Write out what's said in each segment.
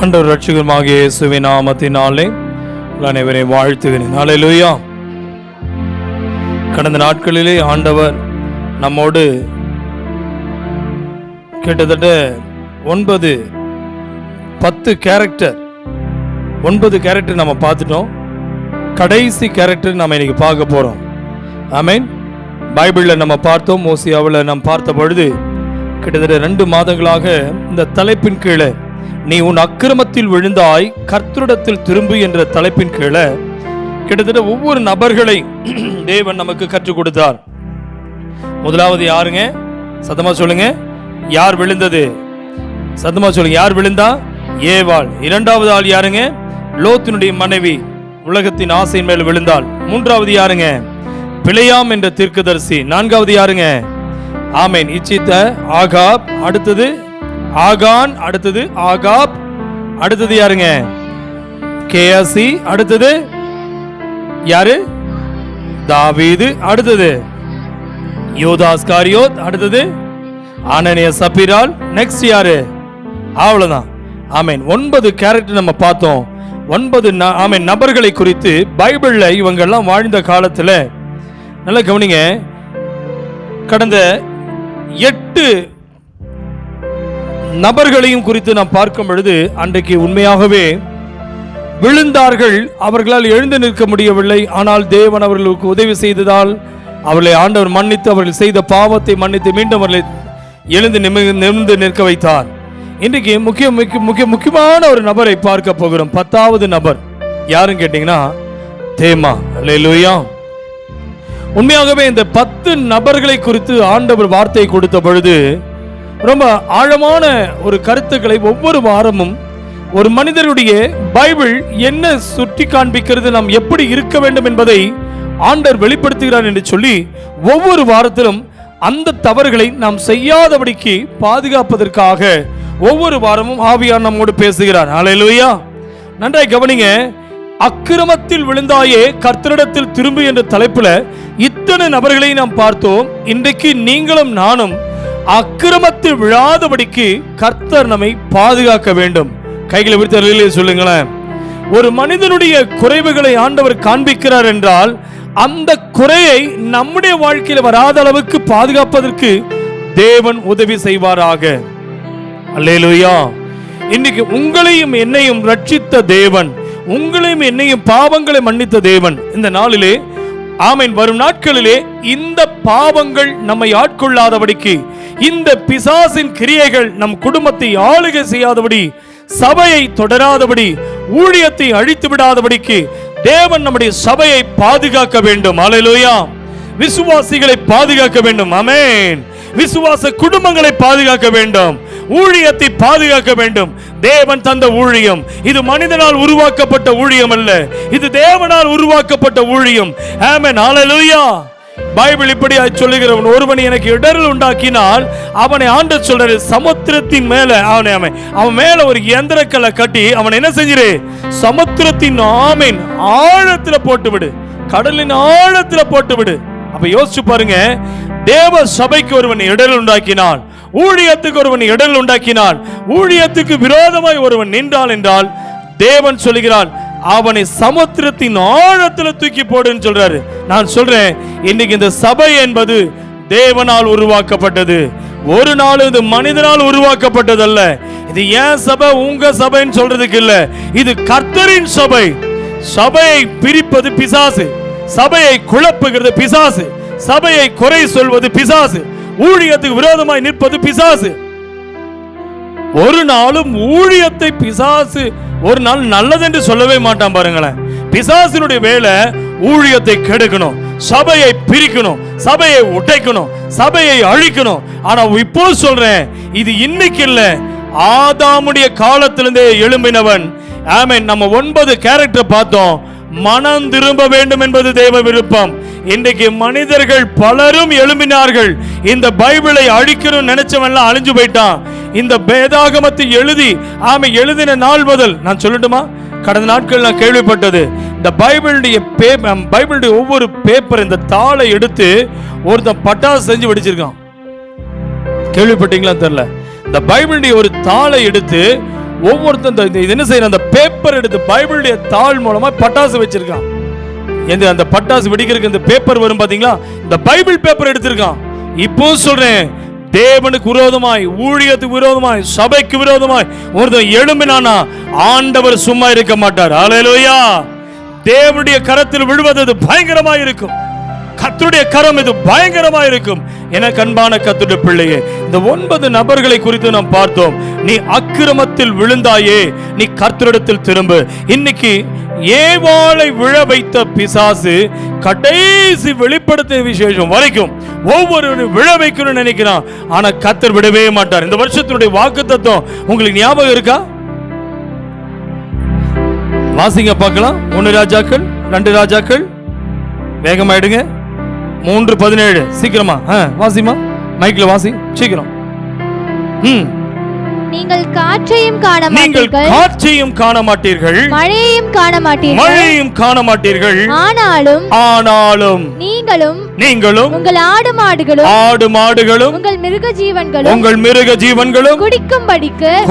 ஆண்டவர் ரட்சகருமாகிய இயேசுவின் நாமத்தினாலே அனைவரையும் வாழ்த்துகிறேன். ஹல்லேலூயா. கடந்த நாட்களிலே ஆண்டவர் நம்மோடு கிட்டத்தட்ட 9-10 கேரக்டர் நம்ம பார்த்துட்டோம். கடைசி கேரக்டர் நம்ம இன்னைக்கு பார்க்க போறோம். ஆமென். பைபிளில் நம்ம பார்த்தோம். மோசியாவில் நாம் பார்த்த பொழுது கிட்டத்தட்ட 2 மாதங்களாக இந்த தலைப்பின் கீழே நீ உன் அக்கிரமத்தில் விழுந்தாய் கர்த்தரிடத்தில் திரும்பு என்ற தலைப்பின் கீழே கிட்டத்தட்ட ஒவ்வொரு நபர்களை தேவன் நமக்கு கற்றுக் கொடுத்தார். முதலாவது யாருங்க? சத்தமா சொல்லுங்க. யார் விழுந்தது? சத்தமா சொல்லுங்க. யார் விழுந்தா? ஏவாள். இரண்டாவது ஆள் யாருங்க? லோத்தினுடைய மனைவி உலகத்தின் ஆசையின் மேல் விழுந்தாள். மூன்றாவது யாருங்க? பிலேயாம் என்ற தீர்க்கதரிசி. நான்காவது யாருங்க? ஆமென். இச்சித்த ஆகாப். அடுத்தது ஆகான். அடுத்தது ஆகாப். அடுத்தது யாருங்க? கேயாசி. அடுத்தது யாரு? தாவீது. அடுத்தது யூதாஸ்காரியோத். அடுத்தது அனனியா சப்பீரால். நெக்ஸ்ட் யாரு? அவ்வளவுதான். ஆமென். 9 கேரக்டர் நம்ம பார்த்தோம். 9 நபர்களை குறித்து பைபிள்ல இவங்க எல்லாம் வாழ்ந்த காலத்துல நல்லா கவனிங்க. கடந்த 8 நபர்களையும் குறித்து நாம் பார்க்கும் பொழுது அன்றைக்கு உண்மையாகவே விழுந்தார்கள். அவர்களால் எழுந்து நிற்க முடியவில்லை. ஆனால் தேவன் அவர்களுக்கு உதவி செய்ததால் அவர்களை ஆண்டவர் மன்னித்து அவர்கள் செய்த பாவத்தை மன்னித்து மீண்டும் அவர்களை எழுந்து நிமிர்ந்து நிற்க வைத்தார். இன்றைக்கு முக்கியமான ஒரு நபரை பார்க்க போகிறோம். 10வது நபர் யாருன்னு கேட்டீங்கன்னா தேமா. அல்லேலூயா. உண்மையாகவே இந்த 10 நபர்களை குறித்து ஆண்டவர் வார்த்தை கொடுத்த பொழுது ரொம்ப ஆழமான ஒரு கருத்துக்களை ஒவ்வொரு வாரமும் ஒரு மனிதருடைய பைபிள் என்ன சுட்டி காண்பிக்கிறது, நாம் எப்படி இருக்க வேண்டும் என்பதை ஆண்டவர் வெளிப்படுத்துகிறார் என்று சொல்லி ஒவ்வொரு வாரத்திலும் அந்த தவறுகளை நாம் செய்யாதபடிக்கு பாதுகாப்பதற்காக ஒவ்வொரு வாரமும் ஆவியார் நம்மோடு பேசுகிறார். ஹல்லேலூயா. நன்றாய் கவனிங்க. அக்கிரமத்தில் விழுந்தாயே கர்த்தரிடத்தில் திரும்பு என்ற தலைப்புல இத்தனை நபர்களை நாம் பார்த்தோம். இன்றைக்கு நீங்களும் நானும் அக்கிரமத்தில் விழாதபடிக்கு கர்த்தர் நம்மை பாதுகாக்க வேண்டும். கைகளை விரித்து சொல்லுங்களேன். ஒரு மனிதனுடைய குறைவுகளை ஆண்டவர் காண்பிக்கிறார் என்றால் அந்த குறையை நம்முடைய வாழ்க்கையில் வராத அளவுக்கு பாதுகாப்பதற்கு தேவன் உதவி செய்வாராக. அல்லேலூயா. இன்னைக்கு உங்களையும் என்னையும் ரட்சித்த தேவன், உங்களையும் என்னையும் பாவங்களை மன்னித்த தேவன் இந்த நாளிலே ஆமென் வரும் நாட்களிலே இந்த பாவங்கள் நம்மை ஆட்கொள்ளாதபடிக்கு, இந்த பிசாசின் கிரியைகள் நம் குடும்பத்தை ஆளுகை செய்யாதபடி, சபையை தொடராதபடி, ஊழியத்தை அழித்து விடாதபடிக்கு தேவன் நம்முடைய சபையை பாதுகாக்க வேண்டும். அல்லேலூயா. விசுவாசிகளை பாதுகாக்க வேண்டும். ஆமென். விசுவாச குடும்பங்களை பாதுகாக்க வேண்டும். ஊழியத்தை பாதுகாக்க வேண்டும். தேவன் தந்த ஊழியம் இது மனிதனால் உருவாக்கப்பட்ட ஊழியம் அல்ல, இது தேவனால் உருவாக்கப்பட்ட ஊழியம். ஆமென். ஹல்லேலூயா. பைபிள் இப்படி சொல்லுகிறவன் ஒருவன் எனக்கு இடரல் உண்டாக்கினால் அவனை ஆண்டவர் சொல்றாரு, சமுத்திரத்தின் மேல அவன் மேல ஒரு இயந்திரக்கல்லை கட்டி அவன் என்ன செஞ்சிரு? சமுத்திரத்தின் ஆமென் ஆழத்துல போட்டு விடு, கடலின் ஆழத்துல போட்டு விடு. அப்ப யோசிச்சு பாருங்க. தேவ சபைக்கு ஒருவன் இடரல் உண்டாக்கினான், ஊழியத்துக்கு ஒருவன் இடரல் உண்டாக்கினான், ஊழியத்துக்கு விரோதமாய் ஒருவன் நின்றான் என்றால் தேவன் சொல்லுகிறான் அவனை சமுத்திரத்தின் ஆழத்துல தூக்கி போடுன்னு சொல்றாரு. நான் சொல்றேன், இன்னைக்கு இந்த சபை என்பது தேவனால் உருவாக்கப்பட்டது. ஒரு நாள் இது மனிதனால் உருவாக்கப்பட்டது அல்ல. இது ஏன் சபை உங்க சபைன்னு சொல்றதுக்கு இல்ல, இது கர்த்தரின் சபை. சபையை பிரிப்பது பிசாசு, சபையை குழப்புகிறது பிசாசு, சபையை குறை சொல்வது பிசாசு, ஊழியத்துக்கு விரோதமாய் நிற்பது பிசாசு. ஒரு நாளும் ஊழியத்தை பிசாசு ஒரு நாள் நல்லதென்று சொல்லவே மாட்டான். பாருங்களேன், பிசாசினுடைய வேலை ஊழியத்தை கெடுக்கணும், சபையை பிரிக்கணும், சபையை உடைக்கணும், சபையை அழிக்கணும். ஆனா இப்போ சொல்றேன், இது இன்னைக்கு இல்ல, ஆதாமுடைய காலத்திலிருந்தே எழும்பினவன். ஆமென். நம்ம 9 கேரக்டர் பார்த்தோம். மனம் திரும்ப வேண்டும் என்பது தேவ விருப்பம். இன்றைக்கு மனிதர்கள் பலரும் எழும்பினார்கள். இந்த பைபிளை அழிக்கணும் நினைச்சவன் அழிஞ்சு போயிட்டான். இந்த வேதாகமத்தை எழுதின நாள் முதல் நான் சொல்லட்டுமா, கடந்த நாட்கள் நான் கேள்விப்பட்டது, இந்த பைபிளுடைய ஒவ்வொரு பேப்பர் இந்த தாளை எடுத்து ஒருத்தன் பட்டாசு செஞ்சு வெடிச்சிருக்கான். கேள்விப்பட்டீங்களா தெரியல. இந்த பைபிளுடைய ஒரு தாளை எடுத்து ஒவ்வொருத்தன் இது என்ன செய்யற, அந்த பேப்பர் எடுத்து பைபிளுடைய தாள் மூலமா பட்டாசு வச்சிருக்கான். அந்த பட்டாசு வெடிக்கிறதுக்கு இந்த பேப்பர் வரும் பாத்தீங்களா, இந்த பைபிள் பேப்பர் எடுத்திருக்கான். இப்போ சொல்றேன், தேவனுக்கு விரோதமாய், ஊழியத்துக்கு விரோதமாய், சபைக்கு விரோதமாய் ஒருத்தன் எழும்பினானா ஆண்டவர் சும்மா இருக்க மாட்டார். ஹல்லேலூயா. தேவனுடைய கரத்தில் விழுவது பயங்கரமாய் இருக்கும். கர்த்தருடைய கரம் இது பயங்கரமாய் இருக்கும். எனக்கு அன்பான கர்த்தருடைய பிள்ளையே, இந்த 9 நபர்களை குறித்து நாம் பார்த்தோம். நீ அக்கிரமத்தில் விழுந்தாயே, நீ கர்த்தரிடத்தில் திரும்பு. இன்னைக்கு ஏவாளை விழ வைத்த பிசாசு கடைசி வெளிப்படுத்திய விசேஷம் வரைக்கும் ஒவ்வொருவரும் விழ வைக்கணும்னு நினைக்கிறான். ஆனா கர்த்தர் விடவே மாட்டார். இந்த வருஷத்தினுடைய வாக்குத்தத்தம் உங்களுக்கு ஞாபகம் இருக்கா? வாசிங்க பார்க்கலாம். 1 ராஜாக்கள் 2 ராஜாக்கள், வேகமாயிடுங்க. 3:17 சீக்கிரமா வாசிமா, மைக்ல வாசி சீக்கிரம். நீங்கள் காற்றையும் காண மாட்டீர்கள், காற்றையும் காண மாட்டீர்கள், மழையையும் காண மாட்டீர்கள், மழையையும் காண மாட்டீர்கள். ஆனாலும் நீங்களும் உங்கள் ஆடு மாடுகளும் உங்கள் மிருக ஜீவன்களும்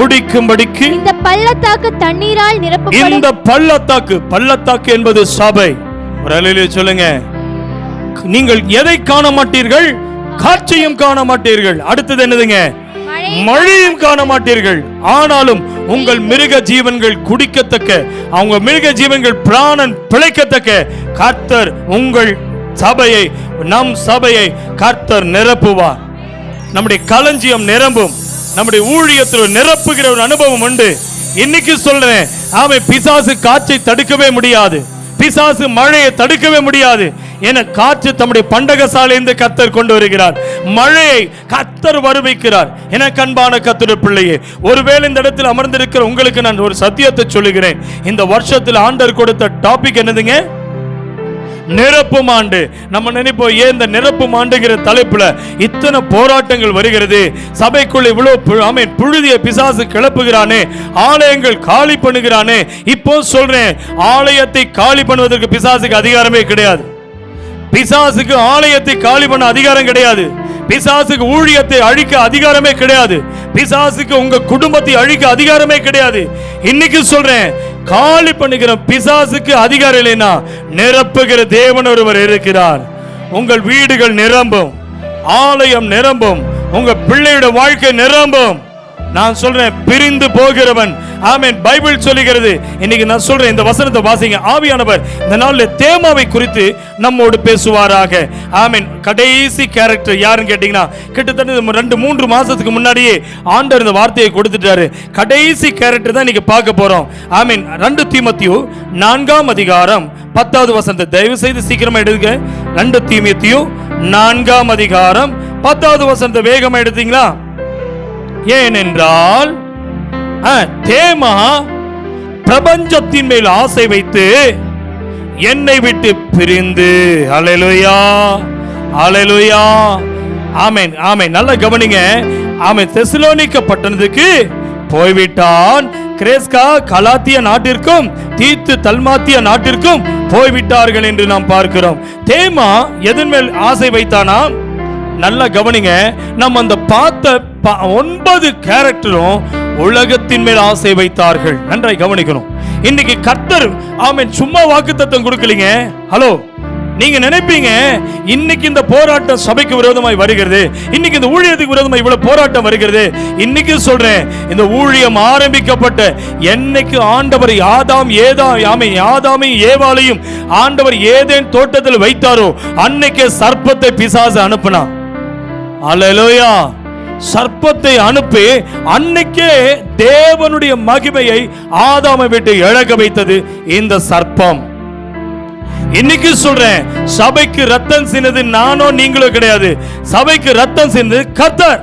குடிக்கும்படிக்கு இந்த பள்ளத்தாக்கு தண்ணீரால் நிரப்பப்படும். இந்த பள்ளத்தாக்கு என்பது சபை. ஒரு அல்லேலூயா சொல்லுங்க. நீங்கள் எதை காண மாட்டீர்கள்? காற்றையும் காண மாட்டீர்கள். அடுத்தது என்னதுங்க? மழையும் காண மாட்டீர்கள். ஆனாலும் உங்கள் மிருக ஜீவன்கள் குடிக்கத்தக்க, அவங்க மிருக ஜீவன்கள் பிராணன் பிழைக்கத்தக்க கர்த்தர் உங்கள் சபையை, நம் சபையை கர்த்தர் நிரப்புவார். நம்முடைய களஞ்சியம் நிரம்பும். நம்முடைய ஊழியத்தில் நிரப்புகிற ஒரு அனுபவம் உண்டு. இன்னைக்கு சொல்றேன், பிசாசு காற்றை தடுக்கவே முடியாது, பிசாசு மழையை தடுக்கவே முடியாது. என காற்று தம்முடைய பண்டகசாலையிலிருந்து கர்த்தர் கொண்டு வருகிறார், மழையை கர்த்தர் வருவிக்கிறார். என அன்பான கர்த்தருடைய பிள்ளையே, ஒருவேளை இந்த இடத்தில் அமர்ந்திருக்கிற உங்களுக்கு நான் ஒரு சத்தியத்தை சொல்லுகிறேன். இந்த வருஷத்தில் ஆண்டவர் கொடுத்த டாபிக் என்னதுங்க? நிரப்பும் ஆண்டு. நம்ம நினைப்போம், ஏன் இந்த நிரப்பும் ஆண்டுங்கிற தலைப்புல இத்தனை போராட்டங்கள் வருகிறது, சபைக்குள்ள இவ்வளவு புழுதிய பிசாசு கிளப்புகிறானே, ஆலயங்கள் காலி பண்ணுகிறானே. இப்போ சொல்றேன், ஆலயத்தை காலி பண்ணுவதற்கு பிசாசுக்கு அதிகாரமே கிடையாது. பிசாசுக்கு ஆலயத்தை காலி பண்ண அதிகாரம் கிடையாது. பிசாசுக்கு ஊழியத்தை அழிக்க அதிகாரமே கிடையாது. பிசாசுக்கு உங்க குடும்பத்தை அழிக்க அதிகாரமே கிடையாது. இன்னைக்கு சொல்றேன், காலி பண்ணுகிற பிசாசுக்கு அதிகாரம் இல்லைன்னா நிரப்புகிற தேவன் ஒருவர் இருக்கிறார். உங்கள் வீடுகள் நிரம்பும், ஆலயம் நிரம்பும், உங்க பிள்ளையோட வாழ்க்கை நிரம்பும். நான் சொல்றேன், பிரிந்து போகிறவன், ஆமென், பைபிள் சொல்லுகிறது. இன்னைக்கு நான் சொல்றேன், இந்த வசனத்தை வாசிங்க. ஆவியானவர் இந்த நாளில் தேமாவை குறித்து நம்மோடு பேசுவாராக. ஆமென். கடைசி கேரக்டர் யாருன்னு கேட்டீங்கன்னா, கிட்டத்தட்ட 2-3 மாசத்துக்கு முன்னாடியே ஆண்டவர் இந்த வார்த்தையை கொடுத்துட்டாரு. கடைசி கேரக்டர் தான் இன்னைக்கு பார்க்க போறோம். ஆமென். 2 தீமோத்தேயு 4ஆம் அதிகாரம் 10வது வசனத்தை தயவு செய்து சீக்கிரமா எடுங்க. 2 தீமோத்தேயு 4ஆம் அதிகாரம் 10வது வசனத்தை வேகமா எடுத்தீங்களா? ஏனென்றால் தேமா பிரபஞ்சத்தின் மேல் ஆசை வைத்து என்னை விட்டு பிரிந்து, அல்லேலூயா அல்லேலூயா, ஆமென் ஆமென், நல்லா கவனிங்க. ஆமென். தெசலோனிக்க பட்டணத்துக்கு போய்விட்டான். கிரேஸ்கா கலாத்திய நாட்டிற்கும் தீத்து தல்மாத்திய நாட்டிற்கும் போய்விட்டார்கள் என்று நாம் பார்க்கிறோம். தேமா எதன் மேல் ஆசை வைத்தானா? நல்லா கவனிங்க. நம்ம அந்த பார்த்த 9 கேரக்டரும் உலகத்தின் மேல் ஆசை வைத்தார்கள். நன்றாய் கவனிக்கணும். இன்னைக்கு கர்த்தர் ஆமென் சும்மா வாக்குத்தத்தம் கொடுக்கலீங்க. ஹலோ, நீங்க நினைப்பீங்க இன்னைக்கு இந்த போராட்டம் சபைக்கு விரோதமாய் வருகிறது, இன்னைக்கு இந்த ஊழியத்துக்கு விரோதமாய் இவ்வளவு போராட்டம் வருகிறது. இன்னைக்கு சொல்றேன், இந்த ஊழியம் ஆரம்பிக்கப்பட்ட என்னைக்கு ஆண்டவர் ஆதாமையும் ஏவாளையும் ஆண்டவர் ஏதேன் தோட்டத்தில் வைத்தாரோ அன்னைக்கே சர்ப்பத்தை பிசாசு அனுப்பினான். அல்லேலூயா. சர்ப்பத்தை அனுப்பி அன்னைக்கே தேவனுடைய மகிமையை ஆதாமை விட்டு இழக்க வைத்தது இந்த சர்ப்பம். இன்னைக்கு சொல்றேன், சபைக்கு ரத்தம் சின்னது நானோ நீங்களோ கிடையாது, சபைக்கு ரத்தம் சின்னது கர்த்தர்.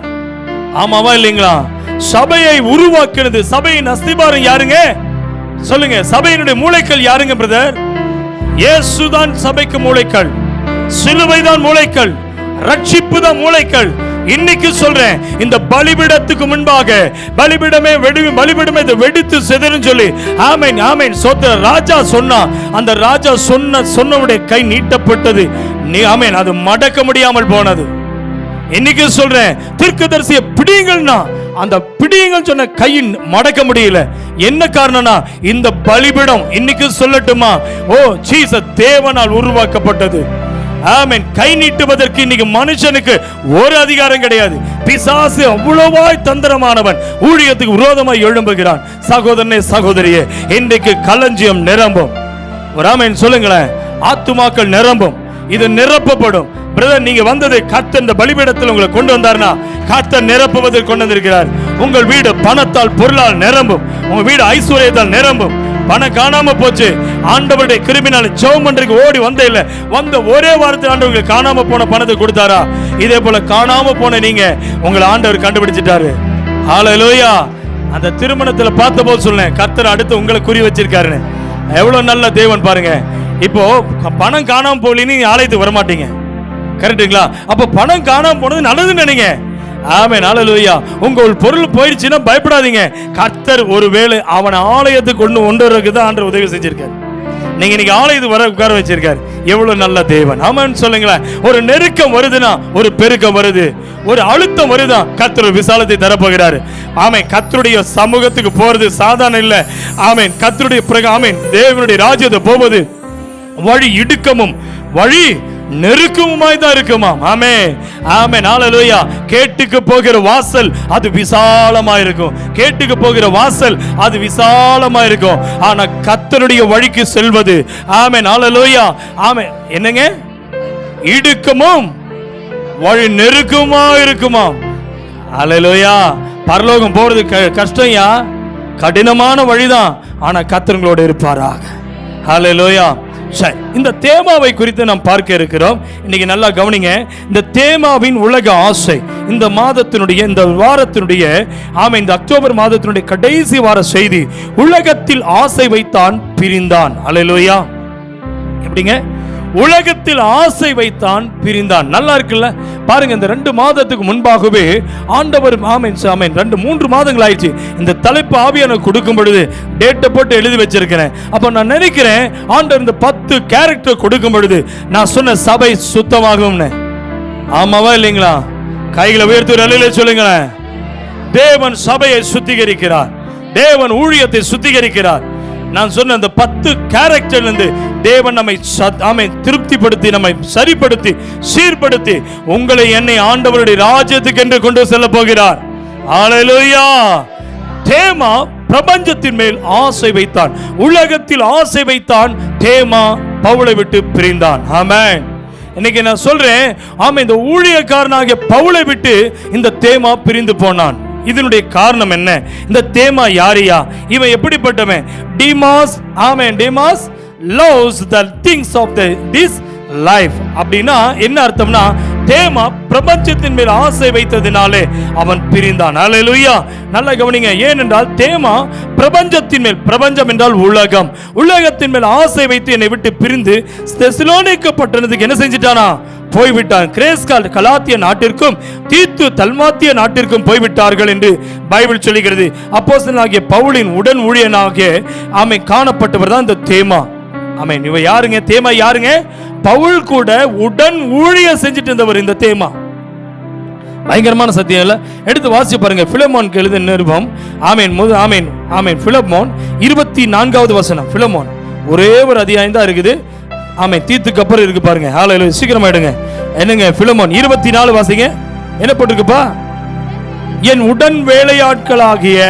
ஆமாவா இல்லைங்களா? சபையை உருவாக்குறது, சபையின் அஸ்திபாரம் யாருங்க சொல்லுங்க? சபையினுடைய மூளைக்கல் யாருங்க பிரதர்? இயேசுதான் சபைக்கு மூளைக்கல், சிலுவைதான் மூளைக்கல், ரட்சிப்பு தான் மூளைக்கல். இன்னைக்கு சொல்றேன், இந்த பலிபீடத்துக்கு முன்பாக பலிபீடமே வெடித்து சிதறுன்னு சொல்லி ஆமென் ஆமென் சோத்திர ராஜா சொன்னா, அந்த ராஜா சொன்னவுடைய கை நீட்டப்பட்டது. ஆமென். அது மடக்க முடியாமல் போனது. இன்னைக்கு சொல்றேன், தீர்க்கதரிசியை பிடிங்கள்னா அந்த பிடிங்கள் சொன்ன கையின் மடக்க முடியல. என்ன காரணம்னா இந்த பலிபீடம் இன்னைக்கு சொல்லட்டுமா, ஓ ஜீசஸ் தேவனால் உருவாக்கப்பட்டது. ஆமென். கை நீட்டுவதற்கு இன்னைக்கு மனுஷனுக்கு ஒரு அதிகாரம் கிடையாது. பிசாசு அவ்வளவாய் தந்திரமானவன், ஊழியத்துக்கு விரோதமாய் எழும்புகிறான். சகோதரனே சகோதரியே, இன்றைக்கு களஞ்சியம் நிரம்பும். ஒரு ஆமென் சொல்லுங்களேன். ஆத்துமாக்கள் நிரம்பும், இது நிரப்பப்படும். பிரதர், நீங்க வந்தது கர்த்தர் இந்த பலிபீடத்தில் உங்களை கொண்டு வந்தார்னா கர்த்தர் நிரப்புவதற்கு கொண்டு வந்திருக்கிறார். உங்கள் வீடு பணத்தால் பொருளால் நிரம்பும், உங்க வீடு ஐஸ்வர்யத்தால் நிரம்பும். பணம் காணாம போச்சு, ஆண்டவருடைய கிருபையினால ஜெபம் பண்றதுக்கு ஓடி வந்த இல்ல, வந்த ஒரே வாரத்தில் ஆண்டவருக்கு காணாம போன பணத்தை கொடுத்தாரா? இதே போல காணாம போன நீங்க உங்களை ஆண்டவர் கண்டுபிடிச்சிட்டாரு. ஹல்லேலூயா. அந்த திருமணத்துல பார்த்த போது சொன்னேன், கர்த்தர் அடுத்து உங்களை குறி வச்சிருக்காருன்னு. எவ்வளவு நல்ல தேவன் பாருங்க. இப்போ பணம் காணாம போலின்னு ஆலயத்துக்கு வரமாட்டீங்க, கரெக்டுங்களா? அப்ப பணம் காணாம போனது நல்லதுன்னு நினைங்க. ஆமென். ஹல்லேலூயா. உங்கள் பொருள் போயிடுச்சுன்னா பயப்படாதீங்க. கர்த்தர் ஒருவேளை அவன் ஆலயத்துக்கு கொண்டு வரதுக்கு தான் ஆண்டவர் உதவி செஞ்சிருக்காரு. நீங்க இன்னைக்கு ஆலயத்துக்கு வர உட்கார வச்சிருக்காரு. எவ்வளவு நல்ல தேவன். ஆமென் சொல்லுங்களேன். ஒரு நெருக்கம் வருதுன்னா ஒரு பெருக்கம் வருது, ஒரு அழுத்தம் வருதா கர்த்தர் விசாலத்தை தரப்போகிறாரு. ஆமென். கர்த்தருடைய சமூகத்துக்கு போறது சாதாரண இல்ல. ஆமென். கர்த்தருடைய ஆமென் தேவனுடைய ராஜ்யத்தை போவது வழி இடுக்கமும் வழி நெருக்கமுமாய் தான் இருக்குமாம். ஆமென். ஆமென். ஹல்லேலூயா. கேட்டுக்கு போகிற வாசல் அது விசாலமா இருக்கும், கேட்டுக்கு போகிற வாசல் அது விசாலமா இருக்கும். ஆனா கர்த்தருடைய வழிக்கு செல்வது, ஆமென் ஹல்லேலூயா, ஆமென், என்னங்க, இடுக்கமும் வழி நெருக்கமா இருக்குமாம். ஹல்லேலூயா. பரலோகம் போறது கஷ்டம்யா, கடினமான வழிதான். ஆனா கர்த்தர்களோடு இருப்பாராக. ஹல்லேலூயா. சரி, இந்த தேமாவை குறித்து நாம் பார்க்க இருக்கிறோம். இன்னைக்கு நல்லா கவனிங்க. இந்த தேமாவின் உலக ஆசை இந்த மாதத்தினுடைய, இந்த வாரத்தினுடைய, ஆமென், இந்த அக்டோபர் மாதத்தினுடைய கடைசி வார செய்தி, உலகத்தில் ஆசை வைத்தான் பிரிந்தான். ஹல்லேலூயா. எப்படிங்க? உலகத்தில் ஆசை வைத்தான் பிரிந்தான். நல்லா இருக்குல்ல? பாருங்க, இந்த 2 மாதத்துக்கு முன்பாகவே ஆண்டவர், ஆமென் ஆமென், 2-3 மாதங்கள் ஆயிடுச்சு இந்த தலைப்பு ஆவியான கொடுக்கும் பொழுது டேட்டை போட்டு எழுதி வச்சிருக்கிறேன். அப்ப நான் நினைக்கிறேன், ஆண்டவர் இந்த 10 கேரக்டர் கொடுக்கும் பொழுது நான் சொன்ன சபை சுத்தமாகும்னு. ஆமாவா இல்லைங்களா? கைகளை உயர்த்தி அல்லேலூயா சொல்லுங்களேன். தேவன் சபையை சுத்திகரிக்கிறார், தேவன் ஊழியத்தை சுத்திகரிக்கிறார். நான் சொன்ன அந்த 10 கேரக்டர்ல இருந்து தேவன் நம்மை திருப்திப்படுத்தி, நம்மை சரிப்படுத்தி, சீர்படுத்தி உங்களை என்னை ஆண்டவருடைய ராஜ்யத்துக்கு என்று கொண்டு செல்ல போகிறார். ஹல்லேலூயா. தேமா பிரபஞ்சத்தின் மேல் ஆசை வைத்தான், உலகத்தில் ஆசை வைத்தான். தேமா பவுலை விட்டு பிரிந்தான். ஆமென். இன்னைக்கு நான் சொல்றேன், ஆமென், இந்த ஊழியக்காரனாகிய பவுலை விட்டு இந்த தேமா பிரிந்து போனான். இதனுடைய காரணம் என்ன? இந்த தேமா யாரியா? இவன் எப்படிப்பட்டவன்? டிமாஸ், ஆமென், டிமாஸ் loves the things of this life. அப்படினா என்ன அர்த்தம்னா, தேமா பிரபஞ்சத்தின் மேல் ஆசை வைத்ததினாலே அவன் பிரிந்தான். ஹல்லேலூயா. நல்லா கவனிங்க. ஏனென்றால் தேமா பிரபஞ்சத்தின் மேல், பிரபஞ்சம் என்றால் உலகம், உலகத்தின் மேல் ஆசை வைத்து என்னை விட்டு பிரிந்து தெசலோனிக்க பட்டணத்துக்கு என்ன செஞ்சிட்டானா? போய்விட்டான். கிரேஸ்கால் கலாத்திய நாட்டிற்கும் தீத்து தல்மாத்திய நாட்டிற்கும் போய்விட்டார்கள் என்று பைபிள் சொல்லுகிறது. அப்போஸ்தலனாகிய பவுலின் உடன் ஊழியனாகிய ஆமென் காணப்பட்டவர் தான் இந்த தேமா. ஆமென். இவ யாருங்க? தேமா யாருங்க? பவுல் கூட உடன் ஊழியம் செஞ்சுட்டு இருந்தவர் இந்த தேமா. பயங்கரமான சத்தியம் இல்ல? எடுத்து வாசி பாருங்க. பிலமோனுக்கு எழுதின நிருபம், ஆமென், ஆமென் ஆமென், பிலமோன் 24வது வசனம். பிலமோன் ஒரே ஒரு அத்தியாயம் தான் இருக்குது. ஆமென். தீத்துக்கு அப்புறம் இருக்கு பாருங்க. ஹல்லேலூயா. சீக்கிரமா எடுங்க. என்னங்க? பிலமோன் 24 வாசிங்க. என்ன போட்டுருக்குப்பா? என் உடன் வேலையாட்களாகிய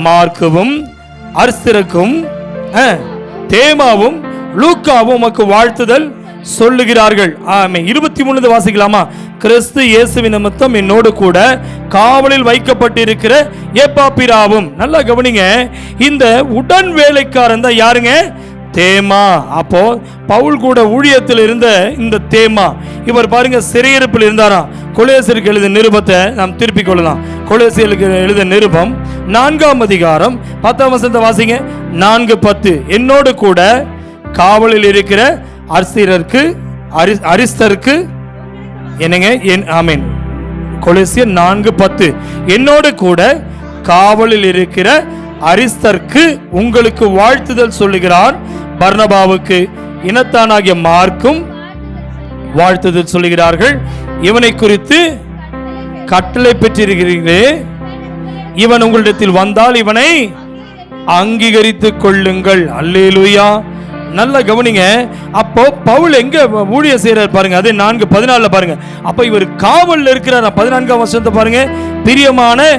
மார்க்குவும் அரிஸ்தர்க்கும் தேமாவும் லூக்காவும் உமக்கு வாழ்த்துதல் சொல்லுகிறார்கள். ஆமென். 23 வாசிக்கலாமா? கிறிஸ்து இயேசுவின் நிமித்தம் என்னோடு கூட காவலில் வைக்கப்பட்டிருக்கிற எப்பாப்பிராவும். நல்லா கவனிங்க. இந்த உடன் வேலைக்காரன் தான் யாருங்க? தேமா. அப்போ பவுல் கூட ஊழியத்தில் இருந்த இந்த தேமா, இவர் பாருங்க சிறையிருப்பில் இருந்தாராம். கொலோசியருக்கு எழுதிய நிருபத்தை நாம் திருப்பிக் கொள்ளலாம். கொலோசியருக்கு எழுதிய நிருபம் 4ஆம் அதிகாரம் 10ஆம் வசனத்தை வாசிங்க. 4:10 என்னோடு கூட காவலில் இருக்கிற அரிஸ்தர்க்கு என்னங்க? ஆமென். கொலோசியர் 4:10 என்னோடு கூட காவலில் இருக்கிற அரிஸ்தர்க்கு உங்களுக்கு வாழ்த்துதல் சொல்லுகிறார். பர்னபாவுக்கு இனத்தானாகிய மார்க்கும் வாழ்த்துதல் சொல்லுகிறார்கள். இவனை குறித்து கட்டளை பெற்றிருக்கிறீர்களே, இவன் உங்களிடத்தில் வந்தால் இவனை அங்கீகரித்துக் கொள்ளுங்கள். அல்லேலூயா. நல்ல கவனிங்க. அப்போ பவுல் எங்க ஊழியம் செய்யறாரு பாருங்க. அதே 4:14 பாருங்க. அப்ப இவர் காவல்ல இருக்கிறார். 14ஆம் வசனத்தை பாருங்க. பிரியமான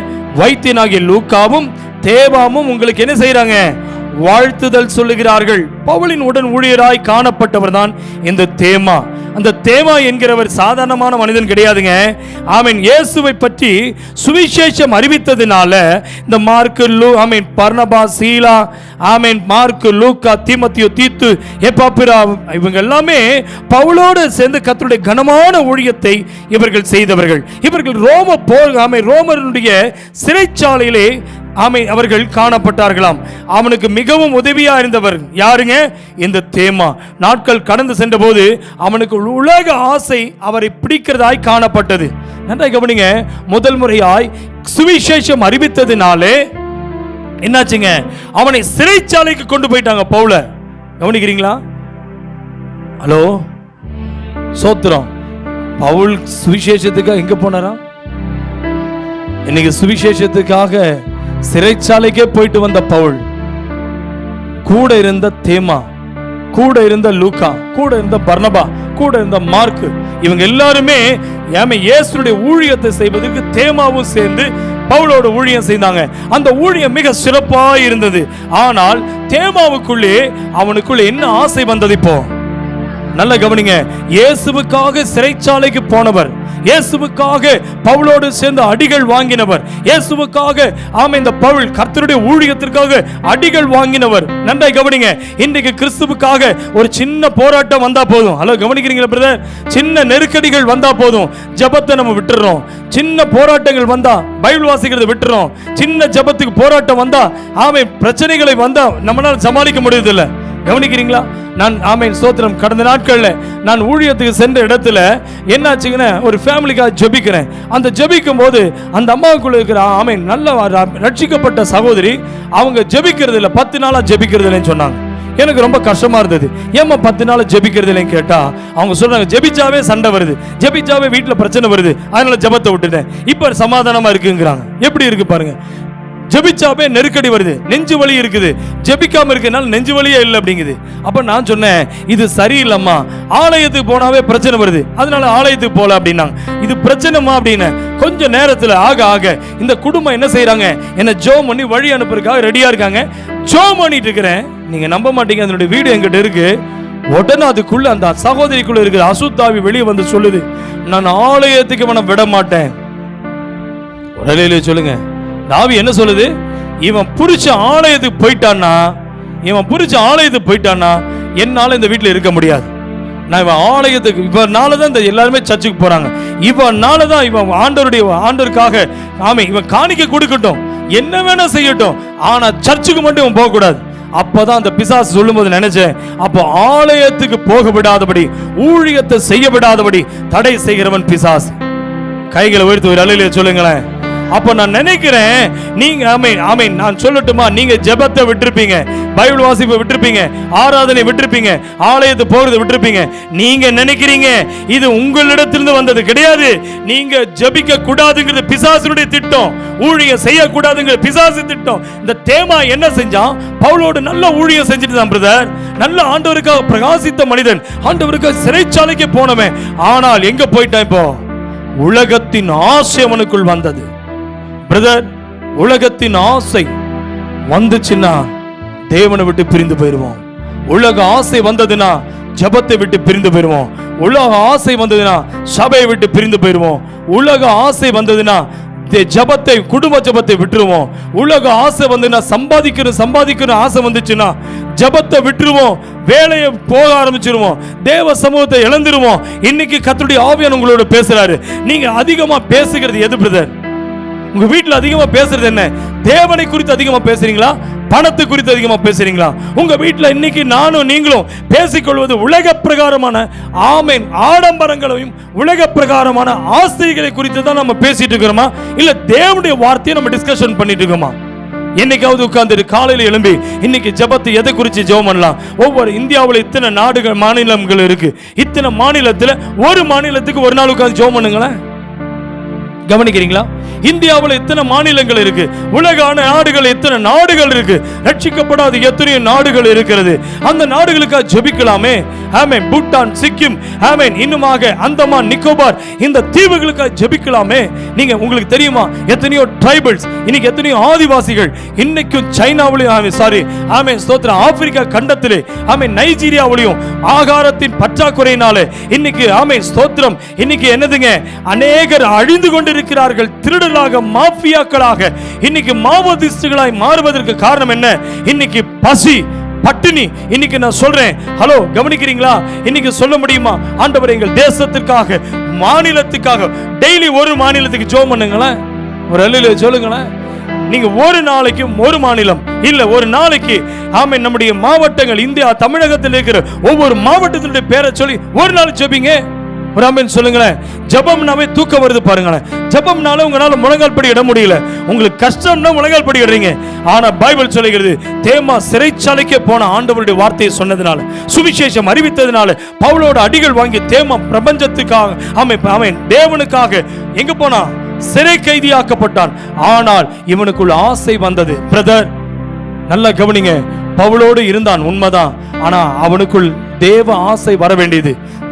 வைத்தியனாகிய லூக்காவும் தேவாமும் உங்களுக்கு என்ன செய்யறாங்க? வாழ்த்துதல் சொல்லுகிறார்கள். பவுலின் உடன் ஊழியராய் காணப்பட்டவர் தான் இந்த தேமா. அந்த தேமா என்கிறவர் சாதாரணமான மனிதன் கிடையாதுங்க. ஆமென். இயேசுவை பற்றி சுவிசேஷம் அறிவித்ததினால இந்த மார்க்கு, ஆமென், பர்னபா, சீலா, ஆமென், மார்க்கு, லூக்கா, தீமோத்தேயு, தீத்து, எப்பாப்பிரா, இவங்க எல்லாமே பவுலோடு சேர்ந்து கர்த்தருடைய கனமான ஊழியத்தை இவர்கள் செய்தவர்கள். இவர்கள் ரோமருடைய சிறைச்சாலையிலே அவர்கள் காணப்பட்டார்களாம். அவனுக்கு மிகவும் உதவியா இருந்தவர் யாருங்க? இந்த தேமா. நாட்கள் கடந்து சென்ற போது அவனுக்கு உலக ஆசை அவரை பிடிக்கிறதாய் காணப்பட்டது. நன்றாய் கவனிங்க. முதல் முறையாய் சுவிசேஷம் அறிவித்ததினாலே என்னாச்சுங்க? அவனை சிறைச்சாலைக்கு கொண்டு போயிட்டாங்க பவுல. கவனிக்கிறீங்களா? ஹலோ, சோத்திரம். பவுல் சுவிசேஷத்துக்காக எங்க போனாரா? இன்னைக்கு சுவிசேஷத்துக்காக சிறைச்சாலைக்கே போயிட்டு வந்த பவுல், கூட இருந்த தேமா, கூட இருந்த லூக்கா, கூட இருந்த பர்னபா, கூட இருந்த மார்க்கு, இவங்க எல்லாருமே இயேசுடைய ஊழியத்தை செய்வதற்கு தேமாவும் சேர்ந்து பவுலோட ஊழியம் செய்தாங்க. அந்த ஊழியம் மிக சிறப்பாக இருந்தது. ஆனால் தேமாவுக்குள்ளே அவனுக்குள்ளே என்ன ஆசை வந்தது? இப்போ நல்ல கவனிங்க. இயேசுவுக்காக சிறைச்சாலைக்கு போனவர், இயேசுவுக்காக பவுலோடு சேர்ந்து அடிகள் வாங்கினவர், இயேசுவுக்காக இந்த பவுல் கர்த்தருடைய ஊழியத்திற்காக அடிகள் வாங்கினவர். நன்றாய் கவனிங்க. இன்றைக்கு கிறிஸ்துவுக்காக ஒரு சின்ன போராட்டம் வந்தா போதும். ஹலோ, கவனிக்கிறீங்களா பிரதர்? சின்ன நெருக்கடிகள் வந்தா போதும், ஜெபத்தை நம்ம விட்டுறோம். சின்ன போராட்டங்கள் வந்தா பைபிள் வாசிக்கிறத விட்டுறோம். சின்ன ஜெபத்துக்கு போராட்டம் வந்தா பிரச்சனைகளை வந்தா நம்மளால சமாளிக்க முடியதில்லை. கவனிக்கிறீங்களா? நான் சோத்திரம், கடந்த நாட்கள்ல நான் ஊழியத்துக்கு சென்ற இடத்துல என்னாச்சுங்கன்னா, ஒரு ஃபேமிலிக்காக ஜெபிக்கிறேன். அந்த ஜெபிக்கும் போது அந்த அம்மாவுக்குள்ள இருக்கிற நல்ல ரட்சிக்கப்பட்ட சகோதரி அவங்க ஜெபிக்கிறது இல்லை, 10 நாளா ஜெபிக்கிறது இல்லைன்னு சொன்னாங்க. எனக்கு ரொம்ப கஷ்டமா இருந்தது. ஏமா 10 நாள் ஜெபிக்கிறது இல்லைன்னு கேட்டா அவங்க சொல்றாங்க, ஜெபிச்சாவே சண்டை வருது, ஜெபிச்சாவே வீட்டுல பிரச்சனை வருது, அதனால ஜெபத்தை விட்டுட்டேன், இப்ப சமாதானமா இருக்குங்கிறாங்க. எப்படி இருக்கு பாருங்க. ஜெபிச்சாவே நெருக்கடி வருது, நெஞ்சு வலி இருக்குது, ஜெபிக்காம இருக்கனால நெஞ்சு வலியே இல்லை அப்படிங்குது. அப்ப நான் சொன்னேன், இது சரியில்லம்மா, ஆலயத்துக்கு போனாவே பிரச்சனை வருது, அதனால ஆலயத்துக்கு போல அப்படின்னாங்க. இது பிரச்சனைமா அப்படின்னு கொஞ்ச நேரத்தில் ஆக ஆக இந்த குடும்பம் என்ன செய்யறாங்க, என்ன ஜோம் பண்ணி வழி அனுப்புறதுக்காக ரெடியா இருக்காங்க. ஜோம் பண்ணிட்டு இருக்கிறேன், நீங்க நம்ப மாட்டீங்க, அதனுடைய வீடியோ என்கிட்ட இருக்கு. உடனே அதுக்குள்ள அந்த சகோதரிக்குள்ள இருக்கிற அசுத்தாவி வெளியே வந்து சொல்லுது, நான் ஆலயத்துக்கு இவனை விட மாட்டேன். உடனே சொல்லுங்க, நாவி என்ன சொல்லுது? இவன் புரிச்ச ஆலயத்துக்கு போயிட்டான்னா என்னால இந்த வீட்டில் இருக்க முடியாது. நான் இவன் ஆலயத்துக்கு, இவனாலதான் இந்த எல்லாருமே சர்ச்சுக்கு போறாங்க, இவனாலதான் இவன் ஆண்டவருக்காக இவன் காணிக்க கொடுக்கட்டும், என்ன வேணா செய்யட்டும், ஆனா சர்ச்சுக்கு மட்டும் இவன் போக கூடாது. அப்பதான் அந்த பிசாசு சொல்லும் போது நினைச்சேன், அப்போ ஆலயத்துக்கு போக விடாதபடி, ஊழியத்தை செய்ய விடாதபடி தடை செய்கிறவன் பிசாசு. கைகளை உயர்த்தி ஒரு அல்லேலூயா சொல்லுங்களேன். அப்ப நான் நினைக்கிறேன், நீங்க நான் சொல்லட்டுமா, நீங்க ஜெபத்தை விட்டுருப்பீங்க, பைபிள் வாசிப்பை விட்டுருப்பீங்க, ஆராதனை விட்டுருப்பீங்க, ஆலயத்தை போறதை விட்டுருப்பீங்க. நீங்க நினைக்கிறீங்க இது உங்களிடத்திலிருந்து வந்தது கிடையாது. நீங்க ஜெபிக்க கூடாதுங்கிறது பிசாசுடைய திட்டம், ஊழியம் செய்யக்கூடாதுங்கிற பிசாசு திட்டம். இந்த தேமா என்ன செஞ்சான்? பவுலோடு நல்ல ஊழியம் செஞ்சுட்டு தான் பிரதர், நல்ல ஆண்டவருக்காக பிரகாசித்த மனிதன், ஆண்டவருக்காக சிறைச்சாலைக்கு போனவன். ஆனால் எங்க போயிட்டான்? இப்போ உலகத்தின் ஆசை அவனுக்குள் வந்தது. பிரதர், உலகத்தின் ஆசை வந்துச்சுன்னா தேவனை விட்டு பிரிந்து போயிடுவோம். உலக ஆசை வந்ததுன்னா ஜெபத்தை விட்டு பிரிந்து போயிடுவோம். உலக ஆசை வந்ததுன்னா சபையை விட்டு பிரிந்து போயிடுவோம். உலக ஆசை வந்ததுன்னா ஜெபத்தை, குடும்ப ஜெபத்தை விட்டுருவோம். உலக ஆசை வந்ததுன்னா சம்பாதிக்கணும் ஆசை வந்துச்சுன்னா ஜெபத்தை விட்டுருவோம், வேலையை போக ஆரம்பிச்சிருவோம், தேவ சமூகத்தை இழந்துருவோம். இன்னைக்கு கர்த்தருடைய ஆவியானவர் உங்களோட பேசுறாரு. நீங்க அதிகமா பேசுகிறது எது பிரதர்? உங்க வீட்டுல அதிகமா பேசுறது என்ன? தேவனை குறித்து அதிகமா பேசுறீங்களா? பணத்தை குறித்து அதிகமா பேசுறீங்களா? உங்க வீட்டுல இன்னைக்கு நானும் நீங்களும் பேசிக்கொள்வது உலக பிரகாரமான ஆடம்பரங்களையும் உலக பிரகாரமான ஆசைகளை குறித்து தான் நம்ம பேசிட்டு இருக்கிறோமா, இல்ல தேவனுடைய வார்த்தையை நம்ம டிஸ்கஷன் பண்ணிட்டு இருக்கோமா? என்னைக்காவது உட்கார்ந்து காலையில எழும்பி இன்னைக்கு ஜெபத்தை எதை குறித்து ஜெபம் பண்ணலாம்? ஒவ்வொரு இந்தியாவில் இத்தனை நாடுகள், மாநிலங்கள் இருக்கு. இத்தனை மாநிலத்துல ஒரு மாநிலத்துக்கு ஒரு நாள் உட்கார்ந்து ஜெபம் பண்ணுங்களேன். கவனிக்கிறீங்களா? இந்தியாவில் எத்தனை மாநிலங்கள் இருக்கு, உலக நாடுகள் எத்தனை நாடுகள் இருக்கு, ரட்சிக்கப்படாத எத்தனையோ நாடுகள் இருக்கிறது. அந்த நாடுகளுக்காக ஜெபிக்கலாமே. ஆமென். பூட்டான், சிக்கிம், ஆமென், இன்னுமாக அந்தமான் நிக்கோபார் இந்த தீவுகளுக்காக ஜெபிக்கலாமே. நீங்க உங்களுக்கு தெரியுமா எத்தனையோ ட்ரைபல்ஸ், இன்னைக்கு எத்தனையோ ஆதிவாசிகள் இன்னைக்கும் சைனாவிலும் சாரி ஆமென் ஸ்தோத்திரம் ஆப்பிரிக்கா கண்டத்திலே ஆமென் நைஜீரியாவிலும் ஆகாரத்தின் பற்றாக்குறையினாலே இன்னைக்கு ஆமென் ஸ்தோத்திரம் இன்னைக்கு என்னதுங்க அநேகர் அழிந்து கொண்டிருக்கிறார்கள். திருடலாக, மாஃபியாக்களாக, இன்னைக்கு மாவோயிஸ்டுகளாய் மாறுவதற்கு காரணம் என்ன? இன்னைக்கு பசி, பட்டினி. இன்னைக்கு நான் சொல்றேன், ஹலோ கவனிக்கிறீங்களா? இன்னைக்கு சொல்ல முடியுமா, ஆண்டவரே எங்கள் தேசத்திற்காக, மாநிலத்துக்காக டெய்லி ஒரு மாநிலத்துக்கு ஜெபம் பண்ணுங்களேன், ஒரு அல்லேலூயா சொல்லுங்களேன். நீங்க ஒரு நாளைக்கு ஒரு மாநிலம் இல்ல, ஒரு நாளைக்கு ஆமென் நம்முடைய மாவட்டங்கள், இந்தியா தமிழகத்தில் இருக்கிற ஒவ்வொரு மாவட்டத்தினுடைய பேரை சொல்லி ஒரு நாள் ஜெபிங்க. ஒரு ஆமென் சொல்லுங்களேன். ஜெபம்னாவே தூக்கம் வருது பாருங்களேன். ஜெபம்னால உங்களால முழங்கால் படி இட முடியல, உங்களுக்கு கஷ்டம்னா முழங்கால் படி இடறீங்க. ஆனா பைபிள் சொல்லுகிறது, தேமா சிறைச்சாலைக்கே போன ஆண்டவருடைய வார்த்தையை சொன்னதுனால, சுவிசேஷம் அறிவித்ததுனால, பவுலோட அடிகள் வாங்கி தேமா பிரபஞ்சத்துக்காக ஆமென் தேவனுக்காக எங்க போனா? சிறை கைதியாக்கப்பட்டான். ஆனால் இவனுக்குள் ஆசை வந்தது. பிரதர் நல்லா கவனிங்க, பவுலோடு இருந்தான் உண்மைதான், ஆனா அவனுக்குள் தேவ ஆசை வர வேண்டியது,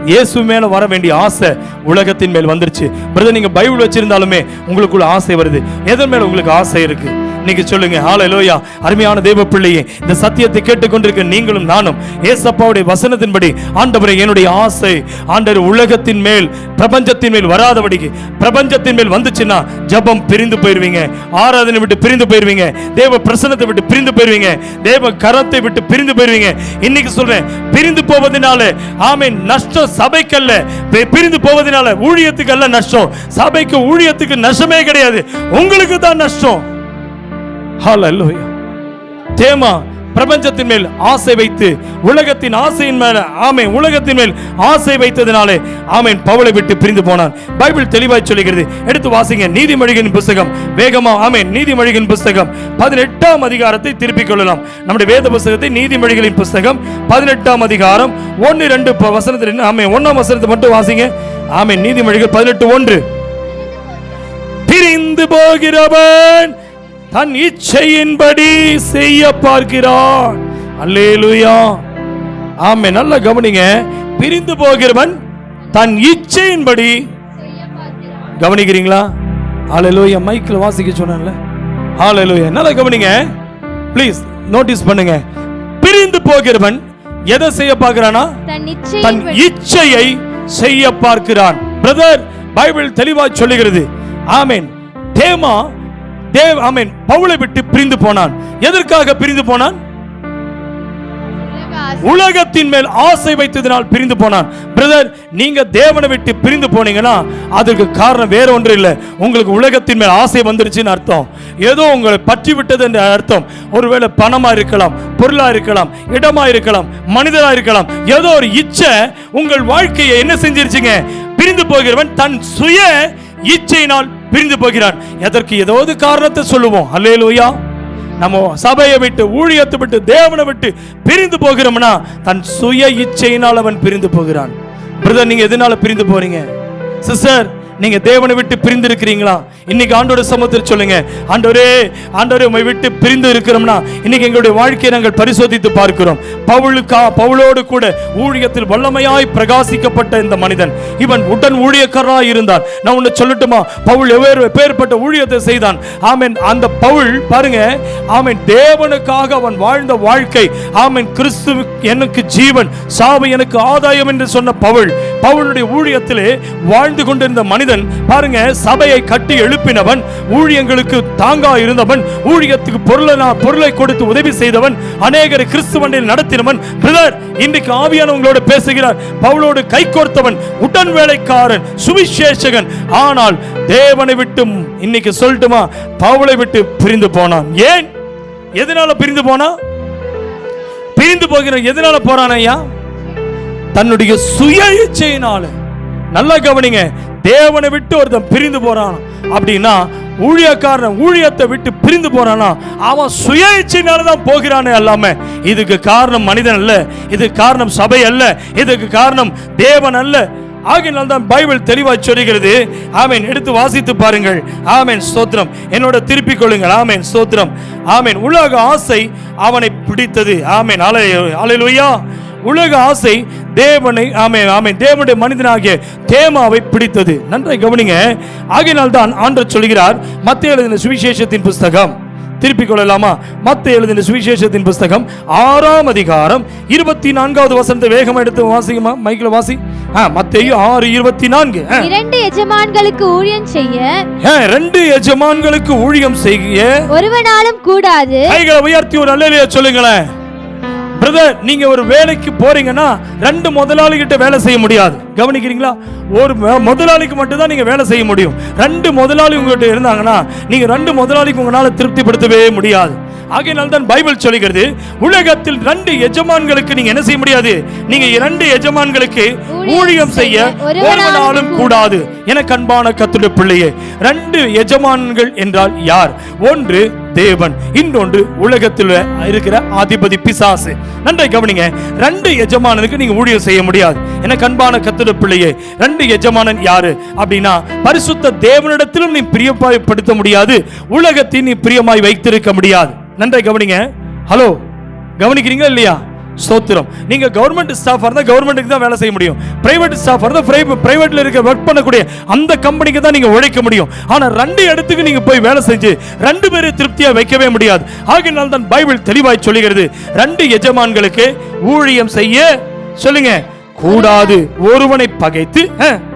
இயேசு மேல வர வேண்டிய ஆசை உலகத்தின் மேல் வந்துருச்சு. பிரதர் நீங்க பைபிள் வச்சிருந்தாலுமே உங்களுக்குள்ள ஆசை வருது. எதன் மேல உங்களுக்கு ஆசை இருக்கு? இன்னைக்கு சொல்லுங்க. ஹல்லேலூயா. அருமையான தேவ பிள்ளையே, இந்த சத்தியத்தை கேட்டுக்கொண்டிருக்க நீங்களும் நானும் ஏசப்பாவுடைய வசனத்தின்படி, ஆண்டவரே என்னுடைய ஆசை ஆண்டவர் உலகத்தின் மேல் பிரபஞ்சத்தின் மேல் வராதபடிக்கு, பிரபஞ்சத்தின் மேல் வந்துச்சுன்னா ஜெபம் பிரிந்து போயிருவீங்க, ஆராதனை விட்டு பிரிந்து போயிருவீங்க, தேவ பிரசன்னத்தை விட்டு பிரிந்து போயிருவீங்க, தேவ கரத்தை விட்டு பிரிந்து போயிருவீங்க. இன்னைக்கு சொல்றேன், பிரிந்து போவதனால ஆமென் நஷ்டம் சபைக்கல்ல, பிரிந்து போவதனால ஊழியத்துக்கு அல்ல நஷ்டம், சபைக்கு ஊழியத்துக்கு நஷ்டமே கிடையாது, உங்களுக்கு தான் நஷ்டம். ஹல்லேலூயா. தேமா பிரபஞ்சத்தின் மேல் ஆசை வைத்து, உலகத்தின் ஆசையின் மேல ஆமென் உலகத்தின் மேல் ஆசை வைத்ததினாலே ஆமென் பவுலை விட்டு பிரிந்து போனான். பைபிள் தெளிவாய் சொல்லுகிறது. எடுத்து வாசிங்க நீதிமொழிகளின் புத்தகம், வேகமா ஆமென் நீதிமொழிகளின் புத்தகம் 18ஆம் அதிகாரத்தை திருப்பிக் கொள்ளலாம். நம்முடைய வேத புத்தகத்தை நீதிமொழிகளின் புத்தகம் 18ஆம் அதிகாரம் 1-2 வசனத்தில் ஆமென் 1ஆம் வசனத்தை மட்டும் வாசிங்க. ஆமென் நீதிமொழிகள் 18:1. பிரிந்து போகிறவன் தன் இச்சையின்படி செய்ய பார்க்கிறான். அல்லேலூயா. ஆமென். நல்லா கவனிங்க. பிரிந்து போகிறவன் தன் இச்சையின்படி கவனிக்கிறீங்களா? அல்லேலூயா. மைக்ல வாசிக்க சொன்னேன்ல. அல்லேலூயா. நல்லா கவனிங்க, ப்ளீஸ் நோட்டீஸ் பண்ணுங்க. பிரிந்து போகிறவன் எதை செய்ய பார்க்கிறானா? தன் இச்சையை செய்ய பார்க்கிறான். பிரதர் பைபிள் தெளிவாய் சொல்லுகிறது. ஆமென். தேமா ஆமென் பவுலை விட்டு பிரிந்து போனான். எதற்காக பிரிந்து போனான்? உலகத்தின் மேல் ஆசை வைத்ததினால் பிரிந்து போனான். பிரதர் நீங்க தேவனை விட்டு பிரிந்து போனீங்கன்னா அதுக்கு காரணம் வேற ஒன்று இல்லை, உங்களுக்கு உலகத்தின் மேல் ஆசை வந்துருச்சுன்னு அர்த்தம். ஏதோ உங்களை பற்றி விட்டது என்ற அர்த்தம். ஒருவேளை பணமா இருக்கலாம், பொருளா இருக்கலாம், இடமா இருக்கலாம், மனிதரா இருக்கலாம். ஏதோ ஒரு இச்சை உங்கள் வாழ்க்கையை என்ன செஞ்சிருச்சுங்க? பிரிந்து போகிறவன் தன் சுய இச்சையினால் பிரிந்து போகிறான். எதற்கு ஏதாவது காரணத்தை சொல்லுவோம். அல்லேலூயா. நம்ம சபையை விட்டு, ஊழியத்தை விட்டு, தேவனை விட்டு பிரிந்து போகிறோம்னா தன் சுய இச்சையினால் அவன் பிரிந்து போகிறான். பிரதர் நீங்க எதனால பிரிந்து போறீங்க? சிஸ்டர் நீங்க தேவனை விட்டு பிரிந்து இருக்கிறீங்களா? இன்னைக்கு ஆண்டோட சமூகத்தில் சொல்லுங்க, ஆண்டவரே ஆண்டவரே உம்மை விட்டு பிரிந்து இருக்கிறோம்னா இன்னைக்கு எங்களுடைய வாழ்க்கையை நாங்கள் பரிசோதித்து பார்க்கிறோம். பவுலோடு கூட ஊழியத்தில் வல்லமையாய் பிரகாசிக்கப்பட்ட இந்த மனிதன், இவன் உடன் ஊழியக்காரனாய் இருந்தான். நான் உன்னை சொல்லட்டுமா, பவுல் எப்பேற்பட்ட ஊழியத்தை செய்தான். ஆமென். அந்த பவுல் பாருங்க, ஆமென் தேவனுக்காக அவன் வாழ்ந்த வாழ்க்கை. ஆமென். கிறிஸ்து எனக்கு ஜீவன், சாவு எனக்கு ஆதாயம் என்று சொன்ன பவுலுடைய ஊழியத்திலே வாழ்ந்து கொண்டிருந்த மனிதன் பாருங்க, சபையை கட்டி எழுப்பினவன், ஊழியங்களுக்கு தாங்கா இருந்தவன், ஊழியத்துக்கு பொருளை கொடுத்து உதவி செய்தவன், அநேகரை கிறிஸ்துவண்டில் நடத்தினவன். பிரதர் இன்றைக்கு ஆவியானவங்களோடு பேசுகிறார். பவுலோடு கை கோர்த்தவன், உடன் வேலைக்காரன், சுவிசேஷகன். ஆனால் தேவனை விட்டு இன்னைக்கு சொல்லட்டுமா, பவுலை விட்டு பிரிந்து போனான். ஏன்? எதனால பிரிந்து போனா? பிரிந்து போகிற எதனால போறான் ஐயா? தன்னுடைய சுய இச்சையினால. நல்லா கவனிங்க, தேவனை விட்டு ஒருத்தன் பிரிந்து போறான் அப்படின்னா, ஊழியக்காரன் ஊழியத்தை விட்டு பிரிந்து போறானா அவன் சுய இச்சையினால தான் போகிறானே அல்லாம இதுக்கு காரணம் மனிதன் அல்ல, இதுக்கு காரணம் சபை அல்ல, இதுக்கு காரணம் தேவன் அல்ல. ஆகையினால் தான் பைபிள் தெளிவாய் சொல்கிறது. ஆமென். எடுத்து வாசித்து பாருங்கள். ஆமென். ஸ்தோத்திரம். என்னோட திருப்பிக் கொள்ளுங்கள். ஆமென். ஸ்தோத்திரம். ஆமென். உலக ஆசை அவனை பிடித்தது. ஆமென். அல்லேலூயா. உலக ஆசை தேவனை தேவனுடைய மனிதனாகிய தேமாவை பிடித்தது. நன்றாய் கவனிங்க. ஆகையினால் தான் ஆண்டவர் சொல்கிறார், மத்தேயு எழுதின சுவிசேஷத்தின் புஸ்தகம், திருப்பிக் கொள்ளலாமா? மத்தேயு எழுதின சுவிசேஷத்தின் புஸ்தகம் 6ஆம் அதிகாரம் 24வது வசனத்தை வேகமா எடுத்து வாசிக்குமா? மைக்கில் வாசி. மத்தேயு 6:24. 2 எஜமான்களுக்கு ஊழியம் செய்ய 2 எஜமான்களுக்கு ஊழியம் செய்ய ஒருவனாலும் கூடாது. கைகளை உயர்த்தி ஒரு அல்லேலூயா சொல்லுங்களேன். பிரதர், நீங்க ஒரு வேலைக்கு போறீங்கன்னா 2 முதலாளிகிட்ட வேலை செய்ய முடியாது. கவனிக்கிறீங்களா? ஒரு முதலாளிக்கு மட்டும் தான் நீங்க வேலை செய்ய முடியும். 2 முதலாளி உங்ககிட்ட இருந்தாங்கன்னா நீங்க 2 முதலாளிக்கு உங்களால திருப்திப்படுத்தவே முடியாது. ஆகையினால் தான் பைபிள் சொல்கிறது, உலகத்தில் 2 எஜமான்களுக்கு நீங்க என்ன செய்ய முடியாது. நீங்க 2 எஜமான்களுக்கு ஊழியம் செய்ய ஒருவனாலும் கூடாது. எனக்கு அன்பான கர்த்தருடைய பிள்ளையே, 2 எஜமான்கள் என்றால் யார்? ஒன்று தேவன், இன்னொன்று உலகத்தில் இருக்கிற அதிபதி பிசாசு. நன்றாய் கவனிங்க. 2 எஜமானனுக்கு நீங்க ஊழியம் செய்ய முடியாது. எனக்கு அன்பான கர்த்தருடைய பிள்ளையே, 2 எஜமானன் யாரு அப்படின்னா, பரிசுத்த தேவனிடத்திலும் நீ பிரியப்படுத்த முடியாது, உலகத்தில் நீ பிரியமாய் வைத்திருக்க முடியாது. நன்றாய் கவனிங்க. ஹலோ, கவனிக்கிறீங்களா இல்லையா? ஸ்தோத்திரம். நீங்க கவர்மெண்ட் ஸ்டாஃப் இருந்தா கவர்மெண்ட்டுக்கு தான் வேலை செய்ய முடியும். பிரைவேட் ஸ்டாஃப் இருந்தா பிரைவேட்ல இருக்க ஒர்க் பண்ணக்கூடிய அந்த கம்பெனிக்கு தான் நீங்க உழைக்க முடியும். ஆனா 2 இடத்துக்கு நீங்க போய் வேலை செஞ்சு 2 பேரை திருப்தியா வைக்கவே முடியாது. ஆகையினால் தான் பைபிள் தெளிவாய் சொல்லுகிறது, 2 எஜமான்களுக்கு ஊழியம் செய்ய சொல்லுங்க கூடாது. ஒருவனை பகைத்து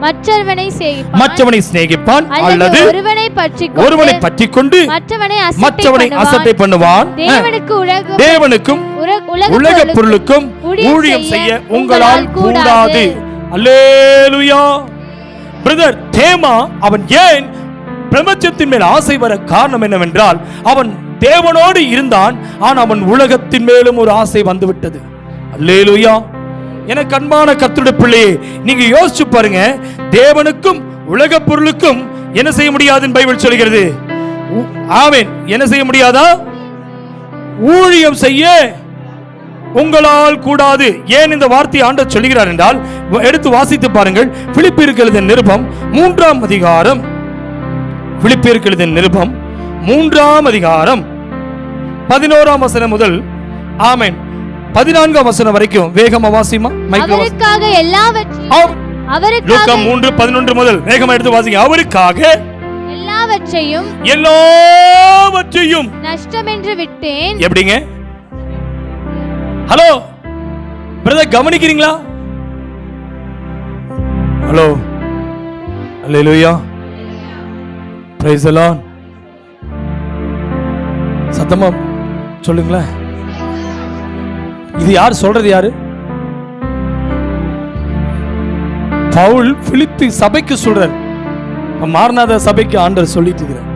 மற்றவனை சிநேகிப்பான், அல்லது ஒருவனை பற்றிக்கொண்டு மற்றவனை அசட்டை பண்ணுவான். தேவனுக்கும் உலக பொருளுக்கும் ஊழியம் செய்ய உங்களால் கூடாது. அல்லேலூயா. பிரதர், தேமா அவன் ஏன் பிரபஞ்சத்தின் மேல் ஆசை வர காரணம் என்னவென்றால், அவன் தேவனோடு இருந்தான், ஆனால் அவன் உலகத்தின் மேலும் ஒரு ஆசை வந்துவிட்டது. அல்லேலூயா. எனக்கு அன்பான கர்த்தருடைய பிள்ளையே, நீங்க யோசிச்சு பாருங்க. தேவனுக்கும் உலக பொருளுக்கும் என்ன செய்ய முடியாதுன்னு பைபிள் சொல்கிறது. ஆமென். என்ன செய்ய முடியாதா? ஊழியம் செய்ய உங்களால் கூடாது. ஏன் இந்த வார்த்தையை ஆண்டவர் சொல்கிறார் என்றால், எடுத்து வாசித்து பாருங்கள். பிலிப்பியருக்கு எழுதின நிருபம் 3ஆம் அதிகாரம், பிலிப்பியருக்கு எழுதின நிருபம் 3ஆம் அதிகாரம் 11ஆம் வசனம் முதல் ஆமென் 14ஆம் வசனம் வரைக்கும் வேகமா வாசிமா. அவருக்காக எல்லாவற்றையும் லூக்கா 3:11 முதல் வேகமா எடுத்து வாசிங்க. அவருக்காக எல்லாவற்றையும் நஷ்டமென்று விட்டேன். எப்படிங்க? ஹலோ பிரதர், கவனிக்கிறீங்களா? Hello, hallelujah, praise the lord. சத்தமா சொல்லுங்களேன். இது யார் சொல்றது? யாரு? பவுல் பிலிப்பி சபைக்கு சொல்றார். மார்நாத சபைக்கு ஆண்டவர் சொல்லிட்டு இருக்கிறார்.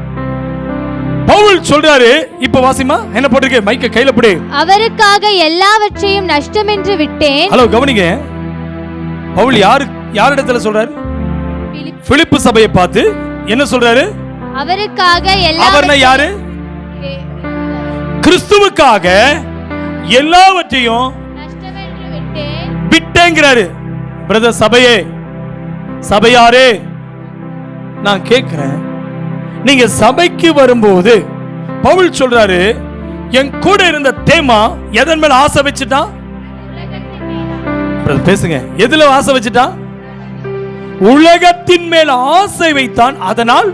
பவுல் சொல்றாரு. இப்ப வாசிமா, என்ன போட்டிருக்கே? மைக்க கையில பிடி. அவருக்காக எல்லாவற்றையும் நஷ்டமென்று விட்டேன். ஹலோ, கவனிங்க. பவுல் யாரிடத்துல சொல்றாரு? பிலிப்பு சபையை பார்த்து என்ன சொல்றாரு? அவருக்காக அவர்னா யாரு? கிறிஸ்துவுக்காக எல்லாவற்றையும் விட்டேங்கிறாரு. பிரதர், சபையாரே நான் கேட்கிறேன், நீங்க சபைக்கு வரும்போது பவுல் சொல்றாரு, என் கூட இருந்த தேமா எதன் மேல ஆசை வச்சுட்டான்? பேசுங்க. எதுல ஆசை வச்சுட்டான்? உலகத்தின் மேல் ஆசை வைத்தான். அதனால்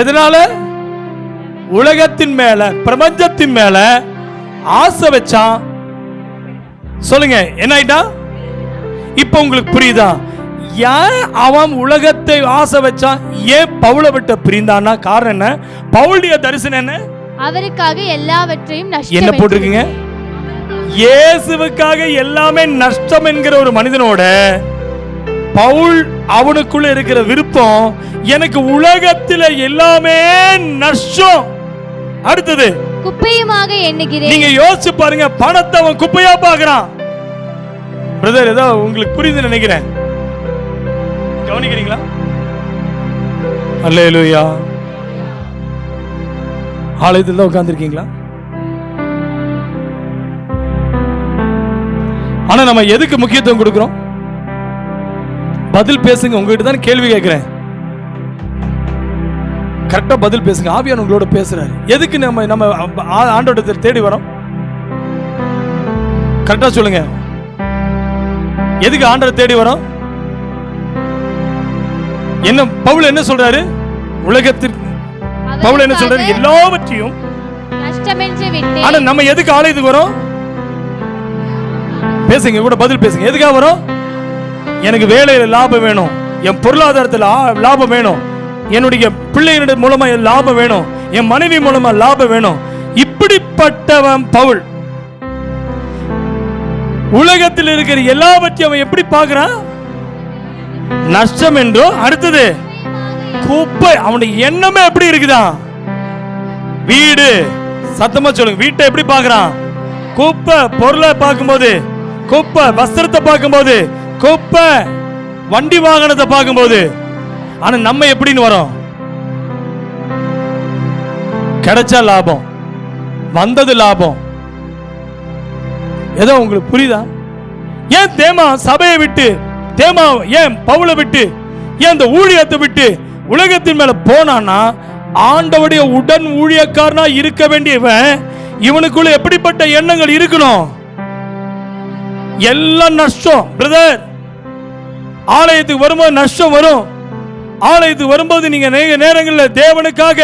எதனால? உலகத்தின் மேல, பிரபஞ்சத்தின் மேல ஆசை வச்சான். சொல்லுங்க, என்ன ஆயிட்டா? இப்ப உங்களுக்கு புரியுதா ஏன் அவன் உலகத்தை ஆசை வச்சான்? ஏன் பவுலை விட்டு பிரிந்தான்னா காரணம் என்ன? பவுலுடைய தரிசனம் என்ன? அவருக்காக எல்லாவற்றையும் நஷ்டம். என்ன போட்டிருக்கீங்க? இயேசுவுக்காக எல்லாமே நஷ்டம் என்கிற ஒரு மனிதனோட பவுல் அவனுக்குள்ள இருக்கிற விருப்பம், எனக்கு உலகத்தில் எல்லாமே நஷ்டம். அடுத்தது குப்பையுமாக எண்ணுகிறேன். நீங்க யோசிச்சு பாருங்க, பணத்தை அவன் குப்பையா பார்க்கறான். பிரதர், ஏதோ உங்களுக்கு புரியுதுன்னு நினைக்கிறேன். கவனிக்கிறீங்களா? அல்லேலூயா. ஆலயத்தில் தான் உட்கார்ந்திருக்கீங்களா? ஆனா நம்ம எதுக்கு முக்கியத்துவம் கொடுக்கிறோம்? பதில் பேசுங்க. உங்ககிட்ட தான் கேள்வி கேட்கிறேன், கரெக்டா பதில் பேசுங்க. ஆவியானவர் உங்களோட பேசுறாரு. எதுக்கு நம்ம ஆண்டவரை தேடி வரோம்? கரெக்டா சொல்லுங்க. எதுக்கு ஆண்டவரை தேடி வரோம்? என்ன பவுல் என்ன சொல்றாரு? உலகத்திற்கு பவுல் என்ன சொல்றாரு? எல்லாவற்றையும் நஷ்டமென்று விட்டேன். ஆனா நம்ம எதுக்கு ஆலயத்துக்கு வரோம்? பேசுங்க, கூட பதில் பேசுங்க. எதுக்காக வரோம்? எனக்கு வேலையில லாபம் வேணும், என் பொருளாதாரத்தில் லாபம் வேணும், என்னுடைய பிள்ளைகளுடைய மூலமா லாபம் வேணும், என் மனைவி மூலமா லாபம் வேணும். இப்படிப்பட்டவன் பவுல். உலகத்தில் இருக்கிற எல்லாவற்றையும் அவன் எப்படி பார்க்கிறான்? நஷ்டம் என்றோ. அடுத்தது குப்பை. அவனுடைய எண்ணமே எப்படி இருக்குதான்? வீடு, சத்தமா சொல்லுங்க, வீட்டை எப்படி பார்க்கிறான்? குப்பை. பொருளை பார்க்கும்போது குப்பை, வஸ்திரத்தை பார்க்கும்போது குப்பை, வண்டி வாகனத்தை பார்க்கும்போது. ஆனா நம்ம எப்படின்னு வரோம்? கிடைச்சா லாபம், வந்தது லாபம். ஏதோ உங்களுக்கு புரியுதா? ஏன் தேமா சபையை விட்டு, தேமா ஏன் பவுலை விட்டு, ஏன் இந்த ஊழியத்தை விட்டு உலகத்தின் மேல போனான்னா, ஆண்டவருடைய உடன் ஊழியக்காரனா இருக்க வேண்டியவன் இவனுக்குள்ள எப்படிப்பட்ட எண்ணங்கள் இருக்கணும்? எல்லாம் நஷ்டம் பிரதர். ஆலயத்துக்கு வரும்போது நஷ்டம் வரும். ஆலயத்துக்கு வரும்போது நீங்க நேரங்களில் தேவனுக்காக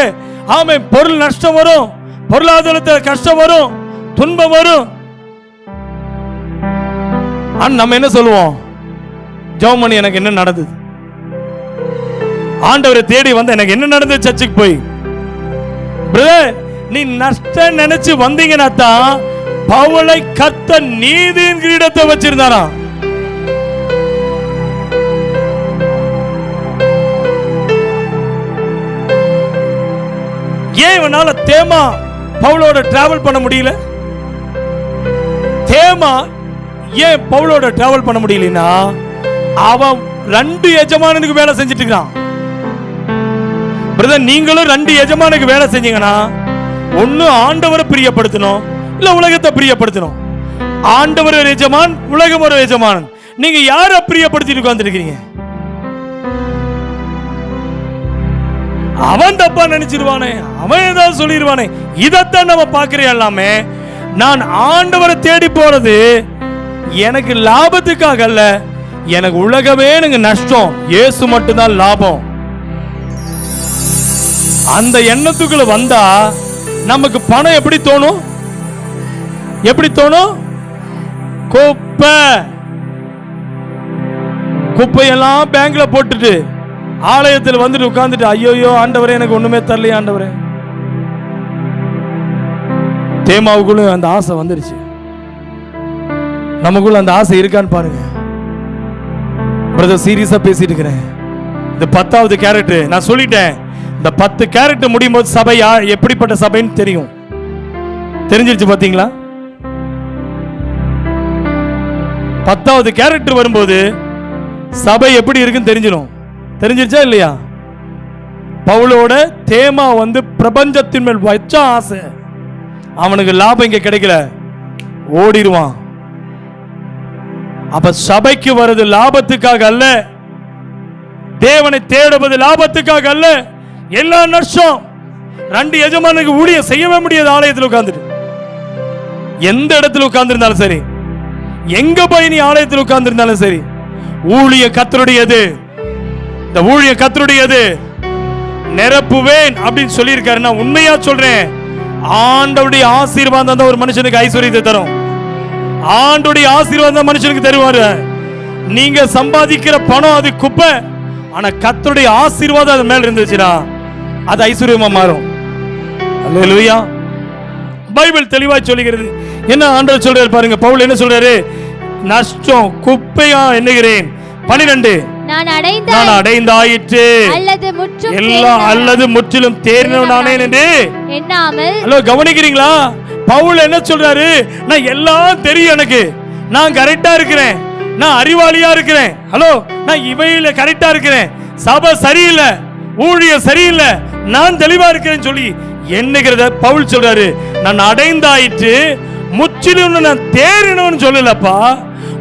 ஆமை பொருள் நஷ்டம் வரும், பொருளாதாரத்தில் கஷ்டம் வரும், துன்பம் வரும். நம்ம என்ன சொல்லுவோம்? ஜெபம் பண்ணி எனக்கு என்ன நடந்தது, ஆண்டவரை தேடி வந்த எனக்கு என்ன நடந்தது சர்ச்சுக்கு போய். பிரதர், நீ நஷ்டம் நினைச்சு வந்தீங்கன்னா தான் பவுலை கர்த்தர் நீதியின் கிரீடத்தை வச்சிருந்தாராம். ஏன் இவனால தேமா பவுலோட டிராவல் பண்ண முடியல? தேமா ஏன் பவுலோட டிராவல் பண்ண முடியலனா, அவன் 2 எஜமானுக்கு வேலை செஞ்சிட்டு இருக்கான். பிரதர், நீங்களும் 2 எஜமானுக்கு வேலை செஞ்சீங்கன்னா, ஒன்னு ஆண்டவரை பிரியப்படுத்தணும், இல்ல உலகத்தை பிரியப்படுத்தணும். ஆண்டவர் ஒரு எஜமான், உலகம் ஒரு எஜமான். நீங்க யாரை பிரியப்படுத்திட்டு உட்கார்ந்துருக்கீங்க? அவன் தப்பா நினைச்சிருவானே, அவன் ஏதாவது சொல்லிடுவானே, இதைத்தான் நம்ம பார்க்கிறோம் எல்லாமே. நான் ஆண்டவரை தேடி போறது எனக்கு லாபத்துக்காக அல்ல, எனக்கு உலகமே எனக்கு நஷ்டம், இயேசு மட்டும்தான் லாபம். அந்த எண்ணத்துக்குள்ள வந்தா நமக்கு பணம் எப்படி தோணும்? எப்படி தோணும்? குப்பை. குப்பையெல்லாம் பேங்க்ல போட்டுட்டு ஆலயத்தில் வந்துட்டு உட்கார்ந்துட்டு, ஐயோ ஆண்டவரே எனக்கு ஒண்ணுமே தரலையே ஆண்டவரே. தேமாவுக்குள்ள அந்த ஆசை வந்துருச்சு. நமக்குள்ள அந்த ஆசை இருக்கான்னு பாருங்க. பிரதர், சீரியஸா பேசிட்டு இருக்கிறேன். இந்த 10வது கேரக்டர் நான் சொல்லிட்டேன். இந்த 10 கேரக்டர் முடியும் போது சபை எப்படிப்பட்ட சபைன்னு தெரியும். தெரிஞ்சிருச்சு பாத்தீங்களா? 10வது கேரக்டர் வரும்போது சபை எப்படி இருக்குன்னு தெரிஞ்சிடும். தெரிஞ்சிருச்சா இல்லையா? பவுலோட தேமா பிரபஞ்சத்தின் மேல் வச்ச ஆசை. அவனுக்கு லாபம் இங்க கிடைக்கல, ஓடிடுவான். அப்ப சபைக்கு வருது லாபத்துக்காக அல்ல, தேவனை தேடுவது லாபத்துக்காக அல்ல. எல்லா நஷ்டம். 2 எஜமானுக்கு ஊழியம் செய்யவே முடியாது. ஆலயத்தில் உட்கார்ந்துட்டு, எந்த இடத்துல உட்கார்ந்திருந்தாலும் சரி, எங்க போய் நீ ஆலயத்தில் உட்கார்ந்திருந்தாலும் சரி, ஊழிய கர்த்தருடையது. இந்த ஊழிய கர்த்தருடையது. நிரப்புவேன் அப்படின்னு சொல்லி இருக்காரு. நான் உண்மையா சொல்றேன், ஆண்டவருடைய ஆசீர்வாதம் தான் ஒரு மனுஷனுக்கு ஐஸ்வர்யத்தை தரும். ஆண்டவருடைய ஆசீர்வாதம் மனுஷனுக்கு தருவாரு. நீங்க சம்பாதிக்கிற பணம் அது குப்பை, ஆனா கர்த்தருடைய ஆசீர்வாதம் அது மேல இருந்துச்சுன்னா அது ஐஸ்வர்யமா மாறும். அல்லேலூயா. பைபிள் தெளிவாய் சொல்லுகிறது. என்ன ஆண்டவர் சொல்றாரு பாருங்க. பவுல் என்ன சொல்றாரு? நஷ்டம் குப்பையா எண்ணுகிறேன். 12 நான் அடைந்தாயிற்று அல்லது முற்றிலும் தேறினவனானே என்று எண்ணாமல். ஹலோ, கவனிக்கிறீங்களா? பவுல் என்ன சொல்றாரு? நான் எல்லாம் தெரியும், எனக்கு நான் கரெக்டா இருக்கிறேன், நான் அறிவாளியா இருக்கிறேன், ஹலோ நான் இவையில கரெக்டா இருக்கிறேன், சபை சரியில்லை, ஊழியம் சரியில்லை, நான் தெளிவா இருக்கிறேன்னு சொல்லி எண்ணுகிறத பவுல் சொல்றாரு. நான் அடைந்தாயிற்று, முற்றிலும் நான் தேறினவன்னு சொல்லலப்பா.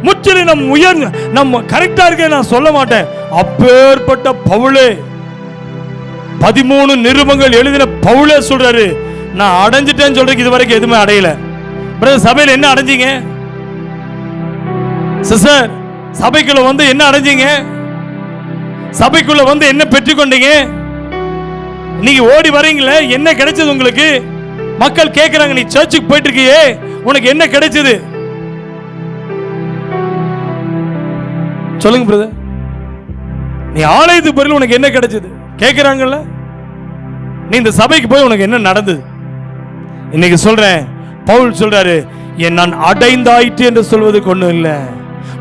முற்றிலும் நம்ம கரெக்டா இருக்க நான் சொல்ல மாட்டேன். அப்பேற்பட்ட பவுலே, 13 நிருபங்கள் எழுதின பவுலே சொல்றாரு, நான் அடைஞ்சிட்டேன்னு சொல்றதுக்கு இது வரைக்கும் எதுவுமே அடையல. பிரதர், சபையில் என்ன அடைஞ்சீங்க? சிஸ்டர், சபைக்குள்ள வந்து என்ன அடைஞ்சீங்க? சபைக்குள்ள வந்து என்ன பெற்றுக்கொண்டீங்க? நீங்க ஓடி வரீங்களே, என்ன கிடைச்சது உங்களுக்கு? மக்கள் கேட்கிறாங்க, நீ சர்ச்சுக்கு போயிட்டு இருக்கியே, உனக்கு என்ன கிடைச்சது? சொல்லுங்க பிரதர், நீ ஆலயத்துக்கு போறீங்க, உனக்கு என்ன கிடைச்சது கேட்கிறாங்கல்ல. நீ இந்த சபைக்கு போய் உனக்கு என்ன நடந்தது? இன்னைக்கு சொல்றேன், பவுல் சொல்றாரு, நான் அடைந்தாயிற்று என்று சொல்வதுக்கு ஒண்ணும் இல்லை,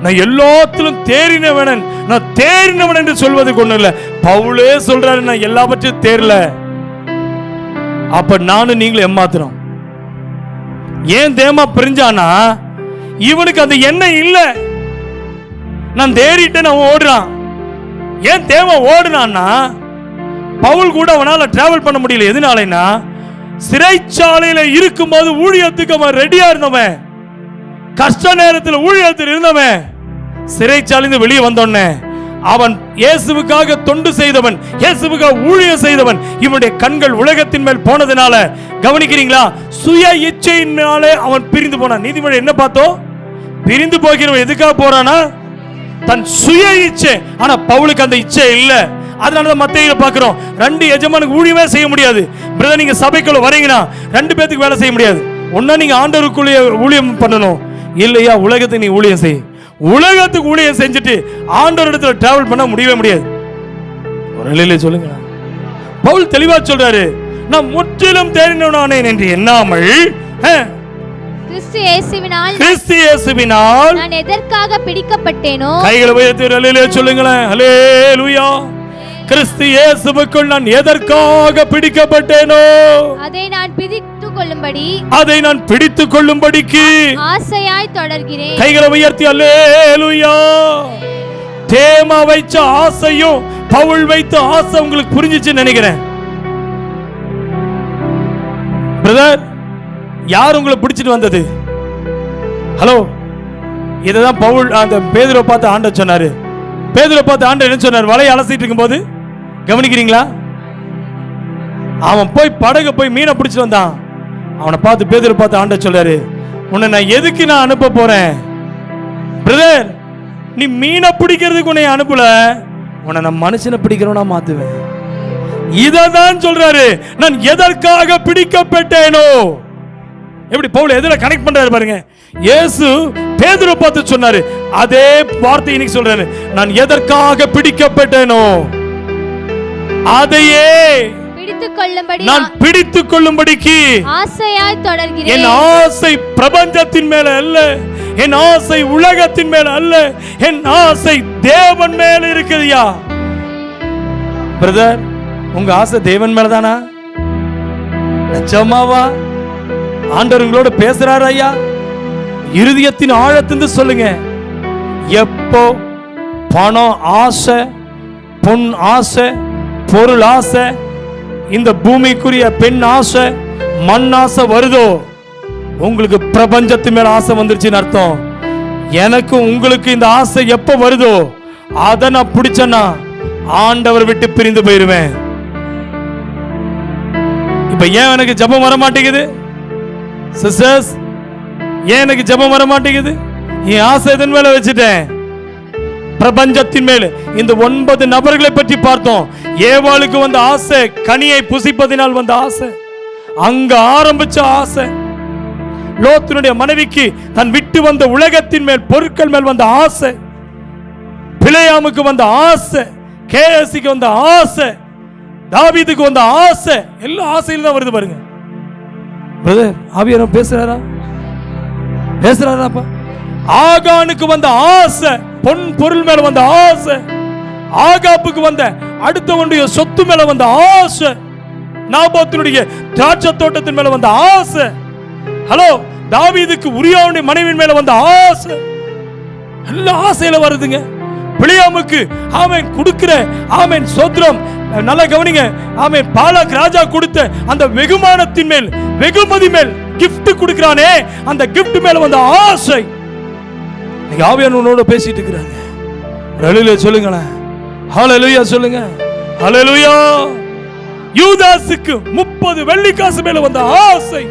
நான் எல்லாத்திலும் தேறினவன், நான் தேறினவன் என்று சொல்வதுக்கு ஒண்ணும் இல்லை. பவுலே சொல்றாரு, நான் எல்லாவற்றையும் தேரல. அப்ப நானும் நீங்களும் ஏமாத்துறோம். ஏன் தேமா பிரிஞ்சானா, இவனுக்கு அந்த எண்ணம் இல்லை. நான் தேறிட்டேன், அவன் ஓடுறான். ஏன் தேவ ஓடுனான்னா, பவுல் கூட அவனால டிராவல் பண்ண முடியல. எதனாலனா, சிறைச்சாலையில இருக்கும்போது ஊழியத்துக்கு அவன் ரெடியா இருந்தவன், கஷ்ட நேரத்தில் ஊழியத்தில் இருந்தவன், சிறைச்சாலையிலிருந்து வெளியே வந்தோடனே அவன் இயேசுவுக்காக தொண்டு செய்தவன், இயேசுவுக்காக ஊழியம் செய்தவன். இவனுடைய கண்கள் உலகத்தின் மேல் போனதுனால, கவனிக்கிறீங்களா, சுய இச்சையினாலே அவன் பிரிந்து போனான். நீதிமொழி என்ன பார்த்தோம்? பிரிந்து போகிறவன் எதுக்காக போறானா? தன் சுய இச்சை. ஆனா பவுலுக்கு அந்த இச்சை இல்ல. அதனாலதான் மத்தேயுல பார்க்கிறோம், 2 எஜமானுக்கு ஊழியமே செய்ய முடியாது. பிரதர், நீங்க சபைக்குள்ள வரீங்கன்னா 2 பேருக்கு வேலை செய்ய முடியாது. ஒன்னா நீங்க ஆண்டவருக்குள்ள ஊழியம் பண்ணணும், இல்லையா உலகத்துக்கு நீ ஊழியம் செய். உலகத்துக்கு ஊழியம் செஞ்சுட்டு ஆண்டவர் இடத்துல டிராவல் பண்ண முடியவே முடியாது. ஒரு நிலையில சொல்லுங்க, பவுல் தெளிவா சொல்றாரு, நான் முற்றிலும் தேறினவனானேன் என்று எண்ணாமல் கிறிஸ்து இயேசுவினால் நான் எதற்காக பிடிக்கப்பட்டேனோ, கைகளை உயர்த்தி அல்லேலூயா சொல்லுங்களேன். அல்லேலூயா. கிறிஸ்து இயேசுவுக்குள் நான் எதற்காக பிடிக்கப்பட்டேனோ, அதை நான் பிடித்துக் கொள்ளும்படிக்கு ஆசையாய் தொடர்கிறேன். கைகளை உயர்த்தி அல்லேலூயா. தேமா வைச்ச ஆசையும் பவுல் வைத்த ஆசை உங்களுக்கு புரிஞ்சிச்சுன்னு நினைக்கிறேன். பிரதர், யார் உங்களை பிடிச்சிட்டு வந்தது? ஹலோ, இததான் பவுல் அந்த பேதுருவை பார்த்து ஆண்டவர் சொன்னாரு. பேதுருவை பார்த்து ஆண்டவர் என்ன சொன்னார்? வலையை அலசிட்டு இருக்கும்போது, கவனிக்கிறீங்களா, அவன் போய் படகு போய் மீனை பிடிச்சிட்டு வந்தான். அவனை பார்த்து பேதுருவை பார்த்து ஆண்டவர் சொல்றாரு, உன்னை நான் எதுக்கு நான் அனுப்ப போறேன்? பிரதர், நீ மீனை பிடிக்கிறதுக்கு உன்னை அனுப்பல, உன்னை நான் மனுஷனை பிடிக்கிறவனா மாத்துவேன். இததான் சொல்றாரு, நான் எதற்காக பிடிக்கப்பட்டேனோ. எப்படி பவுல் எதுல கனெக்ட் பண்றாரு பாருங்க. இயேசு பேதுருவை பார்த்து சொன்னாரு, அதே வார்த்தை இன்னைக்கு சொல்றாரு, நான் எதற்காக பிடிக்கப்பட்டேனோ அதையே நான் பிடித்துக் கொள்ளும்படிக்கு ஆசையாய் தொடர்கிறேன். என் ஆசை பிரபஞ்சத்தின் மேல அல்ல, என் ஆசை உலகத்தின் மேல அல்ல, என் ஆசை தேவன் மேல இருக்குதுயா. பிரதர், உங்க ஆசை தேவன் மேலதானா? நிஜமாவா? ஆண்டவர் உங்களோட பேசுறாரு ஐயா. இருதயத்தின் ஆழத்திலிருந்து சொல்லுங்க. எப்போ பணம் ஆசை, பொன் ஆசை, பொருள் ஆசை, இந்த பூமிக்குரிய பெண் ஆசை, மண் ஆசை வருதோ, உங்களுக்கு பிரபஞ்சத்து மேல ஆசை வந்துருச்சுன்னு அர்த்தம். எனக்கு உங்களுக்கு இந்த ஆசை எப்ப வருதோ, அதை நான் பிடிச்சேன்னா ஆண்டவர் விட்டு பிரிந்து போயிருவேன். இப்ப ஏன் எனக்கு ஜெபம் வர மாட்டேங்குது சிஸ்டர்ஸ்? ஏன் எனக்கு ஜெபம் வர மாட்டேங்குது? என் ஆசை எதன் மேல வச்சுட்டேன்? பிரபஞ்சத்தின் மேல. இந்த 9 நபர்களை பற்றி பார்த்தோம். ஏவாளுக்கு வந்த ஆசை கனியை புசிப்பதினால் வந்த ஆசை, அங்க ஆரம்பிச்ச ஆசை. லோத்தினுடைய மனைவிக்கு தன் விட்டு வந்த உலகத்தின் மேல், பொருட்கள் மேல் வந்த ஆசை. பிலேயாமுக்கு வந்த ஆசை, கேசிக்கு வந்த ஆசை, தாவீதுக்கு வந்த ஆசை. எல்லா ஆசையில தான் வருது பாருங்க. பிரதர், ஆவியானவர் பேசுறாராப்பா? ஆகானுக்கு வந்த ஆசை, பொன் பொருள் மேல வந்த ஆசை. ஆகாப்புக்கு வந்த அடுத்தவனுடைய சொத்து மேல வந்த ஆசை. நாபோத்தினுடைய திராட்சை தோட்டத்தின் மேல வந்த ஆசை. ஹலோ, தாவீதுக்கு உரியாவுடைய மனைவியின் மேல வந்த ஆசை. எல்லா ஆசையில வருதுங்க. பிலேயாமுக்கு ஆமென் கொடுக்கிற ஆமென் சோத்திரம். நல்லா கவனிங்க. ஆமென், பாலாக் ராஜா கொடுத்த அந்த வெகுமானத்தின் மேல், வெகுமதி மேல் gift கொடுக்கறானே, அந்த gift மேல வந்த ஆசை. நீங்க ஆவியானவரோட பேசிட்டு இருக்கறாங்க. ரலில சொல்லுங்களேன். ஹalleluya சொல்லுங்க. ஹalleluya. யூதாசுக்கு 30 வெள்ளிக்காசு மேல வந்த ஆசை,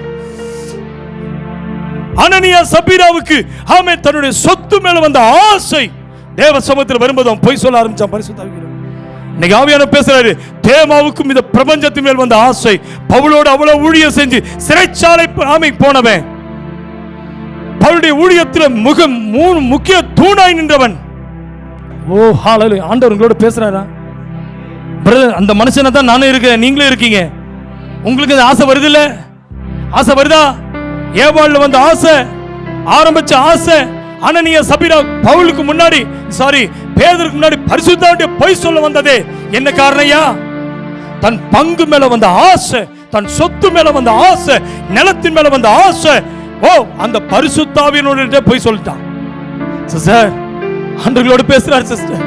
அனனியா சபீராவுக்கு ஆமென் தன்னுடைய சொத்து மேல வந்த ஆசை, தேவ சமூகத்தில் வரும்போது அவன் பொய் சொல்ல ஆரம்பிச்சான். பரிசுத்த ஆவியானவர் இன்னைக்கு ஆவியானவர் பேசுறாரு. தேமாவுக்கும் இந்த பிரபஞ்சத்தின் மேல் வந்த ஆசை, பவுலோடு அவ்வளவு ஊழியம் செஞ்சு சிறைச்சாலை ஆமென் போனவன், பவுலுடைய ஊழியத்தில் மூணு முக்கிய தூணாய் நின்றவன். ஓ ஹalleluya. ஆண்டவர் உங்களோட பேசுறாரா? பிரதர், அந்த மனுஷனை தான் நானும் இருக்கேன், நீங்களும் இருக்கீங்க. உங்களுக்கு இந்த ஆசை வருது இல்ல? ஆசை வருதா? ஏவாள்ல வந்த ஆசை, ஆரம்பிச்ச ஆசை, அனனியா சபீரா பவுலுக்கு முன்னாடி பேதுருக்கு முன்னாடி பரிசுத்தவான்கிட்ட பொய் சொல்ல வந்ததே என்ன காரணம்யா? தன் பங்கு மேல வந்த ஆசை, தன் சொத்து மேல வந்த ஆசை, நிலத்தின் மேல வந்த ஆசை. ஓ, அந்த பரிசுத்த ஆவியானவர்கிட்ட பொய் சொல்லிட்டான். சிஸ்டர், ஆண்டவரோடு பேசுறார். சிஸ்டர்,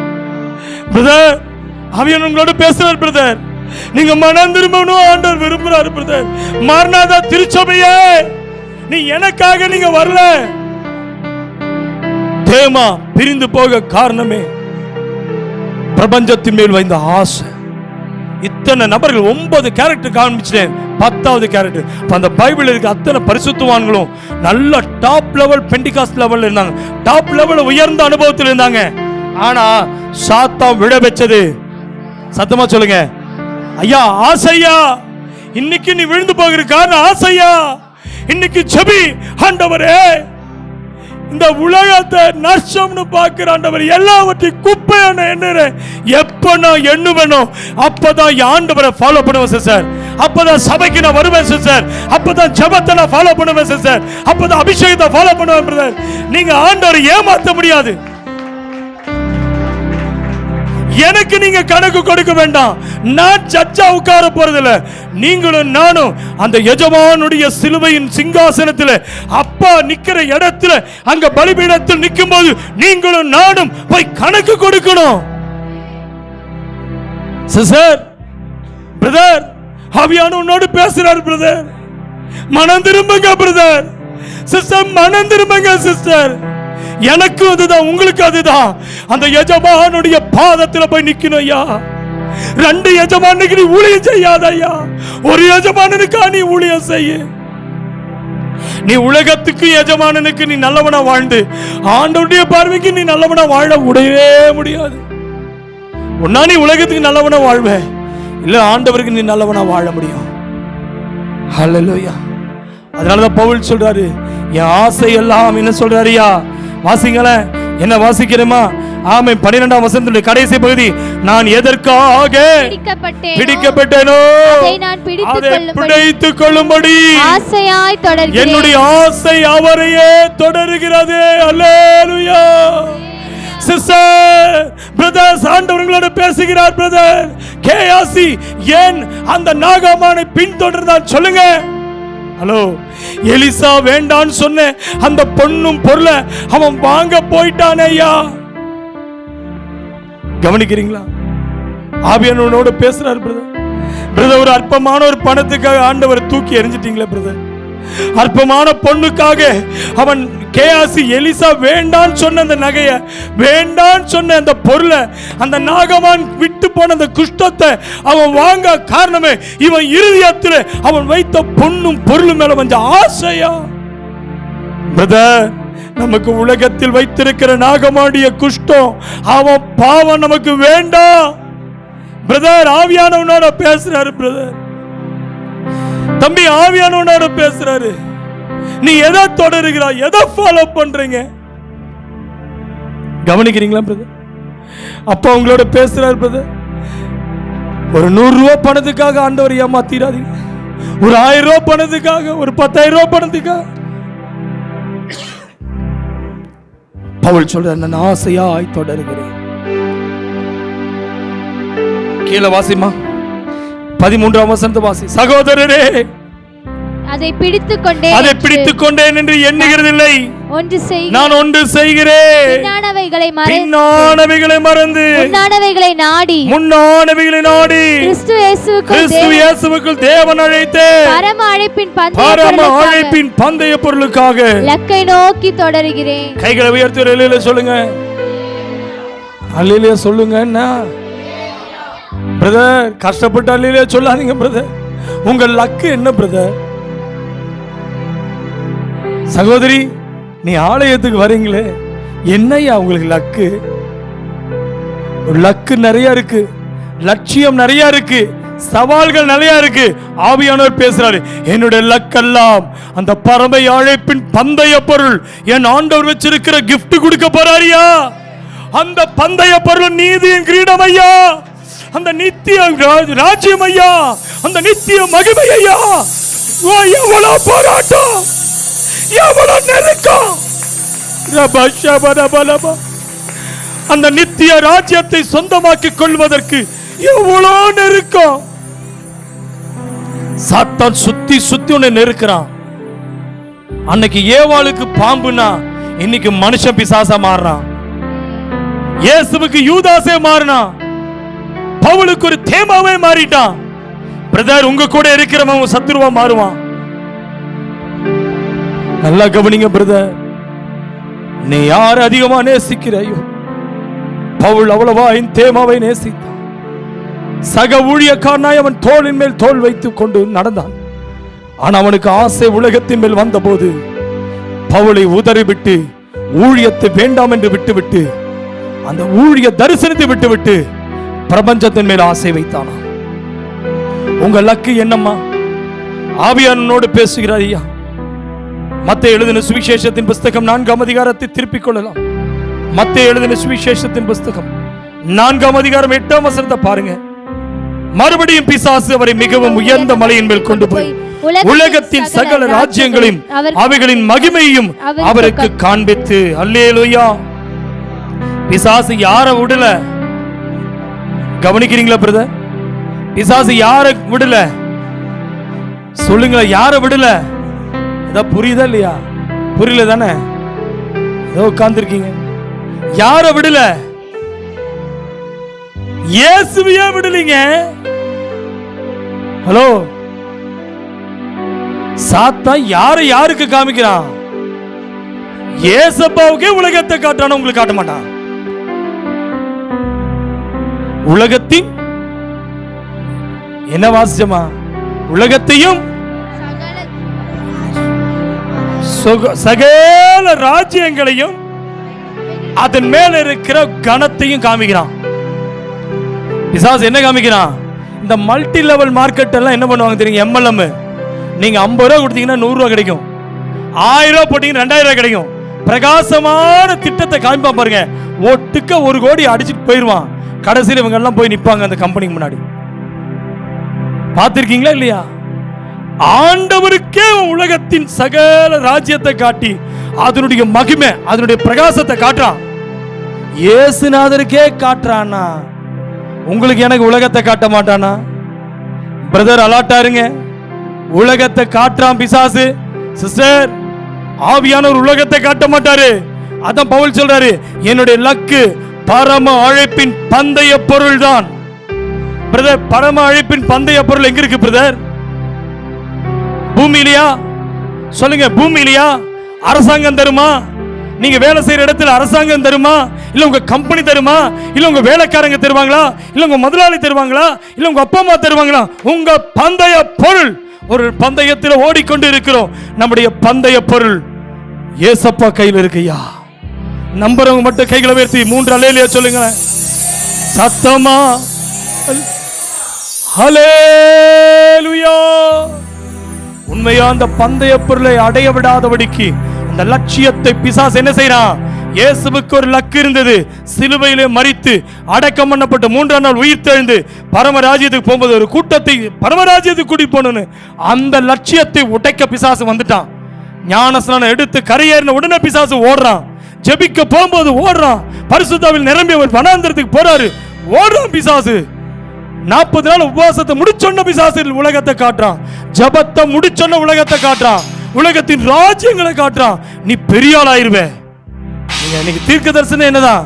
பிரதர், ஆவியானவரோடு பேசுறார். பிரதர், நீங்க மனம் திரும்பணும் ஆண்டவர் விரும்புறாரு. பிரதர், மார்நாதா திருச்சபையே, நீ எனக்காக நீங்க வரல. தேமா பிரிந்து போக காரணமே பிரபஞ்சத்தின் மேல் வைந்த ஆசை. இத்தனை நபர்கள் 9 கேரக்டர் காமிச்சிட்டேன், 10வது கேரக்டர். அந்த பைபிள் இருக்க அத்தனை பரிசுத்தவான்களும் நல்ல டாப் லெவல் பெண்டிகாஸ்ட் லெவல்ல இருந்தாங்க, டாப் லெவல் உயர்ந்த அனுபவத்தில் இருந்தாங்க. ஆனா சாத்தான் விட வச்சது, சத்தமா சொல்லுங்க ஐயா, ஆசையா. இன்னைக்கு நீ விழுந்து போகிற காரணம் ஆசையா. இன்னைக்கு ஜெபி, ஆண்டவரே இந்த உலகத்தை நஷ்டம்னு பார்க்கிற ஆண்டவர், எல்லாவற்றையும் குப்பையான எண்ணுறேன். எப்ப நான் எண்ணுவேனோ அப்பதான் ஆண்டவரை ஃபாலோ பண்ணுவேன் சிஸ்டர். அப்பதான் சபைக்கு நான் வருவேன் சிஸ்டர். அப்பதான் ஜெபத்தை நான் ஃபாலோ பண்ணுவேன் சிஸ்டர். அப்பதான் அபிஷேகத்தை ஃபாலோ பண்ணுவேன் பிரதர். நீங்க ஆண்டவரை ஏமாற்ற முடியாது. எனக்கு நீங்க கணக்கு கொடுக்க வேண்டாம். நான் ஜட்ஜா உட்கார போறதில்ல. நீங்களும் நானும் அந்த எஜமானுடைய சிலுவையின் சிங்காசனத்தில் அப்பா நிக்கிற இடத்துல, அங்க பலிபீடத்தில் நிற்கும் போது நீங்களும் நானும் போய் கணக்கு கொடுக்கணும். சிஸ்டர், பிரதர், ஆவியானவர் உன்னோடு பேசுறார். பிரதர், மனம் திரும்புங்க. பிரதர், சிஸ்டர், மனம் திரும்புங்க. சிஸ்டர், எனக்கு அதுதான், உங்களுக்கு அதுதான். அந்த எஜமானுடைய பாதத்தில் போய் நிக்கணும் ஐயா. 2 எஜமானுக்கு நீ ஊழியம் செய்யாத ஐயா. ஒரு எஜமானனுக்கா நீ ஊழியம் செய்ய. நீ உலகத்துக்கு எஜமானனுக்கு நீ நல்லவனா வாழ்ந்து ஆண்டவருடைய பார்வைக்கு நீ நல்லவனா வாழ முடியாது. ஒன்னா நீ உலகத்துக்கு நல்லவனா வாழ்வ, இல்ல ஆண்டவருக்கு நீ நல்லவனா வாழ முடியும். ஹல்லேலூயா. அதனாலதான் பவுல் சொல்றாரு, என் ஆசை எல்லாம் என்ன சொல்றாருயா, வாசிங்களேன். என்ன வாசிக்கிறேமா? ஆமென். 12ஆம் வசனத்தினுடைய கடைசி பகுதி, நான் எதற்காக பிடிக்கப்பட்டேனோ அதை பிடித்துக் கொள்ளும்படி ஆசையாய் தொடர்கிறேன். என்னுடைய ஆசை அவரையே தொடர்கிறது. அல்லேலூயா. சிஸ்டர், பிரதர்ஸ், ஆண்டவர்களோடு பேசுகிறார். பிரதர், கேயாசி ஏன் அந்த நாகமானை பின்தொடர்ந்தான் சொல்லுங்க. ஹலோ, எலிசா வேண்டான்னு சொன்ன அந்த பொண்ணும் பொருளை அவன் வாங்க போயிட்டானே ஐயா. கவனிக்கிறீங்களா? ஆவியானவரோடு பேசுறார். பிரதர், ஒரு அற்பமான ஒரு பணத்துக்காக ஆண்டவர் தூக்கி எறிஞ்சிட்டீங்களே பிரதர். அற்பமான பொண்ணுக்காக அவன் கேயாசி எலிசா வேண்டான்னு சொன்ன அந்த நகையை, வேண்டான்னு சொன்ன அந்த பொருளை, அந்த நாகமான் விட்டு போன அந்த குஷ்டத்தை அவன் வாங்க காரணமே இவன் இருதயத்தில் அவன் வைத்த பொண்ணும் பொருளும் மேல கொஞ்சம் ஆசையா. பிரதர், நமக்கு உலகத்தில் வைத்திருக்கிற நாகமாடிய குஷ்டம், அவன் பாவம் நமக்கு வேண்டாம். பிரதர், ஆவியானவனோட பேசுறாரு. பிரதர் தம்பி, ஆவியானவனோட பேசுறாரு. நீ எதை தொடருகிறாய், எதை ஃபாலோ பண்றீங்க? கவனிக்கிறீங்களா பிரதர்? அப்பா உங்களோட பேசுறாரு. பிரதர், ஒரு 100 ரூபாய் பணத்துக்காக ஆண்டவர் ஏமாத்திராதீங்க. ஒரு 1000 ரூபாய் பணத்துக்காக, ஒரு 10,000 ரூபாய் பணத்துக்காக. பவுல் சொல்ற, நான் ஆசையாய் தொடருகிறேன். கீழே வாசிமா, 13ஆம் வசனத்தை வாசி. சகோதரரே, அதை பிடித்துக் கொண்டேன் என்று எண்ணுகிறதில்லை. நான் ஒன்று செய்கிறேன், பின்னானவைகளை மறந்து முன்னானவைகளை நாடி கிறிஸ்து இயேசுவுக்குள் தேவன் அழைத்த பரம அழைப்பின் பந்தய பொருளுக்காக இலக்கை நோக்கி தொடருகிறேன். கைகளை உயர்த்தி அல்லேலூயா சொல்லுங்க. அல்லேலூயா சொல்லுங்க. பிரதர் கஷ்டப்பட்டாலே சொல்லாதீங்க பிரதர். உங்க லக்கு என்ன பிரதர்? சகோதரி, நீ ஆலயத்துக்கு வரீங்களே, என்னையா உங்களுக்கு லக்கு? லக்கு நிறைய இருக்கு, லட்சியம் நிறைய இருக்கு, சவால்கள் நிறைய இருக்கு. ஆவியானவர் பேசுறாரு, என்னுடைய லக்கெல்லாம் அந்த பரம அழைப்பின் பந்தய பொருள். என் ஆண்டவர் வச்சிருக்கிற gift கொடுக்க போறாரியா. அந்த பந்தய பொருள் நீதியின் கிரீடம் ஐயா, அந்த நித்திய ராஜ்யம் ஐயா, அந்த நித்திய மகிமை ஐயா. எவ்வளவு போராட்டம், எவ்வளவு நெருக்கம். அந்த நித்திய ராஜ்யத்தை சொந்தமாக்கிக் கொள்வதற்கு எவ்வளவு நெருக்கம். சாத்தான் சுத்தி சுத்தி உன்னை நெருக்கிறான். அன்னைக்கு ஏவாளுக்கு பாம்புனா இன்னைக்கு மனுஷன் பிசாசா மாறுறான். இயேசுவுக்கு யூதாசே மாறினான். பவுலுக்கு ஒரு தேமாவே மாறிட்டான். பிரதர், உங்க கூட இருக்கிறவன் சத்துருவா மாறுவான். நல்லா கவனிங்க பிரதர். நீ யார் அதிகமா நேசிக்கிறாயோ, பவுல் அவ்வளவா தேமாவை நேசித்தான். சக ஊழியக்காரனாய் அவன் தோளின் மேல் தோல் வைத்துக் கொண்டு நடந்தான். ஆனா அவனுக்கு ஆசை உலகத்தின் மேல் வந்த போது பவுலை உதறிவிட்டு ஊழியத்தை வேண்டாம் என்று விட்டுவிட்டு அந்த ஊழிய தரிசனத்தை விட்டுவிட்டு பிரபஞ்சத்தின் மேல் ஆசை வைத்தானா. உங்க லக்கு என்னம்மா? ஆவியானோடு பேசுகிறார் ஐயா. மத்தேயு எழுதின சுவிசேஷத்தின் புஸ்தகம் 4ஆம் அதிகாரத்தை திருப்பிக் கொள்ளலாம். மத்தேயு எழுதின சுவிசேஷத்தின் புஸ்தகம் 4ஆம் அதிகாரம் 8ஆம் வசனத்தை பாருங்க. மறுபடியும் பிசாசு அவரை மிகவும் உயர்ந்த மலையின் மேல் கொண்டு போய் உலகத்தின் சகல ராஜ்யங்களையும் அவைகளின் மகிமையும் அவருக்கு காண்பித்து. அல்லேலூயா. பிசாசு யார விடல? கவனிக்கிறீங்களா பிரதர்? பிசாசு யார விடல? சொல்லுங்க, யார விடல? ஏதாவது புரியுதா இல்லையா? புரியல தானே? ஏதோ உட்கார்ந்துருக்கீங்க. யார விடல? இயேசுவையே விடலீங்க. ஹலோ, சாத்தான் யாருக்கு காமிக்கிறான்? இயேசப்பாவுக்கே உலகத்தை காட்டுறான், உங்களுக்கு காட்ட மாட்டான். உலகத்தின் என்ன வாசிச்சமா? உலகத்தையும் சகல ராஜ்யங்களையும் அதன் மேல இருக்கிற கனத்தையும் காமிக்கிறான். பிசாசு என்ன காமிக்கிறான்? இந்த மல்டி லெவல் மார்க்கெட் எல்லாம் என்ன பண்ணுவாங்க தெரியுங்க? MLM. நீங்க 50 ரூபா கொடுத்தீங்கன்னா 100 ரூபா கிடைக்கும், 1000 ரூபா போட்டீங்கன்னா 2000 ரூபா கிடைக்கும். பிரகாசமான திட்டத்தை காமிப்பா பாருங்க. ஒட்டுக்க 1 கோடி அடிச்சுட்டு போயிருவான். கடைசியில் இவங்க எல்லாம் போய் நிப்பாங்க அந்த கம்பெனிக்கு முன்னாடி. பார்த்திருக்கீங்களா இல்லையா? ஆண்டவருக்கே உலகத்தின் சகல ராஜ்யத்தை காட்டி அதனுடைய மகிமை, அதனுடைய பிரகாசத்தை காட்டுறான். இயேசுநாதருக்கே காட்டுறானா, உங்களுக்கு எனக்கு உலகத்தை காட்ட மாட்டானா? பிரதர் அலாட்டாருங்க. உலகத்தை காட்டுறான் பிசாசு. சிஸ்டர், ஆவியானவர் உலகத்தை காட்ட மாட்டாரு. அதான் பவுல் சொல்றாரு, என்னுடைய லக்கு பரம அழைப்பின் பந்தய பொருள் தான். பிரதர், பரம அழைப்பின் பந்தய பொருள் எங்க இருக்கு பிரதர்? பூமியிலையா? சொல்லுங்க, பூமியிலையா? அரசாங்கம் தருமா? நீங்க வேலை செய்யற இடத்துல அரசாங்கம் தருமா? இல்ல உங்க கம்பெனி தருமா? இல்ல உங்க வேலைக்காரங்க தருவாங்களா? இல்ல உங்க முதலாளி தருவாங்களா? இல்ல உங்க அப்பா அம்மா தருவாங்களா? உங்க பந்தய பொருள். ஒரு பந்தயத்தில் ஓடிக்கொண்டு இருக்கிறோம். நம்முடைய பந்தய பொருள் ஏசப்பா கையில் இருக்குயா. நம்புறவங்க மட்டும் கைகளை உயர்த்தி 3 அல்லேலூயா சொல்லுங்க சத்தமா. ஹல்லேலூயா. உண்மையா அந்த பந்தய பொருளை அடைய விடாதபடிக்கு அந்த லட்சியத்தை பிசாசு என்ன செய்யறான்? இயேசுவுக்கு ஒரு லக்கு இருந்தது. சிலுவையிலே மரித்து அடக்கம் பண்ணப்பட்டு 3ஆம் நாள் உயிர் தெழுந்து பரமராஜ்யத்துக்கு போகும்போது ஒரு கூட்டத்தை பரமராஜ்யத்துக்கு கூட்டி போகணும்னு அந்த லட்சியத்தை உடைக்க பிசாசு வந்துட்டான். ஞானஸ்நானம் எடுத்து கரையேறின உடனே பிசாசு ஓடுறான். ஜெபிக்க போகும்போது ஓடுறான். பரிசுத்தாவில் நிரம்பி அவர் வனாந்தரத்துக்கு போறாரு. ஓடுறான் பிசாசு. 40 நாள் உபவாசத்தை முடிச்சொன்ன பிசாசு உலகத்தை காட்டுறான். ஜபத்தை முடிச்சொன்ன உலகத்தை காட்டுறான். உலகத்தின் ராஜ்யங்களை காட்டுறான். நீ பெரிய ஆள் ஆயிருவே. நீங்க தீர்க்க தரிசனம் என்னதான்?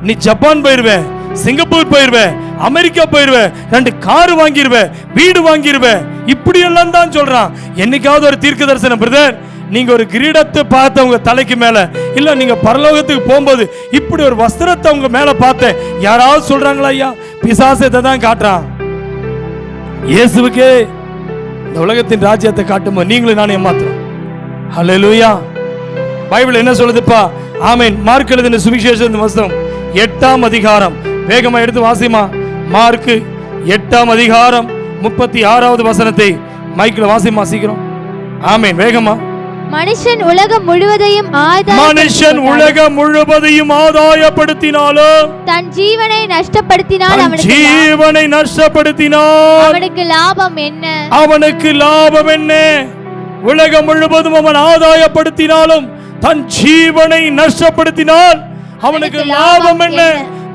நீ ஜப்பான் போயிருவே, சிங்கப்பூர் போயிருவே, அமெரிக்கா போயிருவே, 2 கார் வாங்கிருவே, வீடு வாங்கிருவே. இப்படி எல்லாம் தான் சொல்றான். என்னைக்காவது ஒரு தீர்க்க தரிசனம் பிரதர், நீங்க ஒரு கிரீடத்தை பார்த்த உங்க தலைக்கு மேல, இல்ல நீங்க பரலோகத்துக்கு போகும்போது இப்படி ஒரு வஸ்திரத்தை உங்க மேல பார்த்த யாராவது சொல்றாங்களா? ஐயா, பிசாசு இதை தான் காட்டுறான். இயேசுவுக்கே இந்த உலகத்தின் ராஜ்யத்தை காட்டும்போது நீங்களும் நானும் ஏமாத்துறோம். ஹல்லேலூயா. பைபிள் என்ன சொல்லுதுப்பா? ஆமென். மார்க் எழுதின சுவிசேஷம் வசனம் 8ஆம் அதிகாரம், வேகமா எடுத்து வாசிமா. மார்க் 8ஆம் அதிகாரம் 36வது வசனத்தை மைக்கில் வாசிமா சீக்கிரம். ஆமென், வேகமா. மனுஷன் உலகம் முழுவதையும் ஆதாயப்படுத்தினாலும் தன் ஜீவனை நஷ்டப்படுத்தினால் அவனுக்கு லாபம் என்ன? அவனுக்கு லாபம் என்ன? உலகம் முழுவதும் அவன் ஆதாயப்படுத்தினாலும் தன் ஜீவனை நஷ்டப்படுத்தினால் அவனுக்கு லாபம் என்ன?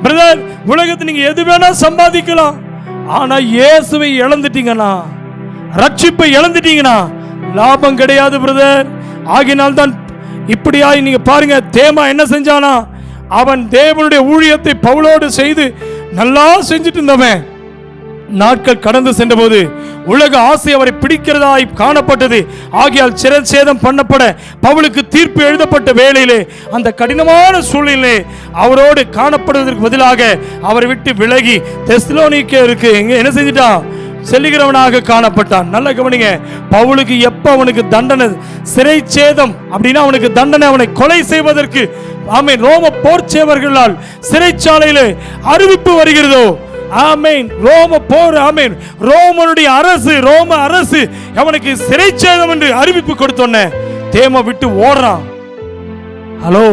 பிரதர், உலகத்தை நீங்க எது வேணா சம்பாதிக்கலாம், ஆனா இயேசுவை இழந்துட்டீங்கன்னா, ரட்சிப்பை இழந்துட்டீங்கன்னா லாபம் கிடையாது பிரதர். ஆகினால் தான் இப்படியாய் நீங்க பாருங்க, தேமா என்ன செஞ்சானா? அவன் தேவனுடைய ஊழியத்தை பவுலோடு செய்து நல்லா செஞ்சுட்டு இருந்தவன் நாட்கள் கடந்து சென்றபோது உலக ஆசை அவரை பிடிக்கிறதாய் காணப்பட்டது. ஆகையால் சிரச்சேதம் பண்ணப்பட பவுலுக்கு தீர்ப்பு எழுதப்பட்ட வேளையிலே அந்த கடினமான சூழ்நிலை அவரோடு காணப்படுவதற்கு பதிலாக அவரை விட்டு விலகி தெசலோனிக்கேயுக்கு என்ன செஞ்சிட்டான்? செல்லுகிறவனாக காணப்பட்டான். நல்ல கவனிங்க, பவுலுக்கு எப்ப அவனுக்கு தண்டனை, சிறைச்சேதம் அப்படின்னா அவனுக்கு தண்டனை, அவனை கொலை செய்வதற்கு ஆமென் ரோம போர்ச்சேவர்களால் சிறைச்சாலையிலே அறிவிப்பு வருகிறதோ, ஆமென், ரோம போர், ஆமென், ரோமனுடைய அரசு, ரோம அரசு அவனுக்கு சிறைச்சேதம் என்று அறிவிப்பு கொடுத்தோன்னே தேமா விட்டு ஓடுறான். ஹலோ,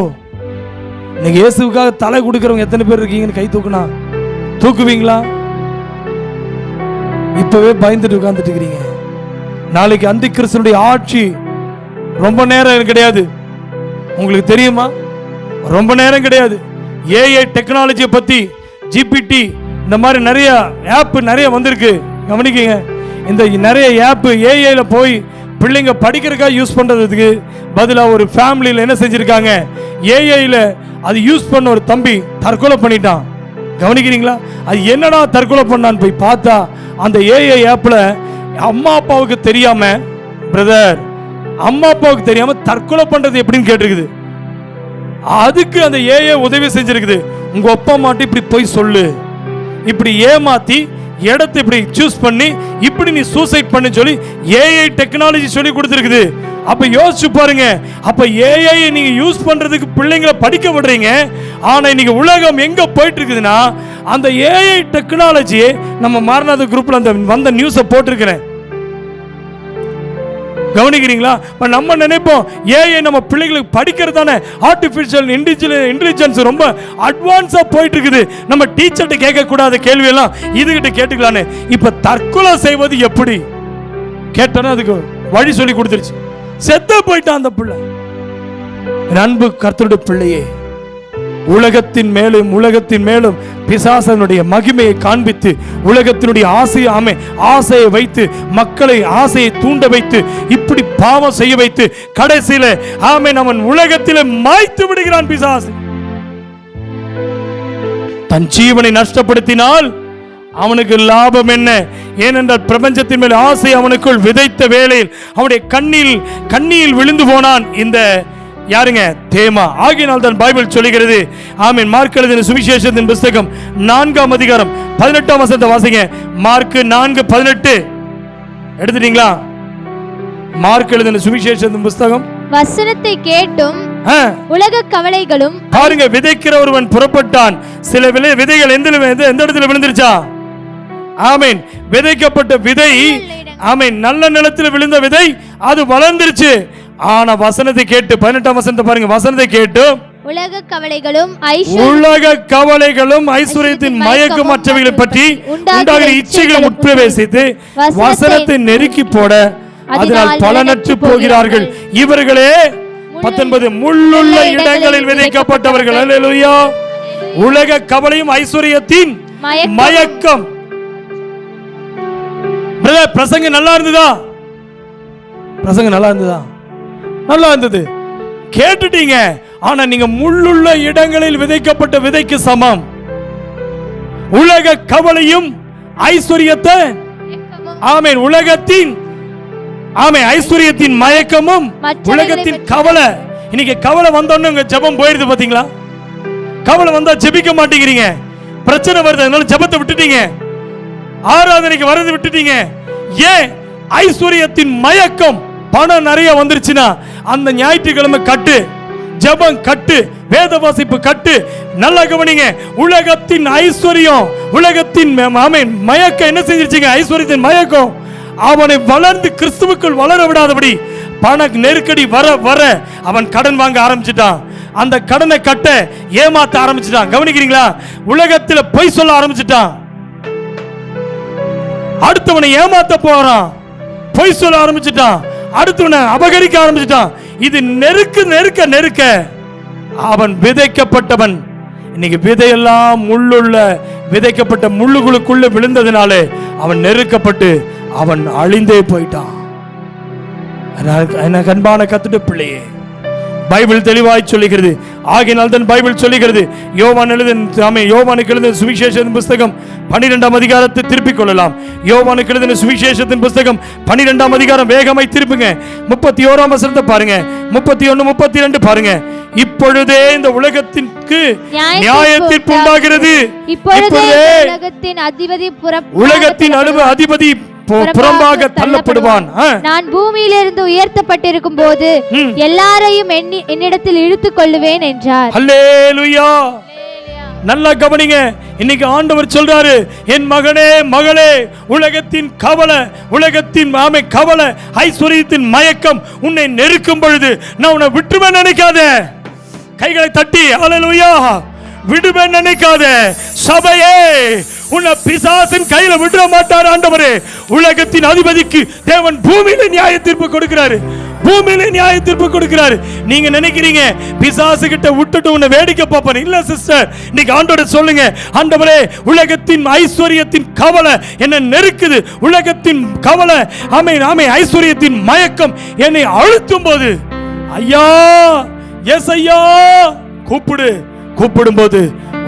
நீங்க இயேசுவுக்காக தலை கொடுக்கிறவங்க எத்தனை பேர் இருக்கீங்கன்னு கை தூக்குனா தூக்குவீங்களா? இப்பவே பயந்துட்டு உட்கார்ந்துட்டு இருக்கிறீங்க. நாளைக்கு அந்தி கிறிஸ்துனுடைய ஆட்சி ரொம்ப நேரம் கிடையாது. உங்களுக்கு தெரியுமா? ரொம்ப நேரம் கிடையாது. ஏஐ டெக்னாலஜியை பத்தி, ஜிபிடி, இந்த மாதிரி நிறைய ஆப் நிறைய வந்திருக்கு. கவனிக்கங்க, இந்த நிறைய ஆப் ஏஐல போய் பிள்ளைங்க படிக்கிறதுக்காக யூஸ் பண்றதுக்கு பதிலாக ஒரு ஃபேமிலியில் என்ன செஞ்சிருக்காங்க, ஏஐல அது யூஸ் பண்ண ஒரு தம்பி தற்கொலை பண்ணிட்டான். கவனிக்கிறீங்களா? அது என்னடா தற்கொலை பண்ணான்னு போய் பார்த்தா அந்த ஏஐ ஆப்ல அம்மா அப்பாவுக்கு தெரியாம, பிரதர், அம்மா அப்பாவுக்கு தெரியாம தற்கொலை பண்றது எப்படின்னு கேட்டிருக்குது. அதுக்கு அந்த ஏஐ உதவி செஞ்சிருக்குது. உங்க அப்பா அம்மாட்ட இப்படி போய் சொல்லு, இப்படி ஏமாத்தி இடத்தை இப்படி சூஸ் பண்ணி இப்படி நீ சூசைட் பண்ணி சொல்லி ஏஐ டெக்னாலஜி சொல்லி கொடுத்துருக்குது. அப்ப யோசிச்சு பாருங்க, அப்ப ஏஐ நீங்க யூஸ் பண்றதுக்கு பிள்ளைங்களை படிக்க விடுறீங்க. ஆனா இன்னைக்கு உலகம் எங்க போயிட்டு இருக்குதுன்னா, அந்த ஏஐ டெக்னாலஜி, நம்ம மாரநாத குரூப்ல அந்த வந்த நியூஸை போட்டிருக்கிறேன், கவனிக்கிறீங்களா? நம்ம நினைப்போம் ஏஐ நம்ம பிள்ளைகளுக்கு படிக்கிறது தானே, ஆர்டிபிஷியல் இன்டெலிஜென்ஸ் ரொம்ப அட்வான்ஸா போயிட்டு இருக்குது, நம்ம டீச்சர்கிட்ட கேட்க கூடாத கேள்வி எல்லாம் இதுகிட்ட கேட்டுக்கலான்னு. இப்ப தற்கொலை செய்வது எப்படி கேட்டோன்னா அதுக்கு வழி சொல்லி கொடுத்துருச்சு. செத்து போயிட்டான் அந்த பிள்ளை. அன்பு கர்த்தருடைய பிள்ளையே, உலகத்தின் மேலும் பிசாசனுடைய மகிமையை காண்பித்து உலகத்தினுடைய ஆசையை வைத்து மக்களை ஆசையை தூண்ட வைத்து இப்படி பாவம் செய்ய வைத்து கடைசியில அவன் உலகத்திலே மாய்த்து விடுகிறான் பிசாசு. தன் ஜீவனை நஷ்டப்படுத்தினால் அவனுக்கு லாபம் என்ன? ஏனென்றால் பிரபஞ்சத்தின் மேல் ஆசை அவனுக்குள் விதைத்த வேளையில் அவனுடைய கண்ணியில் விழுந்து போனான் இந்த யாருங்க? தேமா. ஆகையினால் தான் பைபிள் சொல்லுகிறது, ஆமென், மார்க் எழுதின சுவிசேஷத்தின் புத்தகம் 4ஆம் அதிகாரம் 18ஆம் வசனத்தை வாசிங்க. மார்க் 4:18 எடுத்துட்டீங்களா? மார்க் எழுதின சுவிசேஷத்தின் புத்தகம். வசனத்தை கேட்டும் உலக கவலைகளும், பாருங்க, விதைக்கிற ஒருவன் புறப்பட்டான். சில விதைகள் எந்த இடத்துல விழுந்துருச்சா? ஆமென், விதைக்கப்பட்ட விதை, ஆமென், நல்ல நிலத்தில் விழுந்த விதை, அது வளர்ந்துருச்சு. ஆனா வசனத்தை கேட்டு 18ஆம் வசனத்தை பாருங்க. வசனத்தை கேட்டு உலக கவலைகளும் ஐஸ்வர்யத்தின் மயக்கம் மற்றவைகளை பற்றி உண்டாகிற இச்சைகளை உட்பிரவேசித்து வசனத்தை நெருக்கி போட அதனால் பலனற்று போகிறார்கள். இவர்களே 19 முள்ளுள்ள இடங்களில் விதைக்கப்பட்டவர்கள். அல்லேலூயா. உலக கவலையும் ஐஸ்வர்யத்தின் மயக்கம். பிரசங்கம் நல்லா இருந்ததா? பிரசங்கம் நல்லா இருந்ததா? நல்லா இருந்தது, கேட்டுட்டீங்க. ஆனா நீங்க முள்ளுள்ள இடங்களில் விதைக்கப்பட்ட விதைக்கு சமம். உலக கவலையும் ஐஸ்வர்யத்தை, ஆமென், உலகத்தின், ஆமென், ஐஸ்வர்யத்தின் மயக்கமும் உலகத்தின் கவலை. இன்னைக்கு கவலை வந்தோன்னு உங்க ஜெபம் போயிருது பாத்தீங்களா? கவலை வந்தா ஜெபிக்க மாட்டேங்கிறீங்க. பிரச்சனை வருது, அதனால ஜெபத்தை விட்டுட்டீங்க. ஆராதனைக்கு வரது விட்டுட்டீங்க. ஏன்? ஐஸ்வர்யத்தின் மயக்கம். பணம் நிறைய வந்துருச்சுன்னா அந்த ஞாயிற்றுக்கிழமை கட்டு, ஜெபம் கட்டு, வேத வாசிப்பு கட்டு. நல்லா கவனிங்க, உலகத்தின் ஐஸ்வர்யம், உலகத்தின் மயக்கம் என்ன செஞ்சிருச்சுங்க? ஐஸ்வர்யத்தின் மயக்கம் அவனை வளர்ந்து கிறிஸ்துவுக்குள் வளர விடாதபடி பண நெருக்கடி வர வர அவன் கடன் வாங்க ஆரம்பிச்சிட்டான். அந்த கடனை கட்ட ஏமாத்த ஆரம்பிச்சிட்டான். கவனிக்கிறீங்களா? உலகத்தில் பொய் சொல்ல ஆரம்பிச்சிட்டான். அடுத்தவனை ஏமாத்த போறான், பொய் சொல்ல ஆரம்பிச்சிட்டான், அடுத்தவனை அபகரிக்க ஆரம்பிச்சிட்டான். இது நெருக்க நெருக்க நெருக்க அவன் விதைக்கப்பட்டவன். இன்னைக்கு விதையெல்லாம் முள்ளுள்ள விதைக்கப்பட்ட முள்ளுகளுக்குள்ள விழுந்ததினாலே அவன் நெருக்கப்பட்டு அவன் அழிந்தே போயிட்டான். அன்பான கத்துட்டு பிள்ளையே, பைபிள் தெளிவாய் சொல்லுகிறது. ஆகையினால் தான் பைபிள் சொல்லுகிறது, யோவானுக்கு எழுதின சுவிசேஷத்தின் புஸ்தகம் 12ஆம் அதிகாரத்தை திருப்பிக் கொள்ளலாம். யோவானுக்கு எழுதின சுவிசேஷத்தின் புஸ்தகம் 12ஆம் அதிகாரம் வேகமாய் திருப்புங்க. 31ஆம் வசனத்தை பாருங்க, 31, 32 பாருங்க. இப்பொழுதே இந்த உலகத்திற்கு நியாயத்தீர்ப்பு உண்டாகிறது. உலகத்தின் அதிபதி புறம்பாக தள்ளப்படுவான். நான் பூமியிலிருந்து உயர்த்தப்பட்டிருக்கும் போது எல்லாரையும் என்னிடத்தில் இழுத்துக் கொள்ளுவேன் என்றார். அல்லேலூயா. நல்லா கவனிங்க, இன்னைக்கு ஆண்டவர் சொல்றாரு, என் மகனே மகளே, உலகத்தின் கவலை, உலகத்தின் கவலை, ஐஸ்வர்யத்தின் மயக்கம் உன்னை நெருக்கும் பொழுது நான் உன்னை விட்டுவேன் நினைக்காத. கைகளை தட்டி அல்லேலூயா. விடுவேன் நினைக்காத. சபையே, உன்னை பிசாசின் கையில விட மாட்டார் ஆண்டவரே. உலகத்தின் அதிபதிக்கு தேவன் பூமியில நியாய தீர்ப்பு கொடுக்கிறாரு, பூமியில நியாய தீர்ப்பு கொடுக்கிறாரு. நீங்க நினைக்கிறீங்க பிசாசு கிட்ட விட்டுட்டு உன்னை வேடிக்கை பார்ப்பேன். இல்ல சிஸ்டர், இன்னைக்கு ஆண்டவரே சொல்லுங்க, ஆண்டவரே உலகத்தின் ஐஸ்வர்யத்தின் கவலை என்ன நெருக்குது, உலகத்தின் கவலை ஐஸ்வர்யத்தின் மயக்கம் என்னை அழுத்தும் போது, ஐயா எஸ் ஐயா கூப்பிடும் போது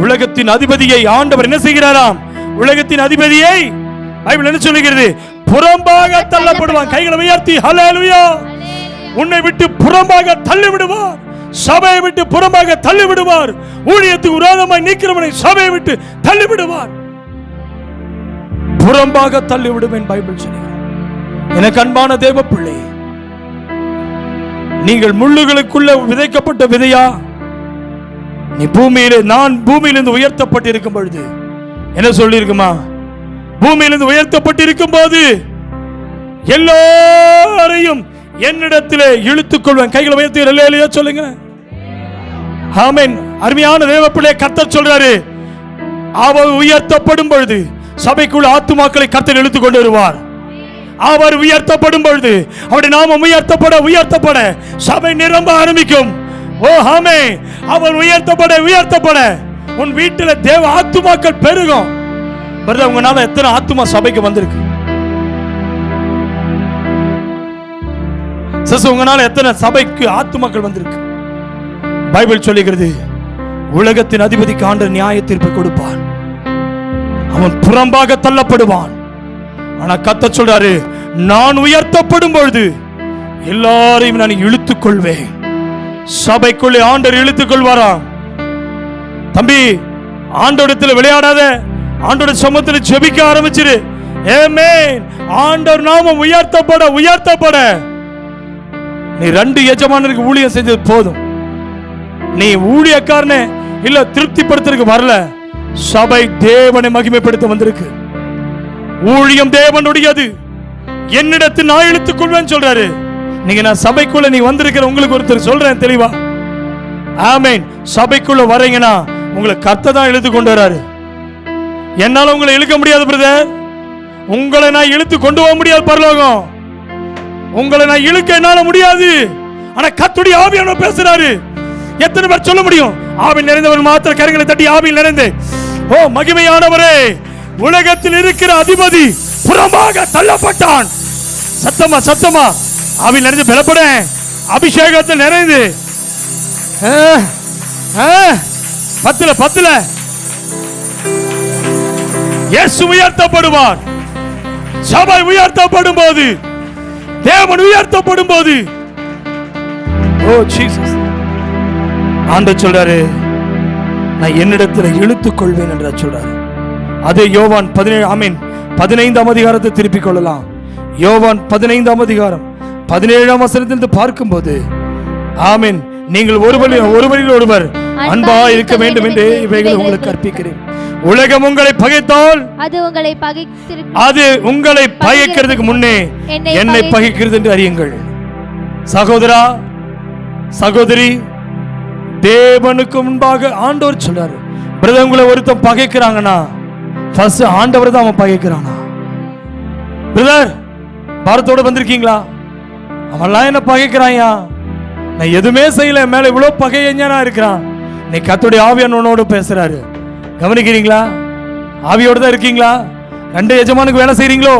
உலகத்தின் அதிபதியை ஆண்டவர் என்ன செய்கிறாராம்? உலகத்தின் அதிபதியை பைபிள் என்ன சொல்லுகிறது? புறம்பாக தள்ளப்படுவான். கைகளை உயர்த்தி ஹல்லேலூயா. உன்னை விட்டு புறம்பாக தள்ளி விடுவார், சபையை விட்டு புறம்பாக தள்ளி விடுவார். ஊழியத்துக்கு விரோதமாய் நிற்கிறவனை சபையை விட்டு தள்ளி விடுவார், புறம்பாக தள்ளி விடுவேன் பைபிள் சொல்லுகிறது. எனக்கு அன்பான தேவ பிள்ளை, நீங்கள் முள்ளுகளுக்குள்ள விதைக்கப்பட்ட விதையா? நீ நான் பூமியிலிருந்து உயர்த்தப்பட்டிருக்கும் பொழுது என்ன சொல்லி இருக்குமா? பூமியிலிருந்து உயர்த்தப்பட்டிருக்கும் போது எல்லாரையும் என்னிடத்திலே இழுத்துக் கொள்வேன். கைகளை உயர்த்தி அல்லேலூயா சொல்லுங்க. ஆமென். அருமையான தேவப்பிள்ளையை கர்த்தர் சொல்றாரு, அவர் உயர்த்தப்படும் பொழுது சபைக்குள்ள ஆத்துமாக்களை கர்த்தர் இழுத்துக் கொண்டு வருவார். அவர் உயர்த்தப்படும் பொழுது அவருடைய நாமம் உயர்த்தப்பட சபை நிரம்ப ஆரம்பிக்கும். ஓ ஆமே. அவர் உயர்த்தப்பட உன் வீட்டில் தேவ ஆத்துமாக்கள் பெருகும். உங்களால எத்தனை ஆத்துமா சபைக்கு வந்திருக்கு? உங்களால எத்தனை சபைக்கு ஆத்துமாக்கள் வந்திருக்கு? பைபிள் சொல்லுகிறது, உலகத்தின் அதிபதிக்கு ஆண்டவர் நியாய தீர்ப்பு கொடுப்பான், அவன் புறம்பாக தள்ளப்படுவான். ஆனா கர்த்தர் சொல்றாரு, நான் உயர்த்தப்படும் பொழுது எல்லாரையும் நான் இழுத்துக் கொள்வேன். சபைக்குள்ளே ஆண்டவர் இழுத்துக் கொள்வாராம். தம்பி, ஆண்டவரிடத்தில் விளையாடாத, ஆண்டவருடைய சமூகத்தில் ஜெபிக்க ஆரம்பிச்சிரு. ஆமென். ஆண்டவர் நாமம் உயர்த்தப்பட நீ 2 எஜமானருக்கு ஊழியம் செஞ்சது போதும். நீ ஊழியக்காரனே இல்ல திருப்திப்படுத்துறதுக்கு வரல, சபை தேவனை மகிமைப்படுத்த வந்திருக்கு. ஊழியம் தேவனுடையது, என்னிடத்தில் நான் இழுத்துக் கொள்வேன் சொல்றாரு. நீங்க நான் சபைக்குள்ள நீ வந்திருக்கிற உங்களுக்கு ஒருத்தர் சொல்றேன் தெளிவா. ஆமென். சபைக்குள்ள வரீங்கன்னா உங்களை கர்த்தர் தான் இழுத்து கொண்டு வராரு. என்னால உங்களை இழுக்க முடியாது பிரதர், உங்களை நான் இழுத்து கொண்டு போக முடியாது பரலோகம். உங்களை நான் இழுக்க என்னால முடியாது. ஆனா கர்த்தருடைய ஆவியானவர் பேசுறாரு. எத்தனை பேர் சொல்ல முடியும்? ஆவியில் நிறைந்தவர் மாத்திரம் கரங்களை தட்டி ஆவியில் நிறைந்து, ஓ மகிமையானவரே, உலகத்தில் இருக்கிற அதிபதி புறம்பாக தள்ளப்பட்டான். சத்தமா ஆவியில் நிறைந்து பலப்பட, அபிஷேகத்தில் நிறைந்து 10 இயேசு உயர்த்தப்படுவார். சபை உயர்த்தப்படும் போது, தேவன் உயர்த்தப்படும் போது, ஓ ஜீசஸ், ஆண்டவர் சொல்றாரு, நான் என்னிடத்தில் இழுத்துக் கொள்வேன் என்று சொல்றாரு. அதே யோவான் 17 15ஆம் அதிகாரத்தை திருப்பிக் கொள்ளலாம். யோவான் 15ஆம் அதிகாரம் 17ஆம் வசனத்திலிருந்து பார்க்கும்போது, ஆமென், நீங்கள் ஒருவரில் ஒருவர் அன்பா இருக்க வேண்டும் என்று இவைகள் உங்களுக்கு கற்பிக்கிறேன். உலகம் உங்களை பகைத்தால் அது உங்களை பகைக்கிறதுக்கு முன்னே என்னை பகைக்கிறது என்று அறியுங்கள். சகோதரா, சகோதரி, தேவனுக்கு முன்பாக ஆண்டவர் சொல்றாரு, பிரதர், உங்களை ஒருத்தன் பகைக்கிறாங்கன்னா ஃபர்ஸ்ட் ஆண்டவர் தான் அவன் பகைக்கிறானா? பிரதர், பாரத்தோட வந்திருக்கீங்களா? அவன்லாம் என்ன பகைக்கிறாயா? நான் எதுவுமே செய்யல, மேல இவ்வளவு பகையஞ்சனா இருக்கிறான். நீ கர்த்தருடைய ஆவியானவனோடு பேசுறாரு, கவனிக்கிறீங்களா? ஆவியோடு தான் இருக்கீங்களா? 2 எஜமானுக்கு வேலை செய்றீங்களோ?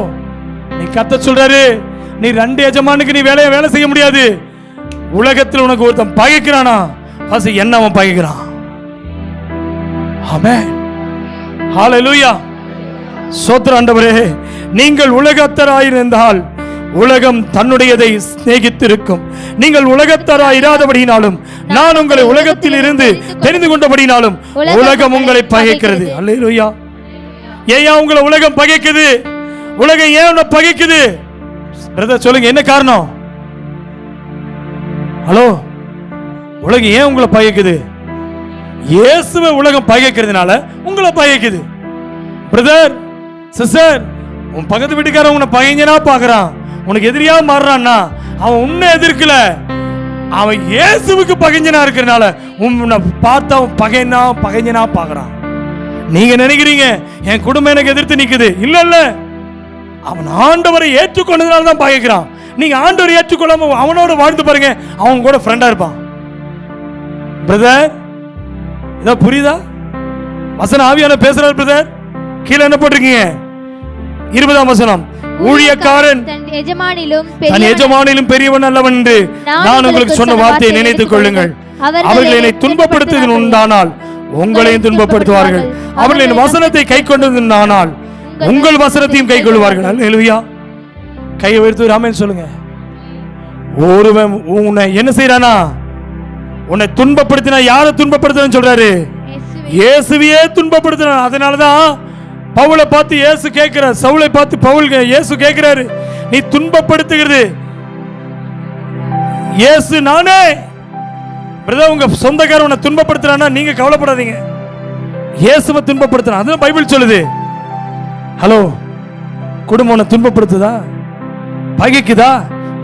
நீ கர்த்தர் சொல்றாரு, நீ 2 எஜமானுக்கு நீ வேலை செய்ய முடியாது. உலகத்தில் உனக்கு ஒருத்தன் பகைக்கிறானா, ஃபர்ஸ்ட் என்ன அவன் பகைக்கிறான். ஆமென், ஹalleluya. ஸ்தோத்திரம் ஆண்டவரே. நீங்கள் உலகத்தராயிருந்தால் உலகம் தன்னுடையதை சிநேகித்திருக்கும். நீங்கள் உலகத்தராயிராதபடினாலும் நான் உங்களை உலகத்தில் இருந்து தெரிந்து கொண்டபடினாலும் உலகம் உங்களை பகைக்கிறது. அல்லேலூயா. ஏன் உங்களை உலகம் பகைக்குது? உலகம் ஏன் உன்னை பகைக்குது? பிரதர் சொல்லுங்க, என்ன காரணம்? ஹலோ, உலகம் ஏன் உங்களை பகைக்குது? இயேசுவை உலகம் பகைக்கிறதுனால உங்களை பகைக்குது. பிரதர், சிஸ்டர், உன் பக்கத்து வீட்டுக்காரன் உன்னை பகைஞ்சனா பாக்குறான், உனக்கு எதிரியா மாறுறான்னா அவன் உன்னை எதிர்க்கல, அவன் இயேசுவுக்கு பகைஞ்சனா இருக்கிறனால உன்னை பார்த்து அவன் பகைஞ்சனா பாக்குறான். நீங்க நினைக்கிறீங்க என் குடும்பம் எனக்கு எதிர்த்து நிக்குது. இல்ல இல்ல, அவன் ஆண்டவரை ஏற்றுக்கொண்டதுனால தான் பகைக்கிறான். நீங்க ஆண்டவரை ஏற்றுக்கொள்ளாம அவனோட வாழ்ந்து பாருங்க, அவன் கூட ஃப்ரெண்டா இருப்பான். பிரதர், இத புரியுதா? வசன ஆவியான பேசுறார். பிரதர், கீழே என்ன போட்டிருக்கீங்க? 20ஆம் வசனம், ஊழியக்காரன் தன் எஜமானிலும் பெரியவன் அல்லவன் என்று நான் உங்களுக்கு சொன்ன வார்த்தையை நினைத்துக் கொள்ளுங்கள். அவர்கள் என்னை துன்பப்படுத்துவதில் உண்டானால் உங்களையும் துன்பப்படுத்துவார்கள். அவர்கள் என் வசனத்தை கை கொண்டதுனால் உங்கள் வசனத்தையும் கை கொள்வார்கள். அல்லேலூயா. கையை உயர்த்தி ராமன் சொல்லுங்க. ஒருவன் உன்னை என்ன செய்யறானா, உன்னை துன்பப்படுத்தினா யாரை துன்பப்படுத்துறான்னு சொல்றாரு? இயேசுவையே துன்பப்படுத்துறான். அதனாலதான் பவுலை பார்த்து இயேசு கேட்கிறார், சவுலை பார்த்து பவுல் இயேசு கேட்கிறாரு, நீ துன்பப்படுத்துகிறது இயேசு நானே. பிரதர், உங்க சொந்தக்காரன் உன்னை துன்பப்படுத்துறானா நீங்க கவலைப்படாதீங்க, இயேசுவை துன்பப்படுத்துறான். அதுதான் பைபிள் சொல்லுது. ஹலோ, குடும்பம் உன்னை துன்பப்படுத்துதா, பகைக்குதா?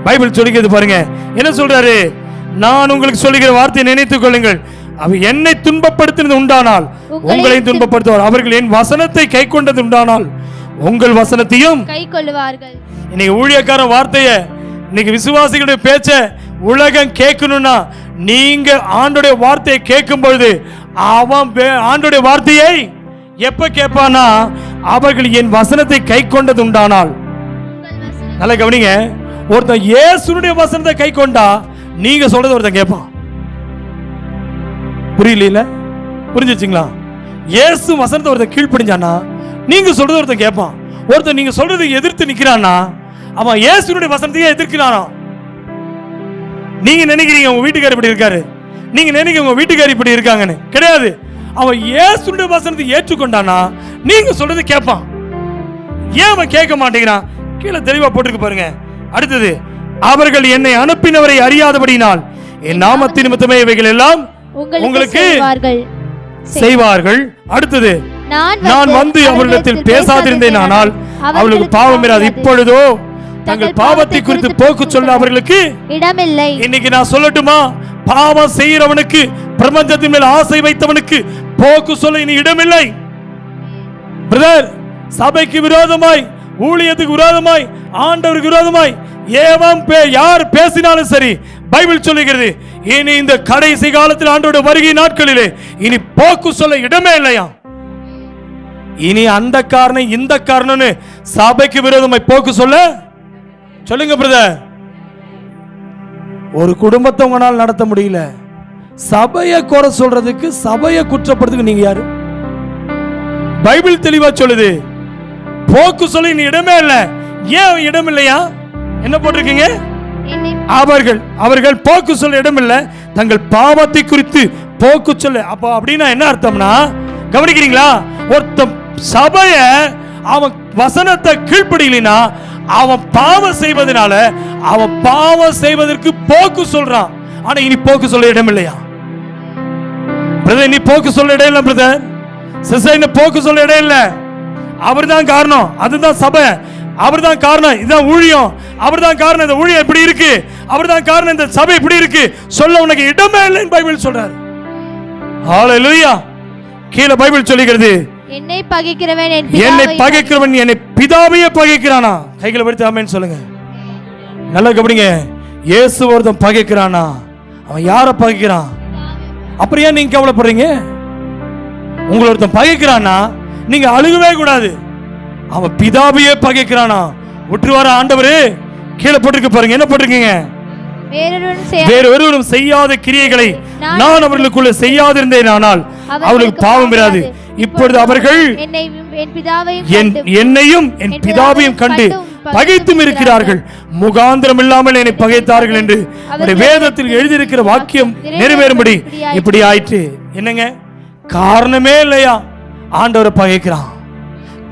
பைபிள் சொல்லிக்கிறது பாருங்க, என்ன சொல்றாரு? நான் உங்களுக்கு சொல்லுகிற வார்த்தையை நினைத்துக் கொள்ளுங்கள். அவ என்னை துன்பப்படுத்தினது உண்டானால் உங்களையும் துன்பப்படுத்துவார். அவர்கள் என் வசனத்தை கை கொண்டது உண்டானால் உங்கள் வசனத்தையும் கை கொள்வார்கள். இன்னைக்கு ஊழியக்காரன் வார்த்தையை, இன்னைக்கு விசுவாசிகளுடைய பேச்ச உலகம் கேட்கணும்னா நீங்க ஆண்டோடைய வார்த்தையை கேட்கும் பொழுது அவன் ஆண்டோடைய வார்த்தையை எப்ப கேட்பானா, அவர்கள் என் வசனத்தை கை கொண்டது உண்டானால். நல்லா கவனிங்க, ஒருத்தன் இயேசுனுடைய வசனத்தை கை கொண்டா நீங்க சொல்றது ஒருத்தன் கேட்பான். புரியல? புரிஞ்சுச்சுங்களா? இயேசு வசனத்தை ஒருத்தன் கீழ்ப்படிஞ்சானா நீங்க சொல்றது ஒருத்தன் கேட்பான். ஒருத்தன் நீங்க சொல்றது எதிர்த்து நிக்கிறானா அவன் இயேசுனுடைய வசனத்தையே எதிர்க்கிறானா. நீங்க நினைக்கிறீங்க உங்க வீட்டுக்காரர் இப்படி இருக்காரு, நீங்க நினைக்கிறீங்க உங்க வீட்டுக்காரர் இப்படி இருக்காங்கன்னு. கிடையாது. அவன் இயேசுனுடைய வசனத்தை ஏற்றுக்கொண்டானா நீங்க சொல்றது கேட்பான். ஏன் அவன் கேட்க மாட்டேங்கிறான்? கீழே தெளிவா போட்டுருக்கு பாருங்க. அடுத்தது, அவர்கள் என்னை அனுப்பினவரை அறியாதபடினால் என் நாமத்தின் நிமித்தமே இவைகள் எல்லாம் உங்களுக்கு செய்வார்கள். அடுத்தது, நான் வந்து அவர்களிடத்தில் பேசாதிருந்தேன் ஆனால் அவர்களுக்கு பாவம் இராது. இப்பொழுதோ தங்கள் பாவத்தை குறித்து போக்கு சொல்ல அவர்களுக்கு இடமில்லை. இன்னைக்கு நான் சொல்லட்டுமா, பாவம் செய்கிறவனுக்கு, பிரபஞ்சத்தின் மேல் ஆசை வைத்தவனுக்கு போக்கு சொல்ல இனி இடமில்லை. பிரதர், சபைக்கு விரோதமாய், ஊழியத்துக்கு விரோதமாய், ஆண்டவருக்கு விரோதமாய் யார் பேசினாலும் சரி, பைபிள் சொல்லுகிறது இனி இந்த கடைசி காலத்தில் ஆண்டவருடைய வருகை நாட்களிலே இனி போக்கு சொல்ல இடமே இல்லையா. இனி அந்த காரணம் இந்த காரணம்னு சபைக்கு விரோதமாய் போக்கு சொல்லுங்க பிரதர். ஒரு குடும்பத்தை உங்களால் நடத்த முடியல, சபையை குறை சொல்றதுக்கு, சபையை குற்றப்படுறதுக்கு நீங்க யாரு? பைபிள் தெளிவா சொல்லுது, போக்கு சொல்ல இனி இடமே இல்லை. ஏன் இடம் இல்லையா? என்ன போட்டிருக்கீங்க? அவர்கள் போக்கு சொல்ல இடமில்லை, தங்கள் பாவத்தை குறித்து போக்கு சொல்ல. அப்ப அப்படின்னா என்ன அர்த்தம்னா, கவனிக்கிறீங்களா? ஒருத்த சபைய அவன் வசனத்தை கீழ்ப்படியலினா அவன் பாவம் செய்வதனால அவன் பாவம் செய்வதற்கு போக்கு சொல்றான். ஆனா இனி போக்கு சொல்ல இடம் இல்லையா பிரதர்? நீ போக்கு சொல்ல இடம் இல்லை பிரதர். சிஸ்டர் போக்கு சொல்ல இடம் இல்லை. அவர்தான் காரணம், அதுதான் சபை, அவர்தான் காரணம், இதுதான் ஊழியம், அவர்தான் காரணம் இந்த ஊழியம் இப்படி இருக்கு, அவர்தான் காரணம் இந்த சபை இப்படி இருக்கு சொல்ல உனக்கு இடமே இல்லைன்னு பைபிள் சொல்றாரு. ஹalleluya. கீழே பைபிள் சொல்லுகிறது, என்னை பகைக்கிறவன் என்னை பிதாவையே பகைக்கிறானா. கைகளை எடுத்து ஆமென் சொல்லுங்க. நல்லா கவனிங்க. இயேசு ஒருத்தன் பகைக்கிறானா, அவன் யாரை பகைக்கிறான்? அப்புறம் ஏன் நீங்க கவலைப்படுறீங்க? உங்களை ஒருத்தன் பகைக்கிறானா நீங்க அழுகவே கூடாது. அவன் பிதாவையே பகைக்கிறானா. விட்டுருவாரா ஆண்டவரு? கீழே போட்டிருக்கு பாருங்க, என்ன போட்டிருக்கீங்க? வேறொருவரும் செய்யாத கிரியைகளை நான் அவர்களுக்குள்ள செய்யாதிருந்தேன், ஆனால் அவர்களுக்கு பாவம் இராது. இப்பொழுது அவர்கள் என்னையும் என் பிதாவையும் கண்டு பகைத்தும் இருக்கிறார்கள், முகாந்திரம் இல்லாமல் என்னை பகைத்தார்கள் என்று வேதத்தில் எழுதியிருக்கிற வாக்கியம் நிறைவேறும்படி இப்படி ஆயிற்று. என்னங்க காரணமே இல்லையா ஆண்டவரை பகைக்கிறான்?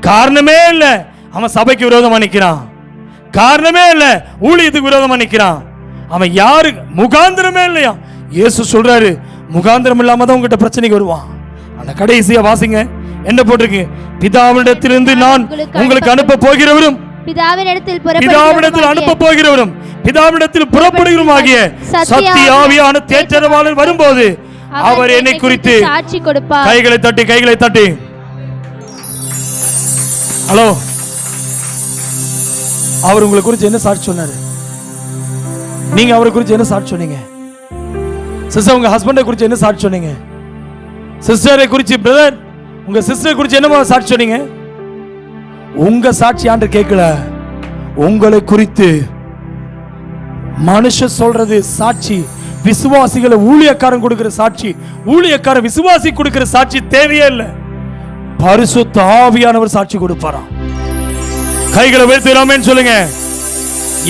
காரணமே இல்ல அவன் சபைக்கு விரோதமா நிக்கிறான், காரணமே இல்ல ஊழியத்துக்கு விரோதமா நிக்கிறான். அவன் யாரு? முகாந்திரமே இல்லையா. இயேசு சொல்றாரு, முகாந்திரம் இல்லாம தான் உங்ககிட்ட பிரச்சனைக்கு வருவான். ஆனா கடைசியா வாசிங்க, என்ன போட்டிருக்கு? பிதாவினிடத்திலிருந்து நான் உங்களுக்கு அனுப்ப போகிறவரும் பிதாவினிடத்தில் அனுப்ப போகிறவரும் பிதாவினிடத்தில் புறப்படுகிறோம் ஆகிய சத்திய ஆவியான தேற்றரவாளர் வரும்போது அவர் என்னை குறித்து சாட்சி கொடுப்பார். கைகளை தட்டி, கைகளை தட்டி. ஹலோ, அவர் உங்களை குறித்து என்ன சாட்சி சொன்னாரு? நீங்க அவரை குறித்து என்ன சாட்சி சொன்னீங்க? சிஸ்டர் உங்க ஹஸ்பண்டை குறித்து என்ன சாட்சி சொன்னீங்க? சிஸ்டரை குறித்து பிரதர் உங்க சிஸ்டரை குறித்து என்ன சாட்சி சொன்னீங்க? உங்க சாட்சி ஆண்டு கேட்கல, உங்களை குறித்து மனுஷ சொல்றது சாட்சி. விசுவாசிகளை ஊழியக்காரன் கொடுக்கிற சாட்சி, ஊழியக்காரன் விசுவாசி கொடுக்கிற சாட்சி தேவையே இல்லை. பரிசுத்த ஆவியானவர் சாட்சி கொடுப்பாராம். கைகளை உயர்த்தி சொல்லுங்க.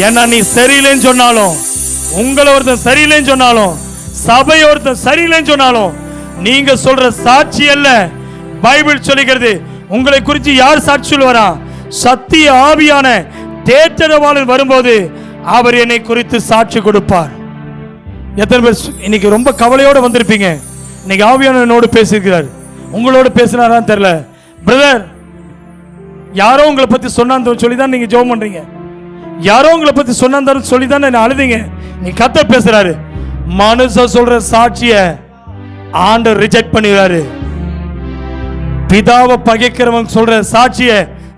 ஏன்னா நீ சரியில்லைன்னு சொன்னாலும், உங்களை ஒருத்தன் சரியில்லைன்னு சொன்னாலும், சபை ஒருத்தன் சரியில்லைன்னு சொன்னாலும், நீங்க சொல்ற சாட்சி அல்ல. பைபிள் சொல்லுகிறது, உங்களை குறித்து யார் சாட்சி சொல்லுவாரா? சத்திய ஆவியான தேற்றரவாளர் வரும்போது அவர் என்னை குறித்து சாட்சி கொடுப்பார். எத்தனை பேர் இன்னைக்கு ரொம்ப கவலையோட வந்திருப்பீங்க? இன்னைக்கு ஆவியானவரோடு பேசியிருக்கிறார். உங்களோட பேசினாரான்னு தெரியல. பிரதர், யாரோ உங்களை பத்தி சொன்னான்னு சொல்லி தான் நீங்க ஜெபம் பண்றீங்க, யாரோ உங்களை பத்தி சொன்னான்னு சொல்லி தான் என்ன அழுதீங்க. நீ கர்த்தர் பேசுறாரு. மனுஷன் சொல்ற சாட்சிய ஆண்டவர் ரிஜெக்ட் பண்ணிடுறாரு. பிதாவை பகைக்கிறவங்க சொல்ற சாட்சிய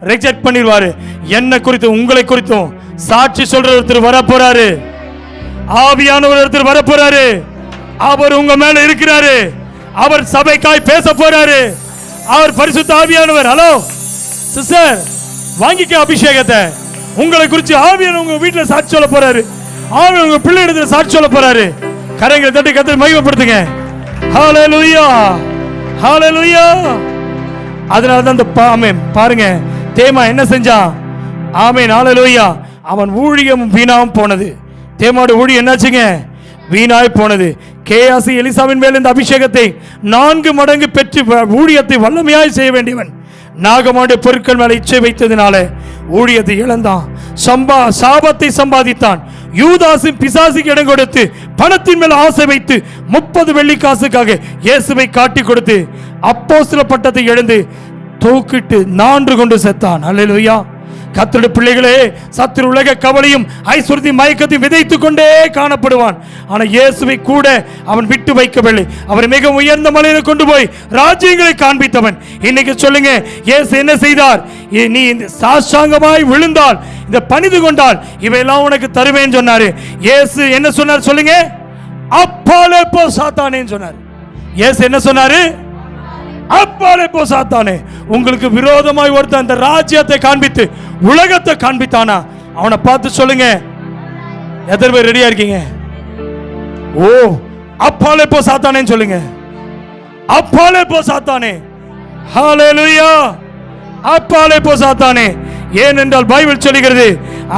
ரிஜெக்ட் பண்ணிடுவாரு. என்ன குறித்து உங்களை குறித்தும் சாட்சி சொல்ற ஒருத்தர் வர போறாரு. ஆவியானவர் ஒருத்தர் வர போறாரு. அவர் உங்க மேல இருக்கிறாரு. அவர் சபைக்காய் பேச போறாரு. அவர் பரிசுத்த ஆவியானவர். ஹலோ சிஸ்டர், வாங்கிக்க அபிஷேகத்தை. உங்களை குறித்து ஆவியானவர் உங்க வீட்டுல சாட்சி சொல்ல போறாரு. ஆவியானவர் உங்க பிள்ளை இடத்துல சாட்சி சொல்ல போறாரு. கரங்களை தட்டி கர்த்தரை மகிமைப்படுத்துங்க. ஹalleluya, ஹalleluya. அதனால தான் இந்த ஆமென் பாருங்க, தேமா என்ன செஞ்சான்? ஆமென், ஹalleluya. அவன் ஊழியம் வீணாம் போனது. தேமாவோட ஊழியம் என்னாச்சுங்க? வீணாய் போனது. கேயாசி எலிசாவின் மேல் இந்த அபிஷேகத்தை 4 மடங்கு பெற்று ஊழியத்தை வல்லமையாய் செய்ய வேண்டியவன் நாகமாவுடைய பொருட்கள் மேல இச்சை வைத்ததினால ஊழியத்தை இழந்தான். சாபத்தை சம்பாதித்தான். யூதாசின் பிசாசுக்கு இடம் கொடுத்து பணத்தின் மேல் ஆசை வைத்து 30 வெள்ளிக்காசுக்காக இயேசுவை காட்டி கொடுத்து அப்போஸ்தல பட்டத்தை இழந்து தூக்கிட்டு 4 கொண்டு செத்தான். அல்லேலூயா. கர்த்தருடைய பிள்ளைகளே, சத்துரு உலக கவலையும் ஐஸ்வர்யத்தை மயக்கத்தையும் விதைத்துக் கொண்டே காணப்படுவான். ஆனா இயேசுவை கூட அவன் விட்டு வைக்கவில்லை. அவர் மிக உயர்ந்த மலையில கொண்டு போய் ராஜ்யங்களை காண்பித்தவன். இன்னைக்கு சொல்லுங்க, இயேசு என்ன செய்தார்? நீ சாஷ்டாங்கமாய் விழுந்தால், இந்த பணிந்து கொண்டால் இவையெல்லாம் உனக்கு தருவேன் சொன்னாரு. இயேசு என்ன சொன்னார் சொல்லுங்க? அப்பாலே போ சாத்தானேன்னு சொன்னார். இயேசு என்ன சொன்னாரு? அப்பாலே போ சாத்தானே. உங்களுக்கு விரோதமாய் ஒருத்தன் அந்த ராஜ்யத்தை காண்பித்து உலகத்தை காண்பித்தானா, அவனை பார்த்து சொல்லுங்க, எத்தனை பேர் ரெடியா இருக்கீங்க? ஓ, அப்பாலே போ சாத்தானேன்னு சொல்லுங்க. அப்பாலே போ சாத்தானே. ஹalleluya. அப்பாலே போ சாத்தானே. ஏனென்றால் பைபிள் சொல்லுகிறது,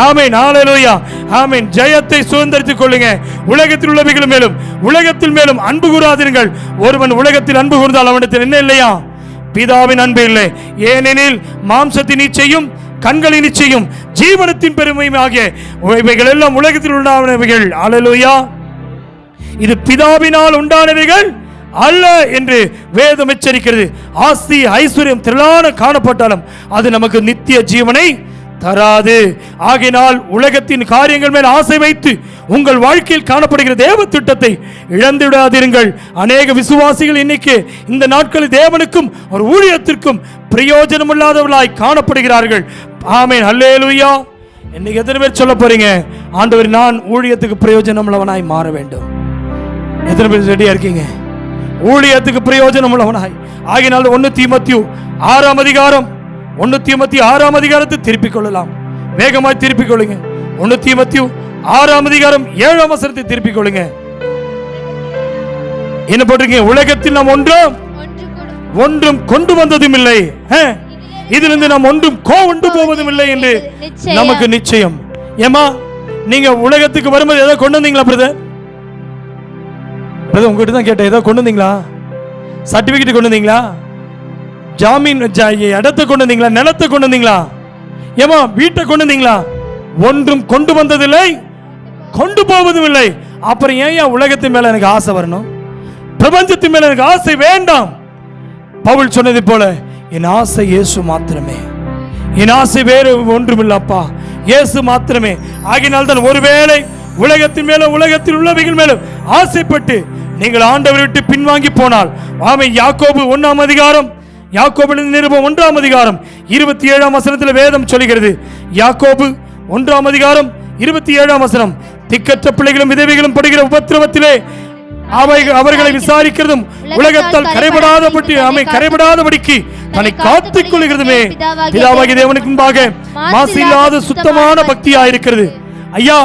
ஆமென், ஹalleluya, ஆமென், ஜெயத்தை சுதந்தரித்துக் கொள்ளுங்க. உலகத்தில் உள்ளவைகள் மேலும் உலகத்தில் மேலும் அன்பு கூறாதீர்கள். ஒருவன் உலகத்தில் அன்பு கூர்ந்தால் அவனிடத்தில் என்ன இல்லையா? பிதாவின் அன்பு இல்லை. ஏனெனில் மாம்சத்தின் இச்சையும் கண்களின் நிச்சயம், ஜீவனத்தின் பெருமையும் ஆகிய இவைகள் எல்லாம் உலகத்தில் உண்டானவைகள். அல்லேலூயா. இது பிதாவினால் உண்டானவைகள் அல்ல என்று வேதம் எச்சரிக்கிறது. ஆஸ்தி ஐஸ்வர்யம் திரளான காணப்பட்டாலும் அது நமக்கு நித்திய ஜீவனை தராது. ஆகையினால் உலகத்தின் காரியங்கள் மேல் ஆசை வைத்து உங்கள் வாழ்க்கையில் காணப்படுகிற தேவ திட்டத்தை இழந்து விடாதீர்கள். அநேக விசுவாசிகள் இன்னைக்கு இந்த நாட்களில் தேவனுக்கும் ஒரு ஊழியத்திற்கும் பிரயோஜனம் இல்லாதவர்களாய் காணப்படுகிறார்கள். ஆமென், அல்லேலூயா. இன்னைக்கு எத்தனை பேர் சொல்ல போறீங்க, ஆண்டவர் நான் ஊழியத்துக்கு பிரயோஜனம் உள்ளவனாய் மாற வேண்டும்? எத்தனை பேர் ரெடியா இருக்கீங்க? ஊழியத்துக்கு பிரயோஜனம் உள்ளவனாய். ஆகினால் 1 தீமோத்தேயு 6 அதிகாரம் 1 தீமோத்தேயு 6 அதிகாரத்தை திருப்பிக் கொள்ளலாம். வேகமாய் திருப்பிக் கொள்ளுங்க. 1 தீமோத்தேயு 6 அதிகாரம் 7 வசனத்தை திருப்பிக் கொள்ளுங்க. என்ன போட்டிருக்கீங்க? உலகத்தில் நாம் ஒன்றும் கொண்டு வந்ததும் இல்லை, இதிலிருந்து நாம் ஒன்றும் கொண்டு போவதும் இல்லை என்று நமக்கு நிச்சயம். ஏமா நீங்க உலகத்துக்கு வரும்போது ஏதோ கொண்டு வந்தீங்களா பிரதர்? உங்ககிட்ட தான் கேட்டேன், ஏதோ கொண்டு வந்தீங்களா? சர்டிபிகேட் கொண்டு வந்தீங்களா? ஜாமீன் இடத்தை கொண்டு வந்தீங்களா? நிலத்தை கொண்டு வந்தீங்களா? ஏமா வீட்டை கொண்டு வந்தீங்களா? ஒன்றும் கொண்டு வந்ததில்லை, கொண்டு போவதும் இல்லை. அப்புறம் ஏன் உலகத்தின் மேல எனக்கு ஆசை வரணும்? பிரபஞ்சத்தின் மேல எனக்கு ஆசை வேண்டாம். பவுல் சொன்னது போல என் ஆசை இயேசு மாத்திரமே, என் ஆசை வேறு ஒன்றுமில்லப்பா, இயேசு மாத்திரமே. ஆகினால் தான் ஒருவேளை உலகத்தின் மேல உலகத்தில் உள்ளவைகள் மேலும் ஆசைப்பட்டு நீங்கள் ஆண்டவரை விட்டு பின்வாங்கி போனால், யாக்கோபு 1 அதிகாரம், யாக்கோபின் நிருபம் 1 அதிகாரம் 27 வசனத்தில் வேதம் சொல்கிறது. யாக்கோபு 1 அதிகாரம் 27 வசனம், திக்கற்ற பிள்ளைகளும் விதவைகளும் படுகிற உபத்திரவத்திலே அவர்களை விசாரிக்கிறதும் உலகத்தால் கரைபடாதபடிக்கு தன்னை காத்துக் கொள்கிறதுமே பிதாவாகிய தேவனுக்கு முன்பாக மாசில்லாத சுத்தமான பக்தியா இருக்கிறது. ஐயா,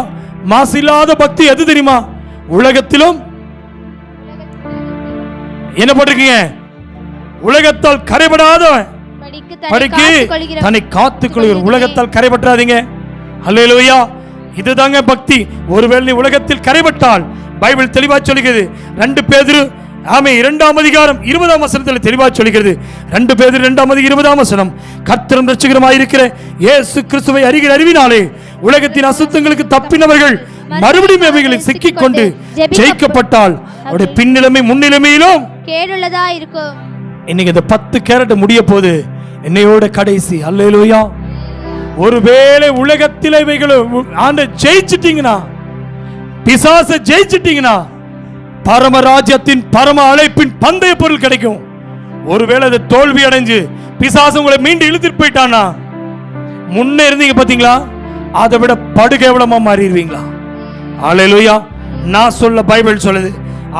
மாசில்லாத பக்தி எது தெரியுமா? உலகத்திலும் என்ன போட்டிருக்கீங்க? உலகத்தால் கரைபடாத படிக்கு தன்னை காத்துக் கொள்கிற. உலகத்தால் கரைபற்றாதீங்க. அல்லேலூயா. இதுதாங்க பக்தி. ஒருவேளை நீ உலகத்தில் கரைபட்டால் பைபிள் தெளிவா சொல்கிறது. 2 பேதுரு 2 அதிகாரம் 20 வசனத்தில் தெளிவா சொல்கிறது. 2 பேதுரு 2 20 வசனம், கர்த்தரும் இரட்சகருமாய் இருக்கிற இயேசு கிறிஸ்துவை அறிகிற அறிவினாலே உலகத்தின் அசுத்தங்களுக்கு தப்பினவர்கள் மறுபடியும் அவைகளில் சிக்கிக் கொண்டு ஜெயிக்கப்பட்டால் அவருடைய பின்னிலைமை முன்னிலைமையிலும் கேடுள்ளதா இருக்கும். இன்னைக்கு இந்த 10 கேரட் முடிய போது என்னையோட கடைசி. அல்லேலூயா. ஒருவேளை உலகத்தில் இவைகளை ஜெயிச்சிட்டீங்கன்னா, பிசாசை ஜெயிச்சிட்டீங்கன்னா, பரமராஜ்யத்தின் பரம அழைப்பின் பந்தய பொருள் கிடைக்கும். ஒருவேளை அது தோல்வி அடைஞ்சு பிசாசு உங்களை மீண்டும் இழுத்துட்டு போயிட்டானா, முன்னே இருந்தீங்க பாத்தீங்களா, அதை விட படுகேவலமா மாறிடுவீங்களா? அல்லேலூயா. நான் சொல்ல பைபிள் சொல்லுது.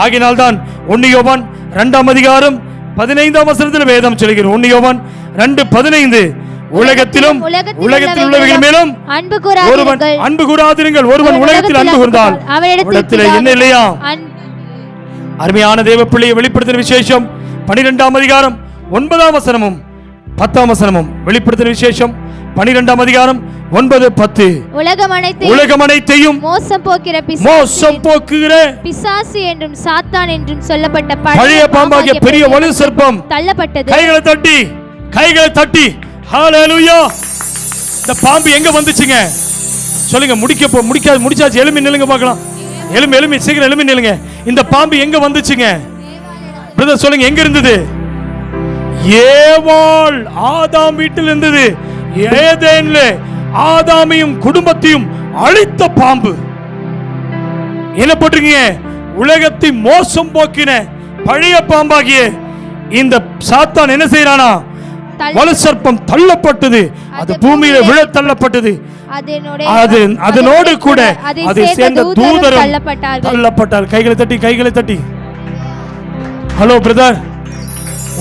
ஆகினால் தான் 1 யோவான் 2 அதிகாரம் 15 வசனத்தில் வேதம் சொல்கிறது. 1 யோவான் 2:15, உலகத்திலும் உலகத்தில் உள்ளவர்கள் மேலும் ஒருவன் அன்பு கூறாதிருங்கள். ஒருவன் உலகத்தில் அன்பு கூர்ந்தால் அவனிடத்தில் என்ன இல்லையா? அருமையான தேவ பிள்ளையை வெளிப்படுத்தின விசேஷம் 12 அதிகாரம் 9 வசனமும் 10 வசனமும். வெளிப்படுத்தின விசேஷம் 12 அதிகாரம் 9, 10. உலகம் அனைத்தையும் மோசம் போக்குகிற பிசாசு என்றும் சாத்தான் என்றும் சொல்லப்பட்ட பழைய பாம்பாகிய பெரிய வலு சர்ப்பம் தள்ளப்பட்டது. கைகளை தட்டி ஹalleluya. இந்த பாம்பு எங்க வந்துச்சுங்க சொல்லுங்க. முடிச்சாச்சு. எழும்பி நில்லுங்க பார்க்கலாம். எழும்பி சீக்கிரம் எழும்பி நில்லுங்க. இந்த பாம்பு எங்க வந்துச்சுங்க பிரதர் சொல்லுங்க. எங்க இருந்தது? ஏவாள் ஆதாம் வீட்டில் இருந்தது. ஏதேன்ல ஆதாமையும் குடும்பத்தையும் அழித்த பாம்பு. என்ன போட்டிருக்கீங்க? உலகத்தை மோசம் போக்கின பழைய பாம்பாகிய இந்த சாத்தான் என்ன செய்யறானா? வலு சர்ப்பம் தள்ளப்பட்டது. அது பூமியில விழ தள்ளப்பட்டது. அதனோடு கூட அதை சேர்ந்த தூதரும் தள்ளப்பட்டார். கைகளை தட்டி. Hello brother.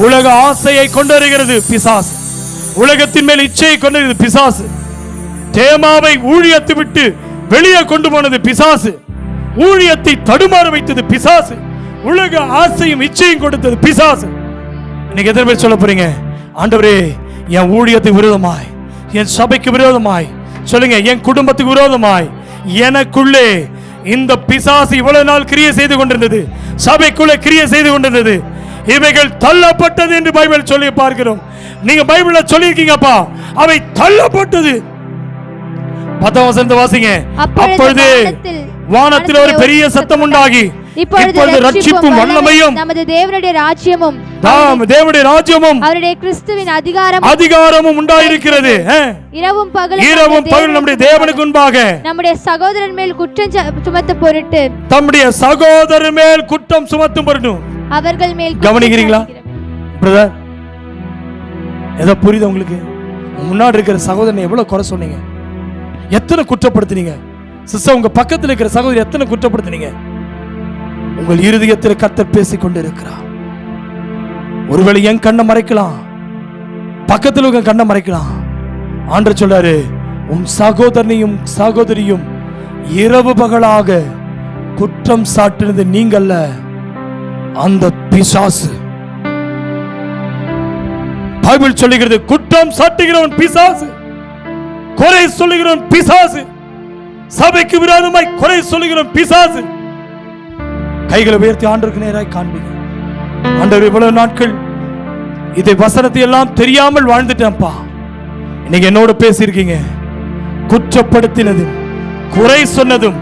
உலக ஆசையை கொண்டு பிசாசு. உலகத்தின் மேல் இச்சையை கொண்டு பிசாசு. தேமாவை ஊழியத்தை விட்டு வெளியே கொண்டு போனது பிசாசு. ஊழியத்தை தடுமாற வைத்தது பிசாசு. உலக ஆசையும் இச்சையும் கொடுத்தது பிசாசு. இன்னைக்கு எத்தனை பேர் சொல்ல போறீங்க, ஆண்டவரே என் ஊழியத்துக்கு விரோதமாய், என் சபைக்கு விரோதமாய், சொல்லுங்க என் குடும்பத்துக்கு விரோதமாய் எனக்குள்ளே இந்த பிசாசு இவ்வளவு நாள் கிரியை செய்து கொண்டிருந்தது, சபைக்குள்ளே கிரியை செய்து கொண்டிருந்தது. இவைகள் தள்ளப்பட்டது என்று பைபிள் சொல்லி பார்க்கிறோம். நீங்க பைபிள்ல சொல்லியிருக்கீங்கப்பா, அவை தள்ளப்பட்டது. 10ஆம் வசனத்தை வாசிங்க. அப்பொழுது வானத்தில் ஒரு பெரிய சத்தம் உண்டாகி, இப்பொழுது ரட்சிப்பும் வல்லமையும் நமது தேவனுடைய ராஜ்யமும் அவருடைய கிறிஸ்துவின் அதிகாரமும் உண்டாயிருக்கிறது. இரவும் பகலும் நம்முடைய தேவனுக்கு முன்பாக நம்முடைய சகோதரன் மேல் குற்றம் சுமத்தும் பொருட்டு அவர்கள் மேல். கவனிக்கிறீங்களா பிரதர்? ஏதோ புரியுது உங்களுக்கு? முன்னாடி இருக்கிற சகோதரனை எவ்வளவு குறை சொன்னீங்க, எத்தனை குற்றப்படுத்தினீங்க. சிஸ்டர், உங்க பக்கத்தில் இருக்கிற சகோதரி எத்தனை குற்றப்படுத்தினீங்க. உங்கள் இருதயத்தில் கர்த்தர் பேசிக் கொண்டு இருக்கிறார். ஒருவேளை என் கண்ணை மறைக்கலாம், பக்கத்தில் உங்க கண்ணை மறைக்கலாம். ஆண்டவர் சொல்றாரு, உன் சகோதரனையும் சகோதரியும் இரவு பகலாக குற்றம் சாட்டினது நீங்கல்ல, அந்த பிசாசு. பைபிள் சொல்லுகிறது, குற்றம் சாட்டுகிறவன் பிசாசு, குறை சொல்லுகிறவன் பிசாசு, சபைக்கு விரோதமாய் குறை சொல்லுகிறவன் பிசாசு. கைகளை உயர்த்தி ஆண்டவருக்கு நேராய் காண்பீங்க. ஆண்டவர், இவ்வளவு நாட்கள் இதை வசனத்தை எல்லாம் தெரியாமல் வாழ்ந்துட்டேன்ப்பா, இன்னைக்கு என்னோட பேசியிருக்கீங்க. குற்றப்படுத்தினதும் குறை சொன்னதும்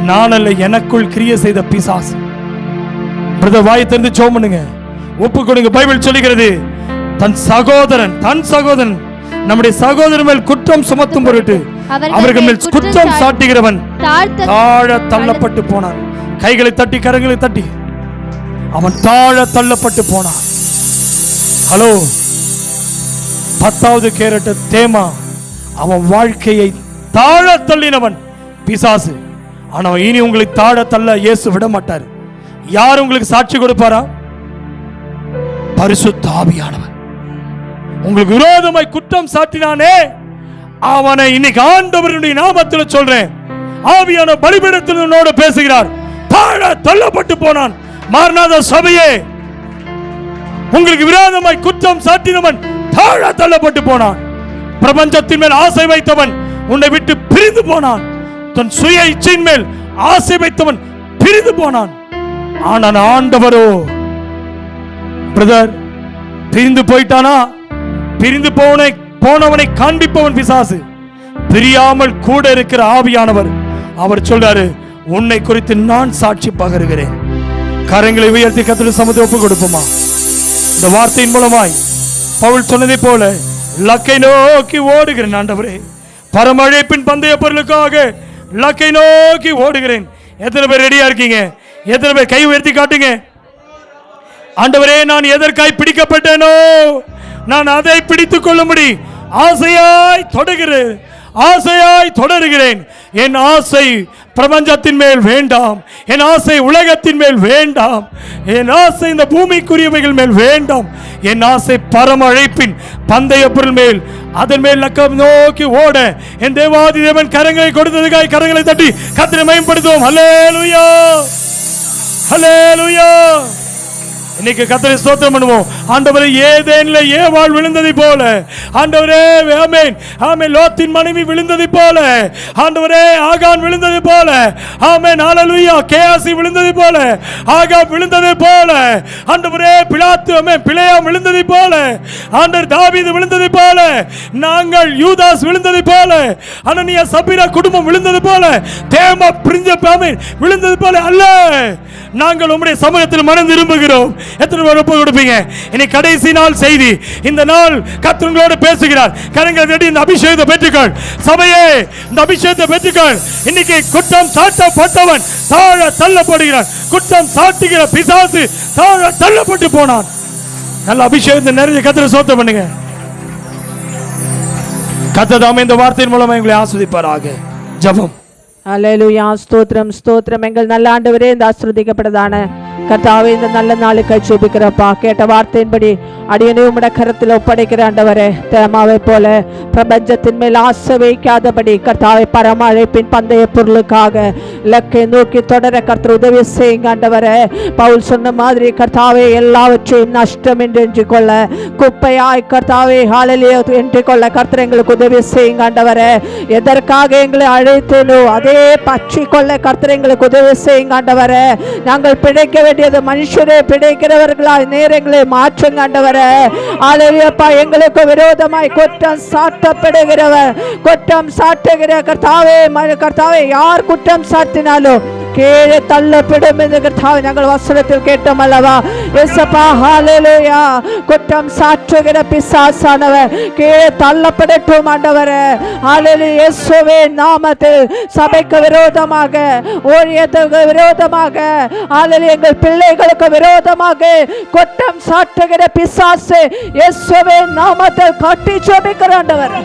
நான் அல்ல, எனக்குள் கிரியை செய்த பிசாசு. பிரதர், வாயை திறந்து ஜெபம் பண்ணுங்க, ஒப்பு கொடுங்க. பைபிள் சொல்லுகிறது, தன் சகோதரன் நம்முடைய சகோதரன் மேல் குற்றம் சுமத்தும் பொருட்டு அவர்கள் மேல் குற்றம் சாட்டுகிறவன் தாழ தள்ளப்பட்டு போனான். கைகளை தட்டி கரங்களை தட்டி, அவன் தாழ தள்ளப்பட்டு போனான். ஹலோ, 10வது கேரட்ட தேமா, அவன் வாழ்க்கையை தாழ தள்ளினவன் பிசாசு. ஆனா இனி உங்களை தாழ தள்ள இயேசு விட மாட்டார். யார் உங்களுக்கு சாட்சி கொடுப்பாரா? பரிசுத்த ஆவியானவர். உங்களுக்கு விரோதமாய் குற்றம் சாட்டினானே, அவனை இன்னைக்கு ஆண்டவருடைய நாமத்தில் சொல்றேன், ஆவியான பலிபீடத்தில் உன்னோடு பேசுகிறார். தாழ தள்ளப்பட்டு போனான். மார்நாத சபையே, உங்களுக்கு விரோதமாய் குற்றம் சாட்டினவன் தாழ தள்ளப்பட்டு போனான். பிரபஞ்சத்தின் மேல் ஆசை வைத்தவன் உன்னை விட்டு பிரிந்து போனான். தன் சுய இச்சையின் மேல் ஆசை வைத்தவன் பிரிந்து போனான். ஆனால் ஆண்டவரோ, பிரதர், பிரிந்து போயிட்டானா? பிரிந்து போனவனை காண்பிப்பவன் பிசாசு, பிரியாமல் கூட இருக்கிற ஆவியானவர். அவர் சொல்றாரு, உன்னை குறித்து நான் சாட்சி பகருகிறேன். கரங்களை உயர்த்தி கர்த்தருடைய சமூகத்தில் ஒப்பு கொடுப்போமா? இந்த வார்த்தையின் மூலமாய் பவுல் சொன்னதை போல லக்கை நோக்கி ஓடுகிறேன். ஆண்டவரே, பரமழைப்பின் பந்தய பொருளுக்காக லக்கை நோக்கி ஓடுகிறேன். எத்தனை பேர் ரெடியா இருக்கீங்க? எத்தனை பேர் கை உயர்த்தி காட்டுங்க. ஆண்டவரே, நான் எதற்காய் பிடிக்கப்பட்டேனோ நான் அதை பிடித்துக் கொள்ளும்படி ஆசையாய் தொடருகிறேன். என் ஆசை பிரபஞ்சத்தின் மேல் வேண்டாம், என் ஆசை உலகத்தின் மேல் வேண்டாம், என் ஆசை இந்த பூமிக்குரியவைகள் மேல் வேண்டாம். என் ஆசை பரம அழைப்பின் பந்தய பொருள் மேல், அதன் மேல் லக்கம் நோக்கி ஓட என் தேவாதி தேவன் கரங்களை கொடுத்ததுக்காய் கரங்களை தட்டி கர்த்தரை மகிமைப்படுத்துவோம். ஹல்லேலூயா, ஹல்லேலூயா. இன்னைக்கு கர்த்தரை ஸ்தோத்திரம் பண்ணுவோம். ஆண்டவரே, ஏதேனிலே ஏவாள் விழுந்ததை போல, ஆண்டவரே, ஆமென் ஆமென், லோத்தின் மனைவி விழுந்ததை போல, ஆண்டவரே, ஆகான் விழுந்ததை போல, ஆமென் ஹல்லேலூயா, கேயாசி விழுந்ததை போல, ஆகாப் விழுந்ததை போல, ஆண்டவரே, பிலாத்து ஆமென் பிலேயாம் விழுந்ததை போல, ஆண்டவர் தாவீது விழுந்ததை போல, நாங்கள் யூதாஸ் விழுந்ததை போல, அனனியா சபீரா குடும்பம் விழுந்தது போல, தேமா பிரிஞ்ச ஆமென் விழுந்தது போல அல்ல, நாங்கள் உம்முடைய சமூகத்தில் மனம் திரும்புகிறோம். எத்தனை பேர் ஒப்பு கொடுப்பீங்க? இனி கடைசி நாள் செய்தி. இந்த நாள் கர்த்தர் உங்களோடு பேசுகிறார். கரங்களை தட்டி இந்த அபிஷேகத்தை பெற்றுக்கள். சபையே, இந்த அபிஷேகத்தை பெற்றுக்கள். இன்னைக்கு குற்றம் சாட்டப்பட்டவன் தாழ தள்ளப்படுகிறான். குற்றம் சாட்டுகிற பிசாசு தாழ தள்ளப்பட்டு போனான். நல்ல அபிஷேகத்தை நிறைய கர்த்தரை ஸ்தோத்திரம் பண்ணுங்க. கர்த்தர் தாமே இந்த வார்த்தையின் மூலமா எங்களை ஆசீர்வதிப்பாராக. ஜெபம். அல்லேலூயா, ஸ்தோத்திரம் ஸ்தோத்திரம். எங்கள் நல்ல ஆண்டவரே, இந்த ஆசீர்வதிக்கப்பட்டதான கர்த்தாவே, இந்த நல்ல நாளுக்கு ஜெபிக்கிறப்பா. கேட்ட வார்த்தையின்படி அடியனை உம்முடைய கரத்தில் ஒப்படைக்கிற ஆண்டவரே, தேமாவை போல பிரபஞ்சத்தின் மேல் ஆசை வைக்காதபடி கர்த்தாவை பரம அழைப்பின் பந்தய பொருளுக்காக இலக்கை நோக்கி தொடர கர்த்தர் உதவி செய்யுங்க ஆண்டவரே. பவுல் சொன்ன மாதிரி கர்த்தாவே, எல்லாவற்றையும் நஷ்டம் என்று எண்ணிக்கொள்ள, குப்பையாய் கர்த்தாவே ஹல்லேலூயா என்று கொள்ள கர்த்தர் எங்களுக்கு உதவி செய்யுங்க ஆண்டவரே. எதற்காக எங்களை அழைத்தேனோ அதே பற்றி கொள்ள கர்த்தர் எங்களுக்கு உதவி செய்யுங்க ஆண்டவரே. நாங்கள் பிழைக்க வேண்டிய வேண்டியது. மனுஷரே பிடிக்கிறவர்களாய் நேரங்களை மாற்றுங்க ஆண்டவரே. ஹalleluya. எங்களுக்கு விரோதமாய் குற்றம் சாட்டப்படுகிறவர், குற்றம் சாட்டுகிற கர்த்தாவே, கர்த்தாவே யார் குற்றம் சாட்டினாலும் கீழே தள்ளப்படும் என்று கர்த்தாவே நாங்கள் வசனத்தில் கேட்டோம் அல்லவா? இயேசுப்பா ஹalleluya. குற்றம் சாட்டுகிற பிசாசானவர் கீழே தள்ளப்படட்டும் ஆண்டவரே. ஹalleluya. இயேசுவே நாமத்தில் சபைக்கு விரோதமாக, ஊழியத்துக்கு விரோதமாக, ஹalleluya, எங்கள் பிள்ளைகளுக்கு விரோதமாக குற்றம் சாட்டுகிற பிசாசு இயேசுவே நாமத்தில் கட்டி ஜெபிக்கிற ஆண்டவரே.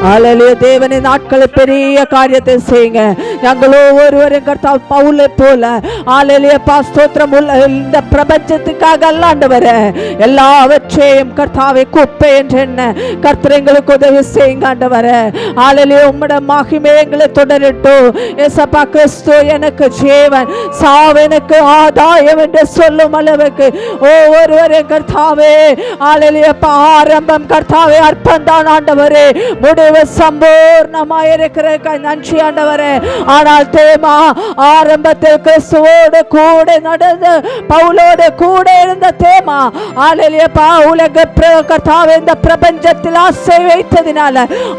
ஹalleluya. தேவனின் நாட்களில் பெரிய காரியத்தை செய்யுங்க. நாங்கள் ஒவ்வொருவரும் கர்த்தாவே பவுலை போல ஹalleluya ஸ்தோத்திரம் இந்த பிரபஞ்சத்துக்காக அல்ல ஆண்டவரே, எல்லாவற்றையும் கர்த்தாவே குப்பை என்று என்ன கர்த்தர் எங்களுக்கு உதவி செய்யுங்க ஆண்டவரே. ஹalleluya. உம்முடைய மகிமை எங்களை தொடரட்டும். இயேசுப்பா கிறிஸ்து எனக்கு ஜீவன், சாவு எனக்கு ஆதாயம் என்று சொல்லும் அளவுக்கு ஒவ்வொருவரும் கர்த்தாவே ஹalleluya ஆரம்பம் கர்த்தாவே அற்பந்தான் ஆண்டவரே, முடிவு சம்பூர்ணமாயிருக்கிற நன்றி ஆண்டவரே. ஆனால் தேமா ஆரம்பத்தில் கிறிஸ்துவோடு கூட நடந்து பவுலோடு கூட இருந்த தேமா ஹalleluya உலக கர்த்தாவே இந்த பிரபஞ்சத்தில் ஆசை வைத்ததினால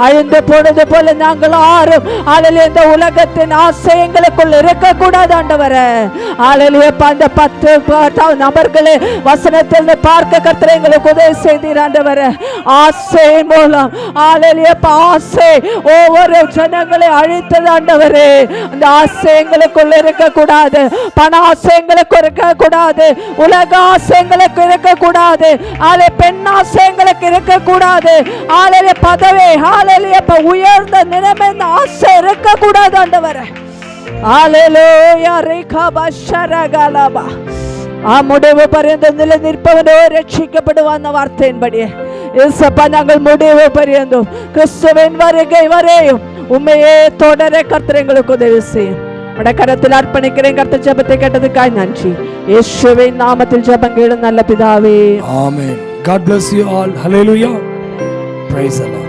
அழிந்து போனது போல நாங்கள் ஆறும் ஹalleluya இந்த உலகத்தின் ஆசை எங்களுக்குள் இருக்க கூடாது ஆண்டவரே. ஹalleluya அந்த 10 நபர்களே வசனத்தில் பார்க்க கர்த்தர் எங்களுக்கு உதவி செய்தீர் ஆண்டவரே. ஆசை மூலம் ஹalleluya ஆசை ஒவ்வொரு ஜனங்களை அழித்தது ஆண்டவரே. அந்த ஆசை எங்களுக்குள்ள இருக்க கூடாது, பண ஆசை எங்களுக்கு இருக்க கூடாது, உலக ஆசை எங்களுக்கு இருக்க கூடாது, பெண் ஆசை எங்களுக்கு இருக்க கூடாது, பதவி ஹalleluya உயர்ந்த நிலைமை ஆசை இருக்க கூடாது ஆண்டவரே. ஹalleluya ரிகபஷரகலபா முடிவு பரியந்த நிலை நிற்பவனோ ரட்சிக்கப்படுவான் வார்த்தையின்படி இயேசுப்பா நாங்கள் முடிவு பரியந்தோம் கிறிஸ்துவின் வருகை வரையும் உண்மையே தொடர கர்த்தர் எங்களுக்கு உதவி செய்யும். கரத்தில் அர்ப்பணிக்கிறேன். கர்த்தர் ஜெபத்தை கேட்டதுக்காய் நன்றி. இயேசுவின் நாமத்தில் ஜெபம் கேளும் நல்ல பிதாவே. ஆமென். God bless you all. Hallelujah. Praise the Lord.